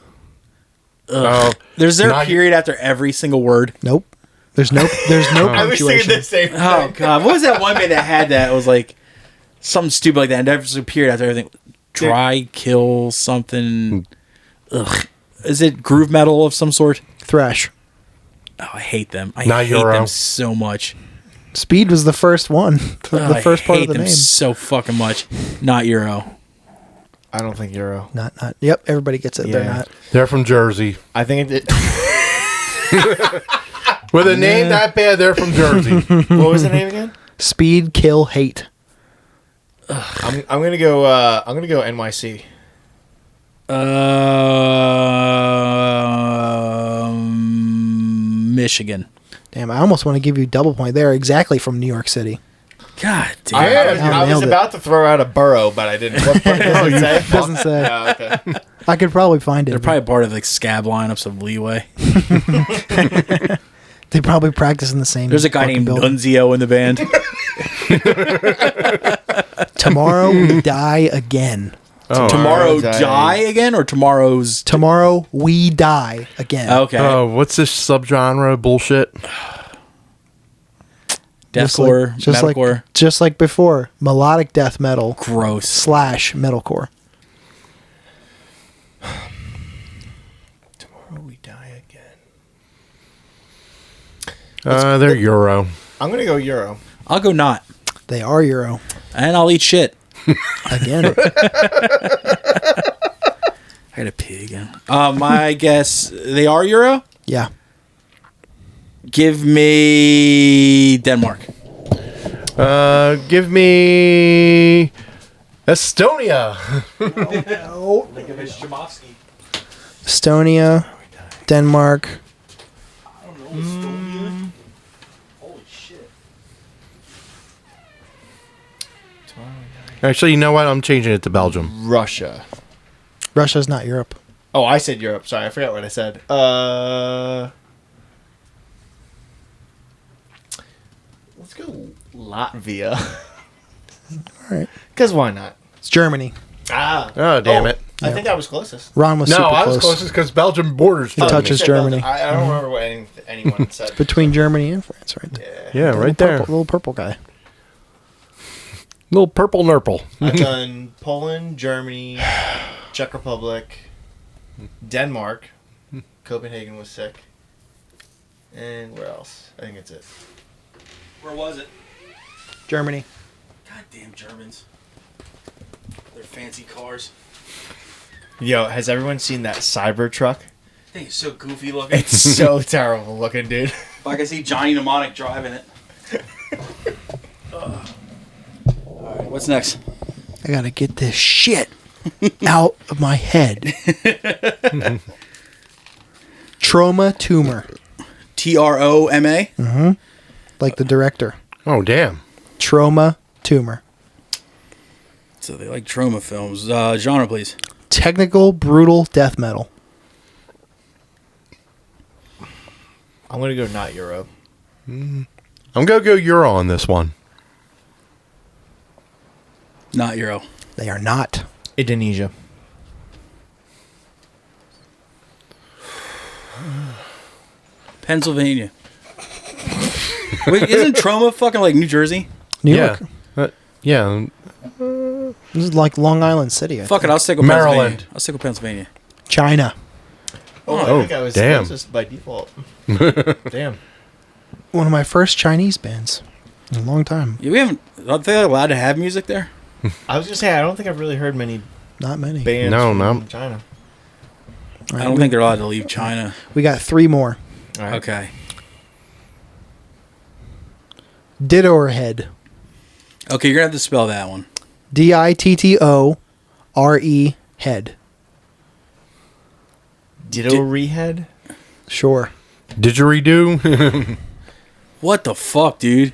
Oh, There's there a Not- period after every single word. Nope. There's no I was thinking punctuation. the same thing. Oh god, what was that one band that had that? It was like something stupid like that. And there's a period after everything. Dry, kill, something. Ugh. Is it groove metal of some sort? Thrash. Oh, I hate them. I Not hate Euro. them so much. Speed was the first one. The first part I of hate the them name. so fucking much. Not Euro. I don't think Euro. Not. Yep, everybody gets it. They're Yeah. not. they're from Jersey. I think it. With a name that bad, they're from Jersey. What was the name again? Speed, kill, hate. I'm gonna go. I'm gonna go NYC. Michigan. Damn, I almost want to give you double point. They're exactly from New York City. God damn. I was nailed it. about to throw out a borough, but I didn't. What part does it say? Doesn't say. Oh, okay. I could probably find it. They're probably part of like scab lineups of Leeway. They probably practice in the same. There's a guy fucking named building. Nunzio in the band. Tomorrow we die again. Oh, Tomorrow die. die again or tomorrow's Tomorrow we die again. okay. Oh, what's this subgenre bullshit? Deathcore, metalcore. just like before, melodic death metal Gross. / metalcore. Tomorrow we die again. They're Euro. I'm gonna go Euro. I'll go not. They are Euro And I'll eat shit. again. I gotta pee again. My guess, they are Euro? Yeah. Give me Denmark. Give me Estonia. Estonia, Denmark. Holy shit. Actually, you know what? I'm changing it to Belgium. Russia. Russia's not Europe. Oh, I said Europe. Sorry, I forgot what I said. Let's go Latvia. All right. Because why not? It's Germany. Ah. Oh, damn it. I think I was closest. Ron was No, super I was close. closest because Belgium borders It touches You said Germany. Belgium. I don't remember what anyone said. Between Germany and France, right there. Yeah, The right there. little purple guy. Little purple nurple. I've done Poland, Germany, Czech Republic, Denmark. Copenhagen was sick. And where else? I think it's it. Where was it? Germany. Goddamn Germans. Their fancy cars. Yo, has everyone seen that Cybertruck? I think it's so goofy looking. It's so terrible looking, dude. I can see Johnny Mnemonic driving it. Alright, what's next? I gotta get this shit out of my head. Trauma tumor. TROMA? Like the director. Oh, damn. Trauma tumor. So they like trauma films. Genre, please. Technical, brutal death metal. I'm going to go not Euro. I'm going to go Euro on this one. Not Euro. They are not. Indonesia. Pennsylvania. Wait, isn't trauma fucking like New Jersey? New Yeah. York. Yeah. This is like Long Island City. I Fuck think. it, I'll stick with Maryland. Pennsylvania. I'll stick with Pennsylvania. China. I think I was damn. closest by default. Damn. One of my first Chinese bands in a long time. Yeah, we haven't. Are they allowed to have music there? I was going to say, I don't think I've really heard many Not many. bands No, from no. China. All I right, don't think they're allowed to leave China. we got 3 more. All right. Okay. Ditto head. Okay, you're gonna have to spell that one. DITTORE head. Ditto Rehead? Sure. Didgeridoo? What the fuck, dude?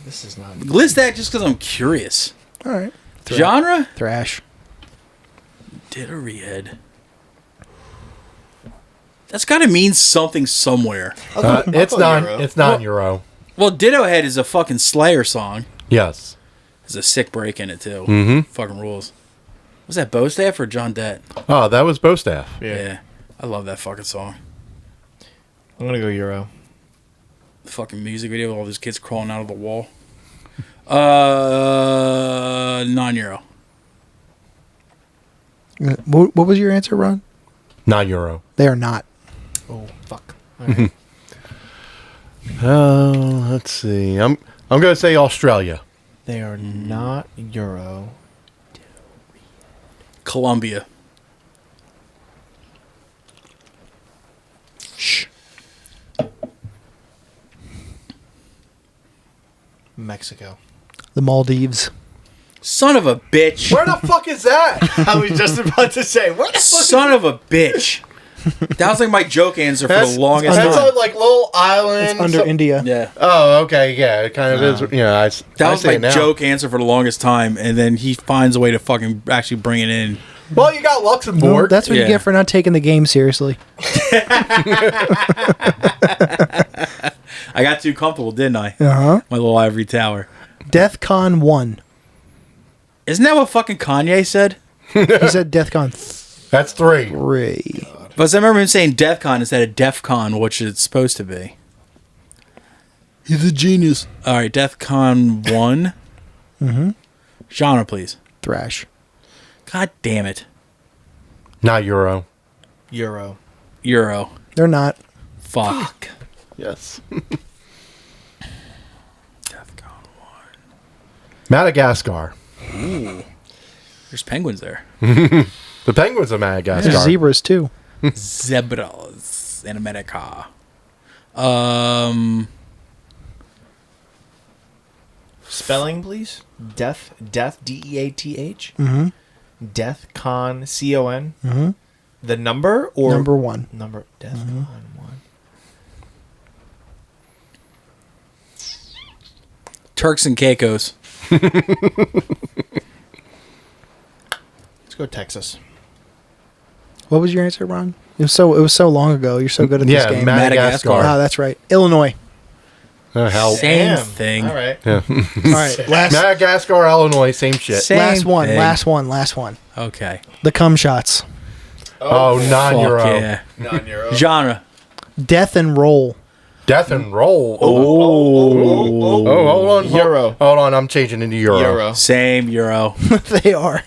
This is not... List that just because I'm curious. All right. Genre? Thrash. Ditteryhead. That's got to mean something somewhere. It's go non. Euro. It's non-Euro. Well, Ditto Head is a fucking Slayer song. Yes. There's a sick break in it too. Mm-hmm. Fucking rules. Was that Bostaff or John Dett? Oh, that was Bostaff. Yeah. I love that fucking song. I'm going to go Euro. The fucking music video with all these kids crawling out of the wall. Non-Euro. What was your answer, Ron? Not Euro. They are not. Oh, fuck. All right. Let's see. I'm going to say Australia. They are not Euro. Colombia. Shh. Mexico. The Maldives. Son of a bitch. Where the fuck is that? I was just about to say, what the fuck? Son of a bitch. That was like my joke answer for the longest That's time. on like little island. It's under India. Yeah. Oh, okay. Yeah, it kind of is. Yeah, That I was see my it now. joke answer for the longest time, and then he finds a way to fucking actually bring it in. Well, you got Well, Luxembourg. that's what Yeah. you get for not taking the game seriously. I got too comfortable, didn't I? Uh-huh. My little ivory tower. DEFCON 1. Isn't that what fucking Kanye said? He said DEFCON That's 3. 3. But I remember him saying DEFCON instead of DEFCON, which it's supposed to be. He's a genius. All right, DEFCON 1. Mm-hmm. Genre, please. Thrash. God damn it. Not Euro. Euro. Euro. They're not. Fuck. Yes. DEFCON 1. Madagascar. Ooh. There's penguins there. The Penguins of Madagascar. There's zebras, too. Zebras in America. Spelling, please. Death, DEATH. Mm-hmm. Death, con, CON. Mm-hmm. The number or Number 1. number? Death, con, 1. Turks and Caicos. Let's go Texas. What was your answer, Ron? It was so long ago. You're so good at this game. Madagascar. Ah, that's right. Illinois. Hell. Same Damn. thing. All right. Yeah. All right. Madagascar, Illinois, same shit. Same Last one. thing. Last one. Okay. The cum shots. Oh, non-Euro. Fuck yeah. Non-Euro. Genre. Death and roll. Death and roll. Oh. Hold on. Euro. Hold on. I'm changing into euro. Euro. Same Euro. They are.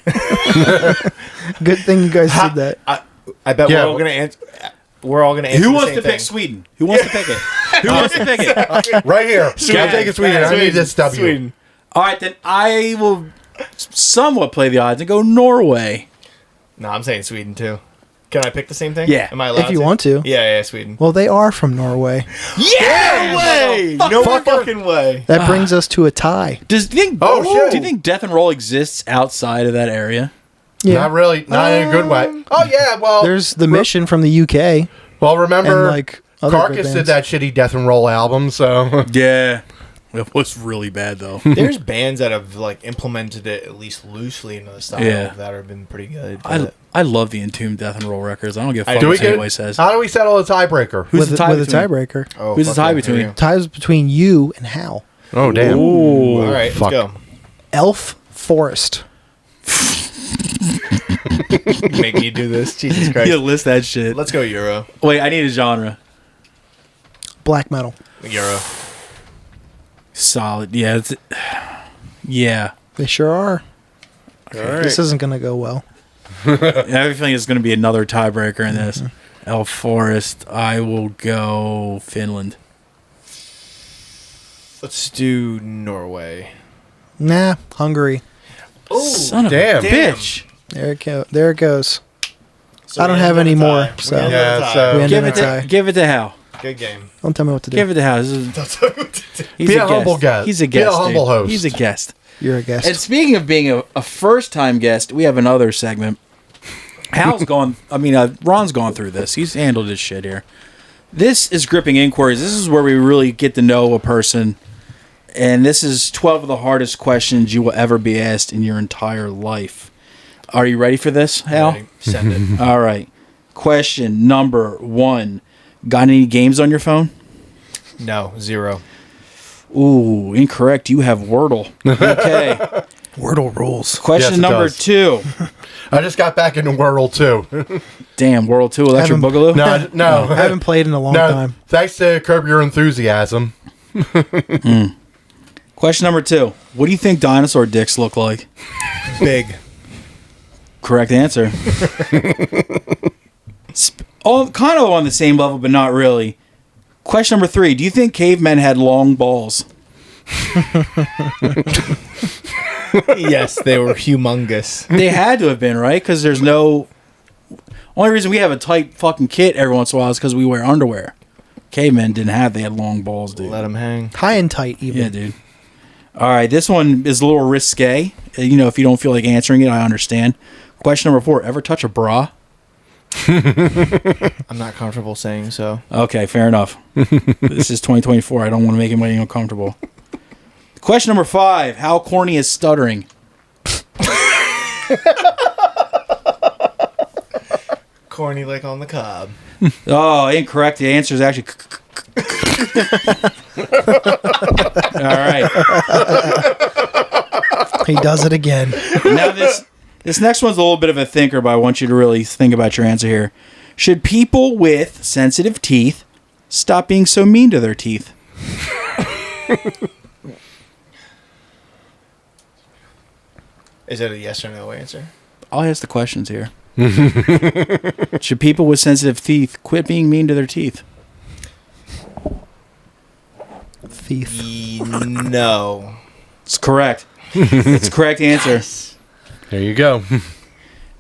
Good thing you guys did that. I bet Yeah. we're all gonna answer. We're all gonna answer. Who the wants same to thing. pick Sweden? Who wants to pick it? Who wants to pick it? Right here. I'm taking Sweden. I need this W. Sweden. All right, then I will somewhat play the odds and go Norway. No, I'm saying Sweden too. Can I pick the same thing? Yeah. Am I allowed If you want to. Yeah, Sweden. Well, they are from Norway. Yeah, way! No fucking way. That brings us to a tie. Does do you think? Oh, shit. Do you think Death and Roll exists outside of that area? Yeah. Not really. Not in a good way. Oh, yeah. Well, There's the Mission from the UK. well, remember, And, like, other good Carcass did bands. that shitty Death and Roll album, so. Yeah, it was really bad though. There's bands that have like implemented it at least loosely into the style Yeah. that have been pretty good. I love the Entombed Death and Roll records. I don't give a fuck Do we what get, anybody says. how do we settle a tiebreaker? Who's the tie with a between? tiebreaker. Oh, Who's the fuck tie yeah, between? here we Ties between you and Hal. Oh, damn. Ooh. go. All right, Fuck. let's Elf Forest. go. Making you do this, Jesus Christ. You list that shit. Let's go Euro. Wait, I need a genre. Black metal. Euro. Solid. Yeah. Yeah. They sure are. All right. This isn't going to go well. Everything is going to be another tiebreaker in this. Elf Forest. I will go Finland. Let's do Norway. Nah, Hungary. Son of damn. a bitch. There it goes. So I don't we have ended any on a more, tie. so- We ended on a Yeah, tie. so- We ended Give in it a tie. to give it to Hal. Good game. Don't tell me what to do. Give it to Hal. This is- He's Be a humble guest. He's a Be a guest. humble dude. host. He's a guest. You're a guest. And speaking of being a first-time guest, we have another segment. Hal's gone. I mean, Ron's gone through this. He's handled his shit here. This is Gripping Inquiries. This is where we really get to know a person. And this is 12 of the hardest questions you will ever be asked in your entire life. Are you ready for this, Hal? Ready? Send it. All right. Question number 1. Got any games on your phone? No, 0. Ooh, incorrect. You have Wordle. Okay. Wordle rules. Question Yes, it number does. 2. I just got back into World too. Damn, World 2 Electric Haven't- Boogaloo? No. I haven't played in a long No, time. thanks to Curb Your Enthusiasm. Question number 2. What do you think dinosaur dicks look like? Big. Correct answer. All kind of on the same level, but not really. Question number 3. Do you think cavemen had long balls? Yes, they were humongous. They had to have been, right? Because there's no... Only reason we have a tight fucking kit every once in a while is because we wear underwear. Cavemen didn't have. They had long balls, dude. Let them hang. High and tight, even. Yeah, dude. All right, this one is a little risque. You know, if you don't feel like answering it, I understand. Question number 4. Ever touch a bra? I'm not comfortable saying so. Okay, fair enough. This is 2024. I don't want to make anybody uncomfortable. Question number 5. How corny is stuttering? Corny like on the cob. Oh, incorrect. The answer is actually... All right. He does it again. Now this next one's a little bit of a thinker, but I want you to really think about your answer here. Should people with sensitive teeth stop being so mean to their teeth? Is it a yes or no answer? I'll ask the questions here. Should people with sensitive teeth quit being mean to their teeth? Thief. No. It's correct. It's a correct answer. There you go.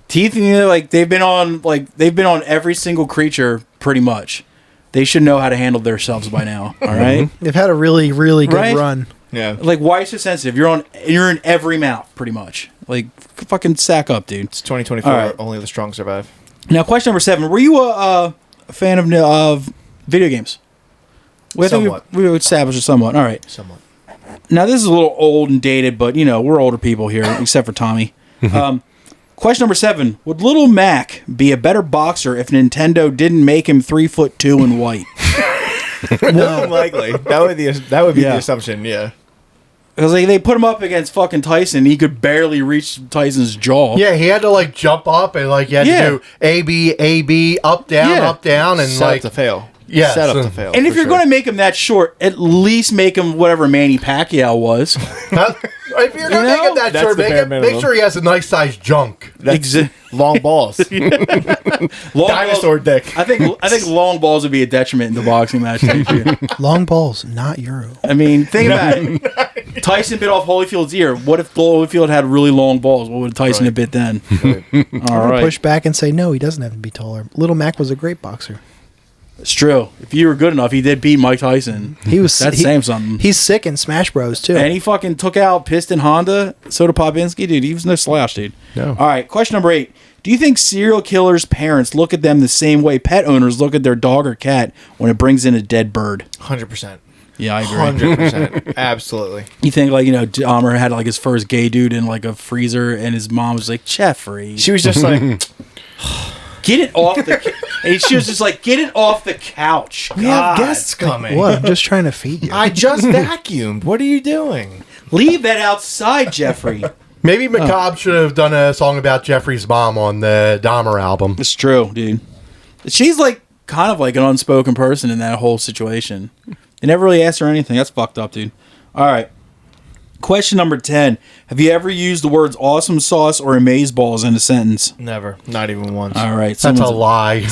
Teeth, you know, they've been on every single creature pretty much. They should know how to handle themselves by now. All right. They've had a really, really good Right? run. Yeah. Like, why are you so sensitive? You're in every mouth pretty much. Like, fucking sack up, dude. It's 2024. All right. Only the strong survive. Now, question number 7. Were you a fan of video games? Well, I think Somewhat. we established it somewhat. All right. Somewhat. Now, this is a little old and dated, but, you know, we're older people here, except for Tommy. Question number 7. Would Little Mac be a better boxer if Nintendo didn't make him 3'2" and white? More than likely. That would be Yeah. the assumption, yeah. Because they put him up against fucking Tyson. He could barely reach Tyson's jaw. Yeah, he had to like jump up and like you had Yeah. to do A B, up, down, Yeah. up, down, and Set up like to fail. Yes. set up to fail. And if for you're sure. going to make him that short, at least make him whatever Manny Pacquiao was. If you're going to make it that That's short, the bare make minimum. sure he has a nice sized junk. long balls, Long dinosaur balls, dick. I think long balls would be a detriment in the boxing match. Long balls, not Euro. I mean, think about it. Tyson bit off Holyfield's ear. What if Holyfield had really long balls? What would Tyson have bit then? All right. Push back and say, no, he doesn't have to be taller. Little Mac was a great boxer. It's true. If you were good enough, he did beat Mike Tyson. He was That's saying something. He's sick in Smash Bros too. And he fucking took out Piston Honda, Soda Popinski. Dude, he was no slouch, dude. No. All right, question number 8. Do you think serial killers' parents look at them the same way pet owners look at their dog or cat when it brings in a dead bird? 100%. Yeah, I agree. 100%. Absolutely. You think, like, Dahmer had, like, his first gay dude in, like, a freezer, and his mom was like, Jeffrey, She was just like, get it off the... and she was just like, get it off the couch. We have God. guests coming. What? I'm just trying to feed you. I just vacuumed. What are you doing? Leave that outside, Jeffrey. Maybe Macabre should have done a song about Jeffrey's mom on the Dahmer album. It's true, dude. She's, like, kind of like an unspoken person in that whole situation. They never really asked her anything. That's fucked up, dude. All right. Question number 10. Have you ever used the words awesome sauce or amazeballs in a sentence? Never. Not even once. All right. That's a lie.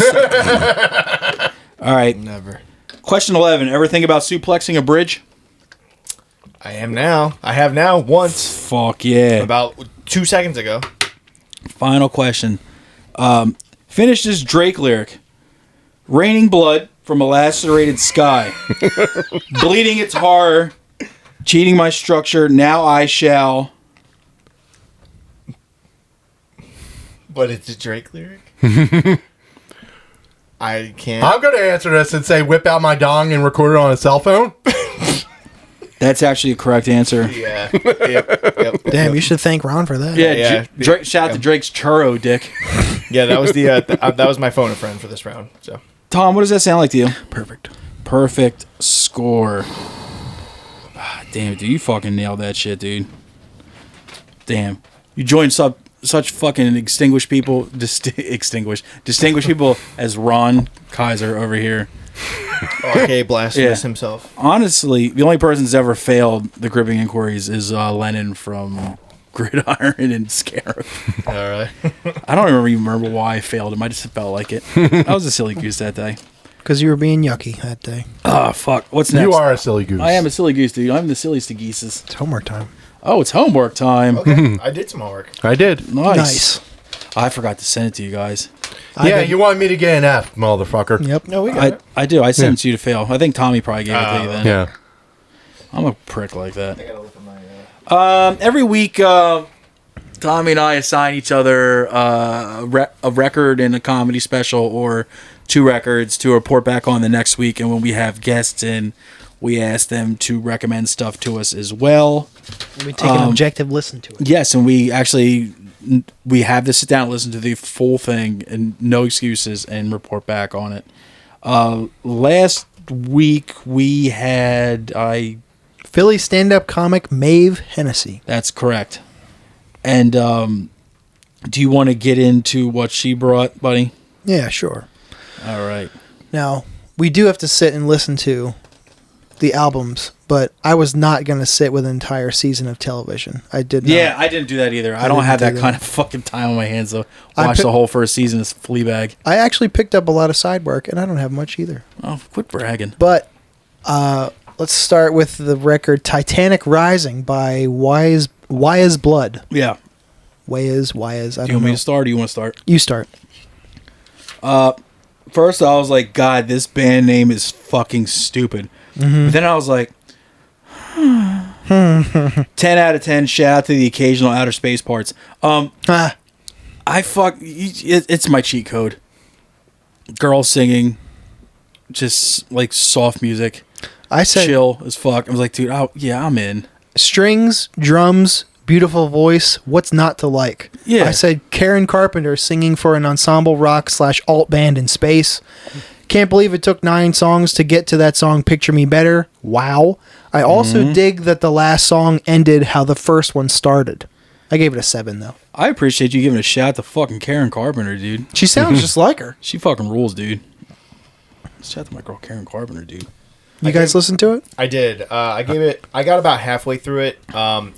All right. Never. Question 11. Ever think about suplexing a bridge? I am now. I have now once. Fuck yeah. About 2 seconds ago. Final question. Finish this Drake lyric. Raining blood from a lacerated sky. Bleeding its horror. Cheating my structure. Now I shall. But it's a Drake lyric? I can't. I'm going to answer this and say whip out my dong and record it on a cell phone. That's actually a correct answer. Yeah. Yep. Damn, you should thank Ron for that. Yeah, Drake, shout out to Drake's churro dick. Yeah, that was the that was my phone a friend for this round. So Tom, what does that sound like to you? Perfect. Perfect score. Ah, damn, dude, you fucking nailed that shit, dude. Damn. You joined such fucking distinguished people people as Ron Kaiser over here. okay, Blasphemous Yeah. himself. Honestly, the only person that's ever failed the gripping inquiries is Lennon from Gridiron and Scarab. All right. I don't even remember why I failed him. I just felt like it. I was a silly goose that day. Because you were being yucky that day. Oh, fuck. What's next? You are a silly goose. I am a silly goose, dude. I'm the silliest of geeses. It's homework time. Oh, it's homework time. Okay. I did some homework. I did. Nice. I forgot to send it to you guys. Yeah, you wanted me to get an F, motherfucker. Yep. No, we got it. I do. I sent it to you to fail. I think Tommy probably gave it to you then. Yeah. I'm a prick like that. I gotta look at my. Every week, Tommy and I assign each other a record and a comedy special or 2 records to report back on the next week. And when we have guests in, we ask them to recommend stuff to us as well. We take an objective listen to it. Yes, and we have to sit down and listen to the full thing and no excuses and report back on it. Last week we had Philly stand-up comic Maeve Hennessy. that's correct. And do you want to get into what she brought, buddy? Yeah, sure. All right. Now, we do have to sit and listen to the albums, but I was not going to sit with an entire season of television. I did not. Yeah, I didn't do that either. I don't didn't have do that that. kind of fucking time on my hands to I watch pick- the whole first season of Fleabag. I actually picked up a lot of side work, and I don't have much either. Oh, quit bragging. But let's start with the record Titanic Rising by Wise Blood. Yeah. Wise, I Do you don't want me know. to start or do you want to start? You start. First, I was like, God, this band name is fucking stupid. But then I was like, 10 out of 10. Shout out to the occasional outer space parts. It's my cheat code. Girls singing, just like soft music, I said chill as fuck. I was like, dude, I'm in. strings, drums, beautiful voice. What's not to like? Yeah. I said Karen Carpenter singing for an ensemble rock / alt band in space. Can't believe it took 9 songs to get to that song Picture Me Better. Wow. I also dig that the last song ended how the first one started. I gave it a 7 though. I appreciate you giving a shout to fucking Karen Carpenter, dude. She sounds just like her. She fucking rules, dude. Shout out to my girl Karen Carpenter, dude. You guys listen to it? I did. I got about halfway through it.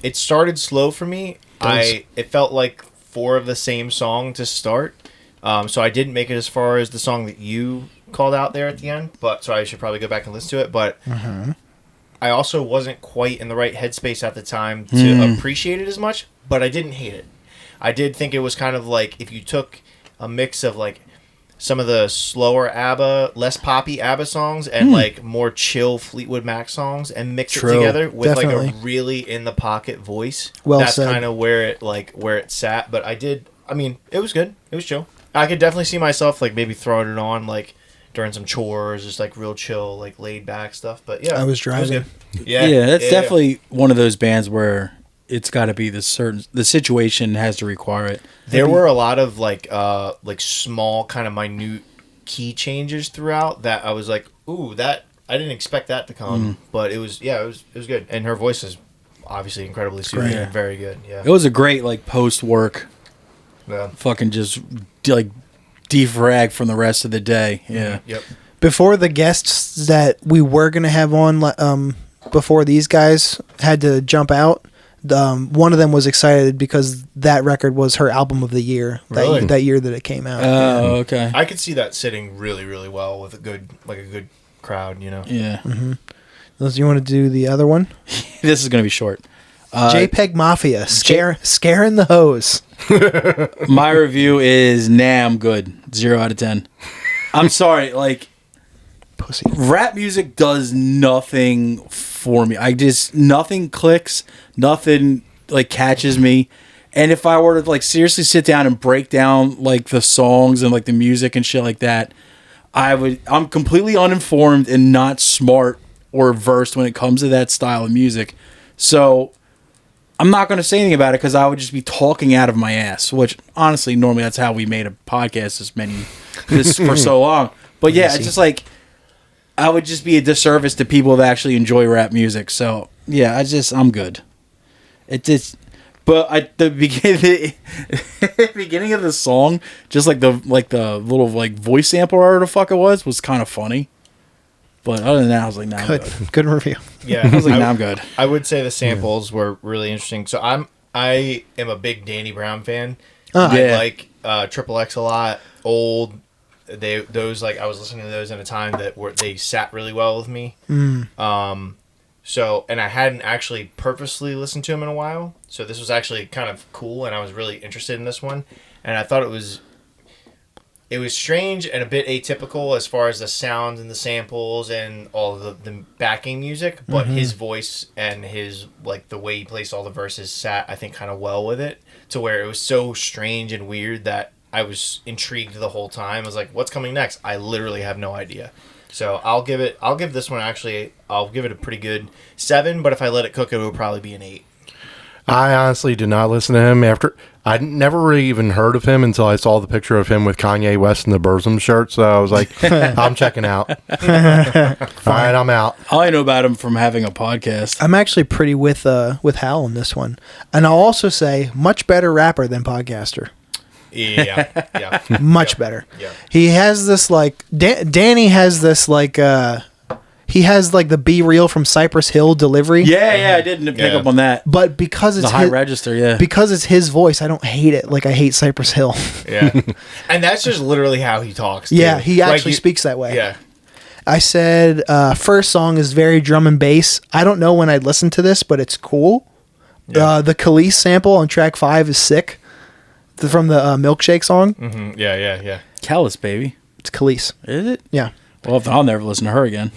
It started slow for me. It felt like 4 of the same song to start. So I didn't make it as far as the song that you called out there at the end. But so I should probably go back and listen to it. But I also wasn't quite in the right headspace at the time to appreciate it as much. But I didn't hate it. I did think it was kind of like if you took a mix of like some of the slower ABBA, less poppy ABBA songs and like more chill Fleetwood Mac songs and mix it together with like a really in the pocket voice. Well That's said. kind of where it sat. But I mean, it was good. It was chill. I could definitely see myself like maybe throwing it on like during some chores, just like real chill, like laid back stuff. But yeah, I was driving. It was good. Yeah, that's definitely one of those bands where it's got to be the situation has to require it. There were a lot of like small kind of minute key changes throughout that I was like, ooh, that I didn't expect that to come, but it was good, and her voice is obviously incredibly soothing and very good. Yeah, It was a great like post work, fucking just like defrag from the rest of the day. Yeah. Yep. Before the guests that we were going to have on, before these guys had to jump out, one of them was excited because that record was her album of the year that year that it came out. Oh, okay. I could see that sitting really, really well with a good crowd, you know. Yeah. Do you want to do the other one? This is going to be short. JPEG Mafia, scaring the hose. My review is I'm good. 0 out of 10. I'm sorry, like Pussy. rap music does nothing for me. Nothing clicks, nothing like catches me. And if I were to like seriously sit down and break down like the songs and like the music and shit like that, I'm completely uninformed and not smart or versed when it comes to that style of music. So I'm not going to say anything about it because I would just be talking out of my ass, which honestly, normally that's how we made a podcast this for so long. But yeah, it's just like, I would just be a disservice to people that actually enjoy rap music. So yeah, I'm good. But at the beginning of the song, just like the little like voice sample or whatever the fuck it was kind of funny. But other than that, I was like, I'm good. Good review. Yeah, I was like, I'm good. I would say the samples were really interesting. So I am a big Danny Brown fan. I like Triple X a lot. Old. Those like I was listening to those in a time that they sat really well with me. So and I hadn't actually purposely listened to them in a while. So this was actually kind of cool, and I was really interested in this one. And I thought it was strange and a bit atypical as far as the sounds and the samples and all of the backing music, but his voice and his like the way he placed all the verses sat, I think, kind of well with it, to where it was so strange and weird that I was intrigued the whole time. I was like, what's coming next? I literally have no idea. So I'll give this one I'll give it a pretty good 7, but if I let it cook, it would probably be an 8. I honestly did not listen to him after. I never really even heard of him until I saw the picture of him with Kanye West in the Burzum shirt. So I was like, I'm checking out. All right, I'm out. All I know about him from having a podcast. I'm actually pretty with Hal on this one. And I'll also say, much better rapper than podcaster. Yeah. Much better. Yeah. He has this like Danny has this like he has like the Be Real from Cypress Hill delivery. Yeah, I didn't pick up on that. But because it's the high register, because it's his voice, I don't hate it like I hate Cypress Hill. Yeah. And that's just literally how he talks. Yeah, he actually speaks that way. Yeah. I said first song is very drum and bass. I don't know when I'd listen to this, but it's cool. Yeah. The Khalees sample on track 5 is sick. From the Milkshake song. Mm-hmm. Yeah. Callous, baby. It's Khalees. Is it? Yeah. Well, I'll never listen to her again.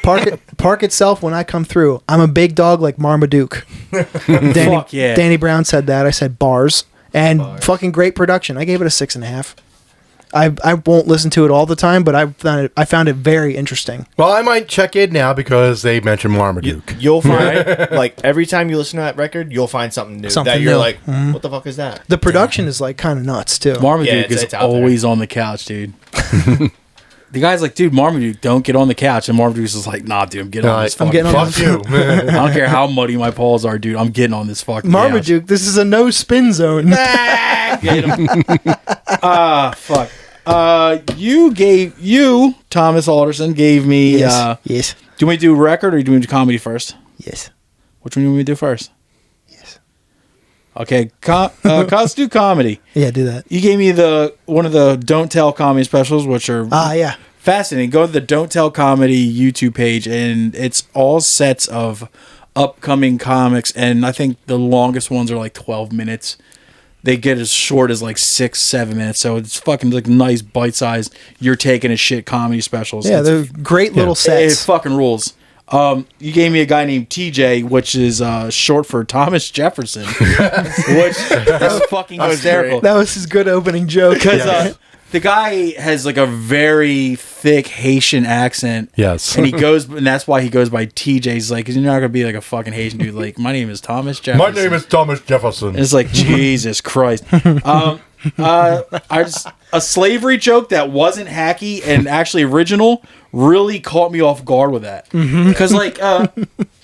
Park itself when I come through. I'm a big dog like Marmaduke. Fuck yeah. Danny Brown said that. I said bars. And fucking great production. I gave it a 6.5. I won't listen to it all the time, but I found it very interesting. Well, I might check in now because they mentioned Marmaduke. You'll find, like, every time you listen to that record, you'll find something new. That you're like, what the fuck is that? The production is, like, kind of nuts, too. Marmaduke is always on the couch, dude. The guy's like, dude, Marmaduke, don't get on the couch. And Marmaduke's is like, nah, dude, I'm getting on this fucking couch. Fuck you. I don't care how muddy my paws are, dude. I'm getting on this fucking Marmaduke, couch. this is a no spin zone. Get him. Fuck. You Thomas Alderson gave me. Yes. Yes. Do you want me to do record or do you want me to do comedy first? Yes. Which one do you want me to do first? Yes. Okay, let's do comedy. Yeah, do that. You gave me one of the Don't Tell comedy specials, which are Yeah. fascinating. Go to the Don't Tell Comedy YouTube page, and it's all sets of upcoming comics, and I think the longest ones are like 12 minutes. They get as short as like 6-7 minutes, so it's fucking like nice bite-sized you're taking a shit comedy specials. Yeah, It's- they're great little it sets. fucking rules. You gave me a guy named TJ, which is short for Thomas Jefferson, which is fucking hysterical. That was his good opening joke. Because the guy has like a very thick Haitian accent. Yes. And and that's why he goes by TJ. He's like, 'cause you're not gonna be like a fucking Haitian dude. Like, my name is Thomas Jefferson. My name is Thomas Jefferson. And it's like, Jesus Christ. A slavery joke that wasn't hacky and actually original really caught me off guard with that. Because like,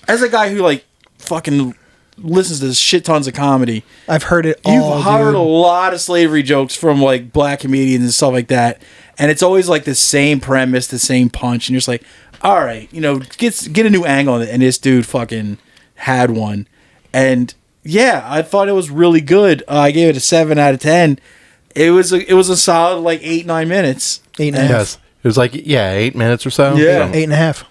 as a guy who like fucking listens to shit tons of comedy, I've heard it all. you've heard dude. a lot of slavery jokes from like black comedians and stuff like that, and it's always like the same premise, the same punch, and you're just like, all right, get a new angle on it. And this dude fucking had one, and yeah, I thought it was really good. I gave it a 7 out of 10. It was a solid like 8-9 minutes. 8.5. Yes. It was like 8 minutes or so. Yeah. So- 8.5.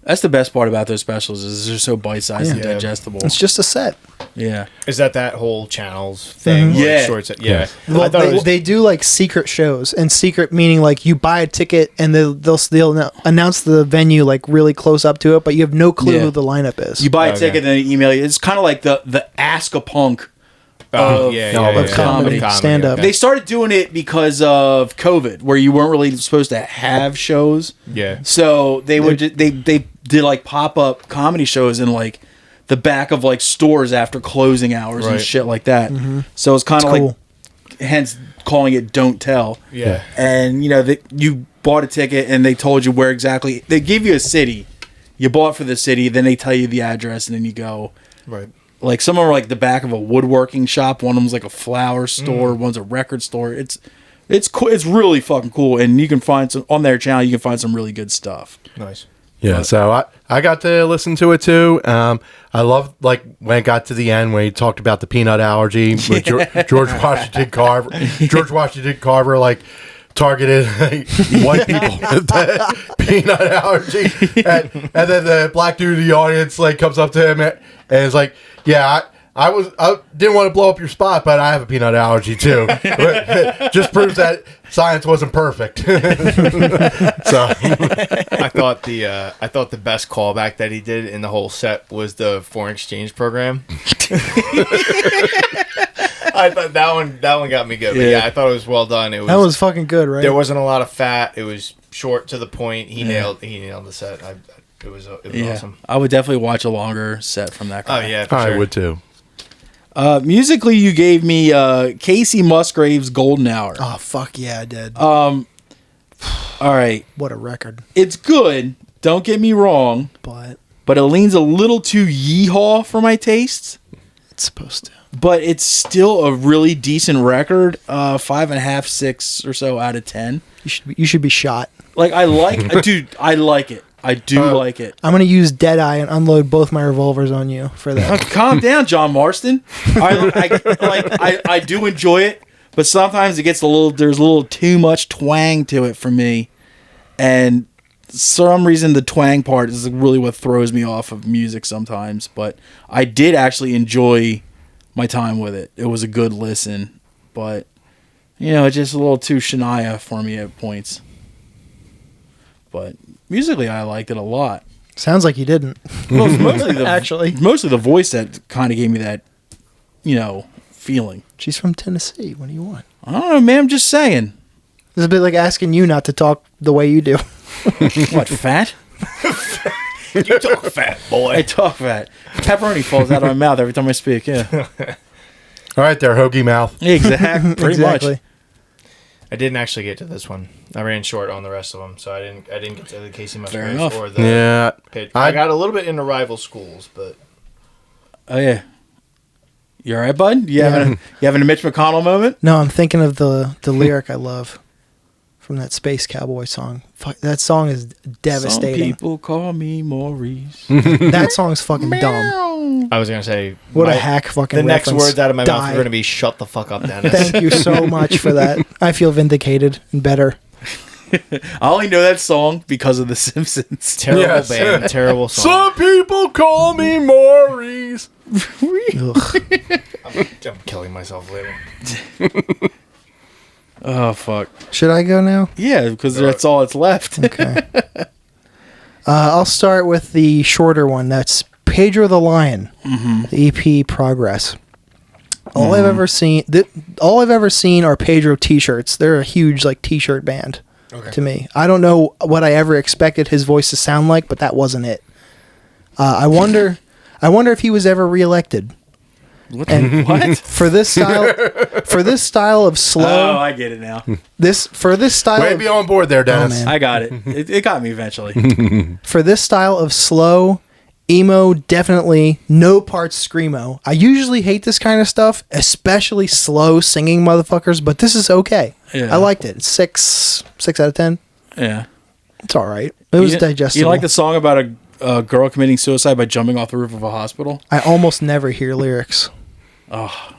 That's the best part about those specials is they're so bite sized and Yeah. digestible. It's just a set. Yeah. Is that whole channel's thing? Mhm. where Yeah. it's shorts? Yeah. Well, I thought it was. they do like secret shows, and secret meaning like you buy a ticket and they'll announce the venue like really close up to it, but you have no clue Yeah. who the lineup is. You buy a Okay. ticket, then they email you. It's kind of like the Ask a Punk. Oh, of- yeah, no, yeah, but yeah, comedy, stand-up. okay. They started doing it because of COVID, where you weren't really supposed to have shows. Yeah. So they did like pop up comedy shows in like the back of like stores after closing hours and Right. shit like that. So it's kind of It's like, hence calling it Don't Tell. Yeah. And you bought a ticket and they told you where exactly. They give you a city. You bought for the city, then they tell you the address, and then you go. Right. Like some are like the back of a woodworking shop. One of them's like a flower store. One's a record store. It's cool. It's really fucking cool. And you can find some on their channel. You can find some really good stuff. Nice. Yeah, so I got to listen to it too. I love like when it got to the end when he talked about the peanut allergy with George Washington Carver. George Washington Carver like targeted white people with the peanut allergy, and then the black dude in the audience like comes up to him and is like, "Yeah, I didn't want to blow up your spot, but I have a peanut allergy too." Just proves that science wasn't perfect. So I thought the best callback that he did in the whole set was the foreign exchange program. I thought that one got me good. But yeah, I thought it was well done. that was fucking good, right? There wasn't a lot of fat. It was short to the point. He nailed the set. It was awesome. I would definitely watch a longer set from that Oh guy. yeah, for I sure. would too. Musically, you gave me Casey Musgrave's Golden Hour. Oh fuck yeah, I did. All right, What a record! it's good. Don't get me wrong, But but it leans a little too yeehaw for my tastes. it's supposed to. But it's still a really decent record. 5.5, 6 or so out of 10. You should be shot. Like I like, dude. I like it. I do like it. I'm gonna use Deadeye and unload both my revolvers on you for that. Calm down, John Marston. I do enjoy it, but sometimes it gets there's a little too much twang to it for me, and some reason the twang part is really what throws me off of music sometimes. But I did actually enjoy my time with it. It was a good listen, but it's just a little too Shania for me at points. But musically, I liked it a lot. Sounds like you didn't. Well, it's mostly the Actually. mostly the voice that kind of gave me that, feeling. She's from Tennessee. What do you want? I don't know, man. I'm just saying. This is a bit like asking you not to talk the way you do. What, fat? You talk fat boy. I talk fat. Pepperoni falls out of my mouth every time I speak. Yeah, All right, there, hoagie mouth. exactly. Pretty much. I didn't actually get to this one. I ran short on the rest of them, so I didn't get to the Casey Fair Musgraves enough. or the Yeah, pitch. I got a little bit into rival schools, but Oh yeah. You all right, bud? You having a Mitch McConnell moment? No, I'm thinking of the lyric I love. from that Space Cowboy song. Fuck, that song is Some devastating. people call me Maurice. That song's fucking dumb. I was gonna say What a hack fucking The next reference. words out of my mouth Die. are gonna be "Shut the fuck up, Dennis." Thank you so much for that. I feel vindicated and better. I only know that song because of The Simpsons. Terrible Yes. band, terrible song. Some people call me Maurice. Ugh. I'm killing myself later. Oh, fuck. Should I go now? Yeah, because that's all that's left. Okay. I'll start with the shorter one. That's Pedro the Lion, the EP Progress. All I've ever seen, are Pedro T-shirts. They're a huge like T-shirt band to me. I don't know what I ever expected his voice to sound like, but that wasn't it. I wonder if he was ever reelected. What? And What? for this style of slow, Oh, I get it now. this style Way of, be on board there, Dennis. man. I got it. It got me eventually. for this style of slow emo, definitely no parts screamo. I usually hate this kind of stuff, especially slow singing motherfuckers, but this is okay. Yeah. I liked it. 6 out of 10. Yeah. It's all right. It was digestible. You like the song about a girl committing suicide by jumping off the roof of a hospital? I almost never hear lyrics. Oh,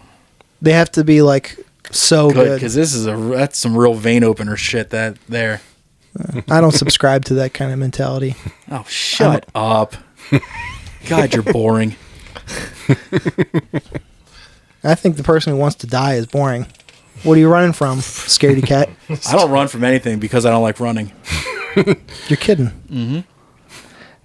They have to be like so good, good. because that's some real vein opener shit that there. I don't subscribe to that kind of mentality. Oh, shut up. God, you're boring. I think the person who wants to die is boring. What are you running from, scaredy cat? I don't run from anything because I don't like running. You're kidding. Mm-hmm.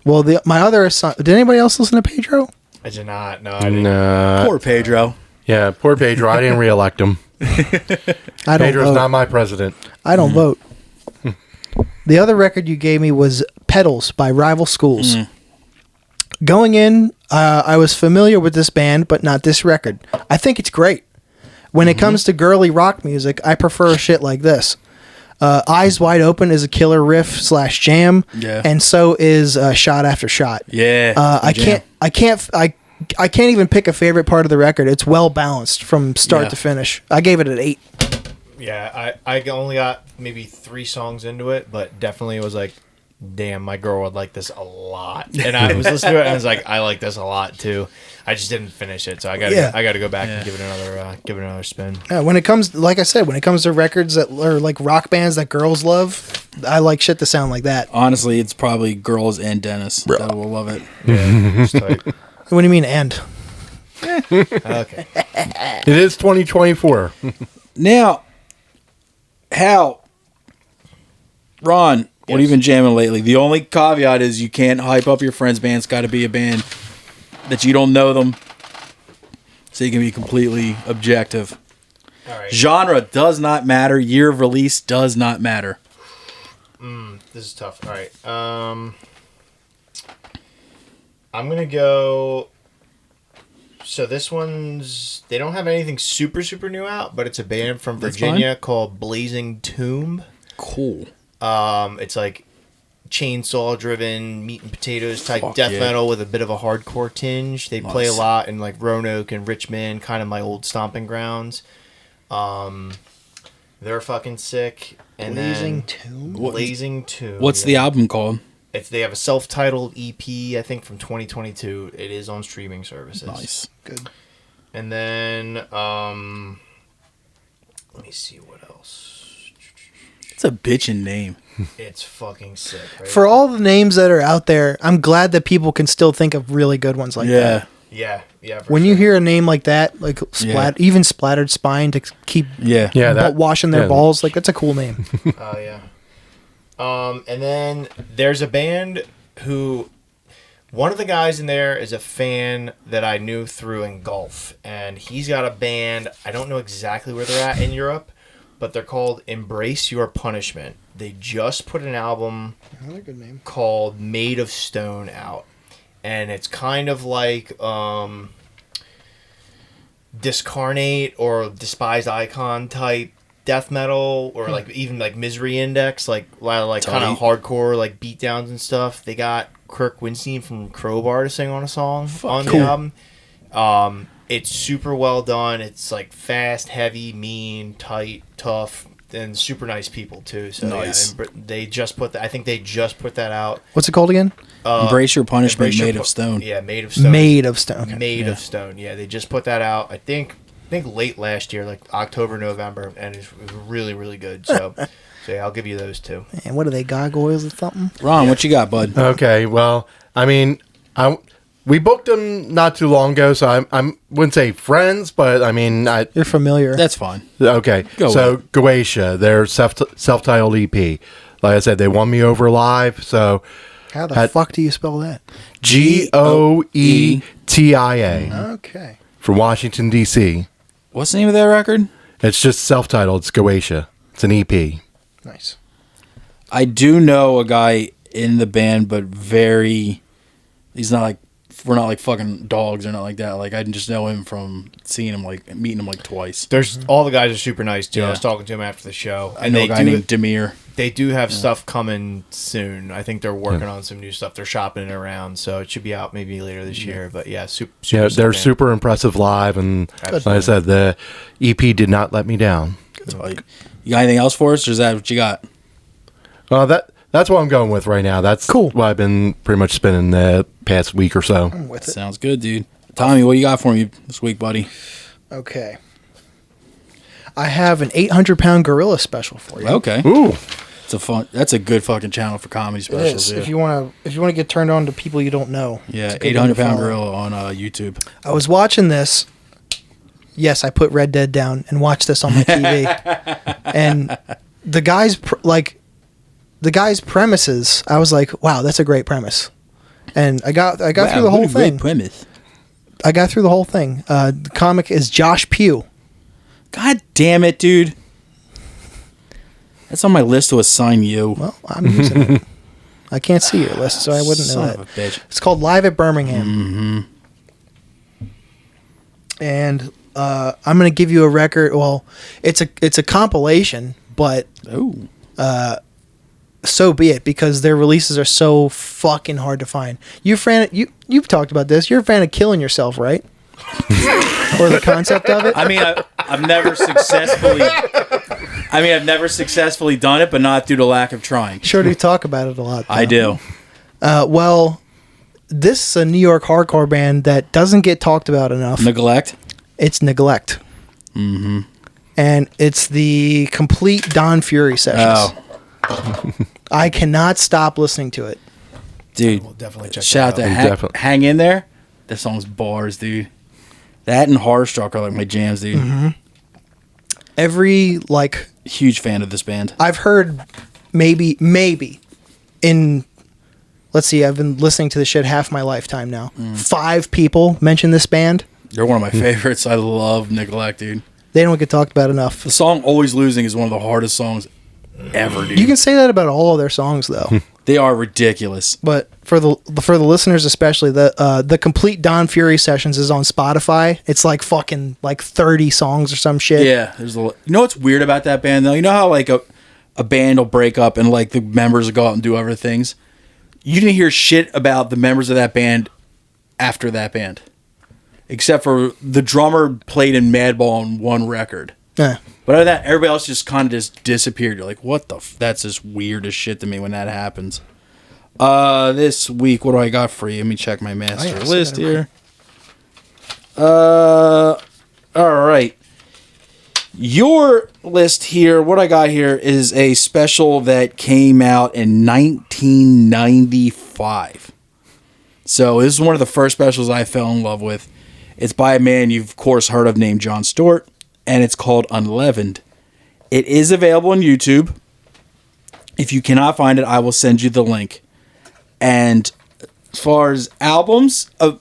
Well, my other did anybody else listen to Pedro? I did not. No, I didn't. Poor Pedro. Yeah, poor Pedro. I didn't reelect him. I don't Pedro's vote. not my president. I don't vote. The other record you gave me was Pedals by Rival Schools. Going in, I was familiar with this band, but not this record. I think it's great. When it comes to girly rock music, I prefer shit like this. Eyes Wide Open is a killer riff / jam, Yeah. and so is Shot After Shot. Yeah. I can't even pick a favorite part of the record. It's well balanced from start Yeah. to finish. I gave it an 8. Yeah, I only got maybe 3 songs into it, but definitely was like, damn, my girl would like this a lot. And I was listening to it and I was like, I like this a lot too. I just didn't finish it, so I gotta go back and give it another spin. When it comes, like I said, when it comes to records that are like rock bands that girls love, I like shit to sound like that. Honestly, it's probably girls and Dennis that will love it. Yeah, just like, What do you mean, and? okay. It is 2024. Now, Hal, Ron, what have you been jamming lately? The only caveat is you can't hype up your friend's band. It's got to be a band that you don't know them, so you can be completely objective. All right. Genre does not matter. Year of release does not matter. This is tough. All right. I'm gonna go. So this one's. They don't have anything super new out, but it's a band from That's Virginia called Blazing Tomb. Cool. It's like chainsaw driven meat and potatoes type Fuck death yeah. metal with a bit of a hardcore tinge. They play a Nice. lot in like Roanoke and Richmond, kind of my old stomping grounds. They're fucking sick. And then Tomb? Blazing Tomb. What's the album called? They have a self-titled EP, I think, from 2022. It is on streaming services. Nice. Good. And then, let me see what else. It's a bitchin' name. It's fucking sick. Right? For all the names that are out there, I'm glad that people can still think of really good ones like that. Yeah. yeah. When you hear a name like that, like even Splattered Spine to keep Yeah. washing their balls, like that's a cool name. Oh, yeah. And then there's a band who, one of the guys in there is a fan that I knew through ENGULF, and he's got a band. I don't know exactly where they're at in Europe, but they're called Embrace Your Punishment. They just put an album Another good name. called Made of Stone out, and it's kind of like Discarnate or Despised Icon type death metal, or like even like Misery Index, like a lot of like kind of hardcore like beatdowns and stuff. They got Kirk Winstein from Crowbar to sing on a song on the album. It's super well done. It's like fast, heavy, mean, tight, tough. and super nice people too. So Nice. yeah, and they just put that. I think they just put that out. What's it called again? Embrace Your Punishment, Embrace Your Made of Stone. Yeah, Made of Stone. Made of Stone. Okay. Made of Stone. Yeah, they just put that out. I think late last year, like October, November, and it was really, really good. So, yeah, I'll give you those two. And what are they, gargoyles or something? Ron, what you got, bud? Okay, well, I mean, we booked them not too long ago, so I wouldn't say friends, but I mean, You're familiar. That's fine. okay. Go So with Goetia, their self-titled EP. Like I said, they won me over live. So How the fuck do you spell that? Goetia Okay. from Washington D.C. What's the name of that record? It's just self-titled. It's Goetia. It's an EP. Nice. I do know a guy in the band, but he's not like, we're not like fucking dogs or not like that. Like, I just know him from seeing him, like, meeting him like twice. There's all the guys are super nice too. Yeah. I was talking to him after the show, I know a guy named Demir. They do have stuff coming soon. I think they're working on some new stuff. They're shopping it around, so it should be out maybe later this year. But yeah, super Yeah, they're band. super impressive live, and like I said, the EP did not let me down. Like, you got anything else for us, or is that what you got? That's what I'm going with right now. That's Cool. what I've been pretty much spending the past week or so. I'm with it. Sounds good, dude. Tommy, what you got for me this week, buddy? Okay. I have an 800-pound gorilla special for you. Okay. Ooh, That's a good fucking channel for comedy It specials. is. Yeah, If you want to get turned on to people you don't know. yeah, It's a good one to 800-pound follow. gorilla on YouTube. I was watching this. Yes, I put Red Dead down and watched this on my TV. And the guy's premises, I was like, wow, that's a great premise. And I got through the whole thing. Premise. I got through the whole thing. The comic is Josh Pugh. God damn it, dude. That's on my list to assign you. Well, I'm using it. I can't see your list, so I wouldn't know Son that. of a bitch. It's called Live at Birmingham. Mm-hmm. And I'm going to give you a record. Well, it's a compilation, but Oh. so be it, because their releases are so fucking hard to find. You've talked about this. You're a fan of killing yourself, right? Or the concept of it? I mean, I've never successfully. I've never successfully done it, but not due to lack of trying. Sure do talk about it a lot, though. I do. Well, this is a New York hardcore band that doesn't get talked about enough. Neglect. It's Neglect. Mm-hmm. And it's the complete Don Fury sessions. Oh, I cannot stop listening to it. dude. We'll definitely check Shout out that to out. Definitely. Hang In There. That song's bars, dude. That and Horrorstruck are like my jams, dude. Mm-hmm. Every, Huge fan of this band. I've heard maybe in, let's see, I've been listening to this shit half my lifetime now. 5 people mention this band. They're one of my favorites. I love Neglect, dude. They don't get talked about enough. The song Always Losing is one of the hardest songs ever, dude. You can say that about all of their songs, though. They are ridiculous. But for the listeners especially, the complete Don Fury sessions is on Spotify. It's like fucking 30 songs or some shit. Yeah, you know what's weird about that band though? You know how like a band will break up and like the members will go out and do other things? You didn't hear shit about the members of that band after that band. Except for the drummer played in Madball on one record. Yeah. But other than that, everybody else just kind of just disappeared. You're like, what the that's just weird as shit to me when that happens. This week, what do I got for you? Let me check my master list here. All right. Your list here, what I got here is a special that came out in 1995. So this is one of the first specials I fell in love with. It's by a man you've, of course, heard of named Jon Stewart, and it's called Unleavened. It is available on YouTube. If you cannot find it, I will send you the link. And as far as albums, on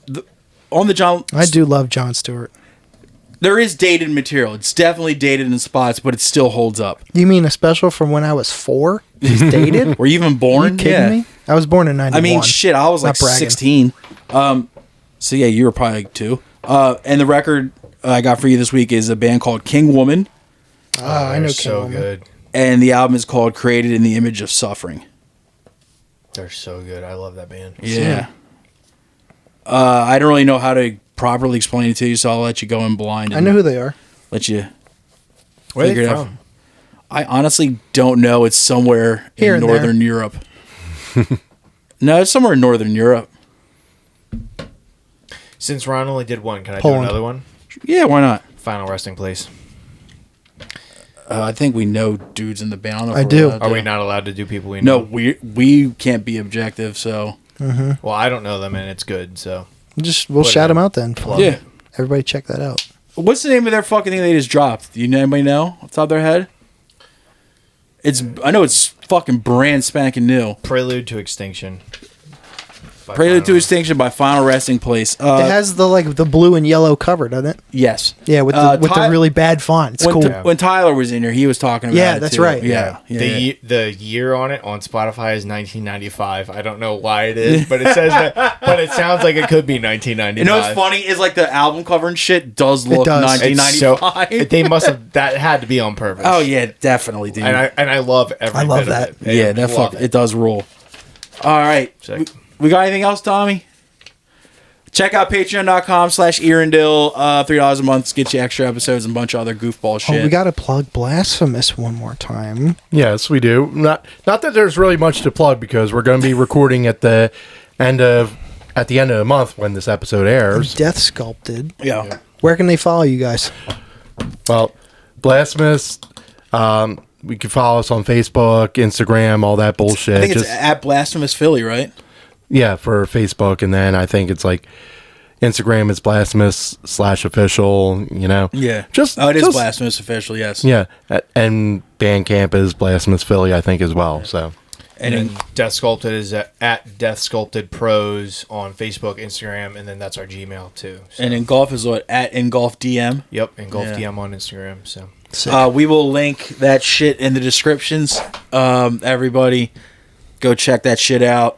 the John... I do love Jon Stewart. There is dated material. It's definitely dated in spots, but it still holds up. You mean a special from when I was 4? It's dated? Were you even Are born? you kidding me? I was born in 91. I mean, shit, I was like Not bragging. 16. So yeah, you were probably like 2. And the record I got for you this week is a band called King Woman. I know They're King so Woman. good. And the album is called Created in the Image of Suffering. They're so good. I love that band. Yeah. I don't really know how to properly explain it to you, so I'll let you go in blind. I know who they are. Let you Where are figure they it out. I honestly don't know. It's somewhere Here in and Northern Europe. No, it's somewhere in Northern Europe. Since Ron only did one, can I Poland. do another one? Yeah, why not? Final resting place. I think we know dudes in the band. I don't know if I we're do. allowed Are to. we not allowed to do people we No, know? we can't be objective. So Well, I don't know them, and it's good. So We'll Put shout it them in. out then. yeah. Everybody check that out. What's the name of their fucking thing they just dropped? Do you anybody know off the top of their head? I know it's fucking brand spanking new. Prelude to Extinction. By Prelude to Final- Extinction by Final Resting Place. It has the blue and yellow cover, doesn't it? Yes. Yeah, with the really bad font. It's cool. When Tyler was in here, he was talking about Yeah, it that's too. right. Yeah. The year on it on Spotify is 1995. I don't know why it is, but it says that. But it sounds like it could be 1995. You know what's funny is like the album cover and shit does look does. 1995. They must have. That had to be on purpose. Oh yeah, definitely, dude. And I love every. I love bit that. Of it. Yeah, that Love it does rule. All right. Sick. We got anything else, Tommy? Check out patreon.com/Earendil. $3 a month gets you extra episodes and a bunch of other goofball shit. Oh, we got to plug Blasphemous one more time. Yes, we do. Not that there's really much to plug because we're going to be recording at the end of the month when this episode airs. Death Sculpted. Yeah. Where can they follow you guys? Well, Blasphemous. We can follow us on Facebook, Instagram, all that bullshit. I think it's at Blasphemous Philly, right? Yeah, for Facebook, and then I think it's like Instagram is Blasphemous/official. You know. Yeah. It is Blasphemous official. Yes. Yeah, and Bandcamp is Blasphemous Philly, I think, as well. So. And then Death Sculpted is at DeathScultedPros on Facebook, Instagram, and then that's our Gmail too. So. And EngulF is what at EngulfDM. Yep, EngulfDM on Instagram. So We will link that shit in the descriptions. Everybody, go check that shit out.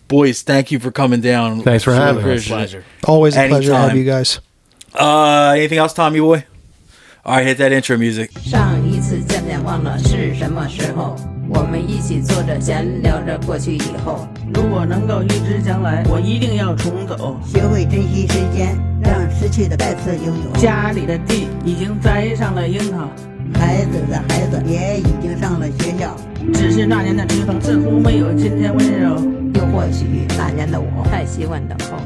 Boys, thank you for coming down. Thanks for having us. pleasure. Always a pleasure to have Anytime. you guys. Anything else, Tommy boy? All right, hit that intro music. 上一次见面忘了是什么时候，我们一起坐着闲聊着过去以后。如果能够预知将来，我一定要重走。学会珍惜时间，让失去的再次拥有。家里的地已经栽上了樱桃，孩子的孩子也已经上了学校，只是那年的指缝似乎没有今天温柔。又或许那年的我太习惯等候。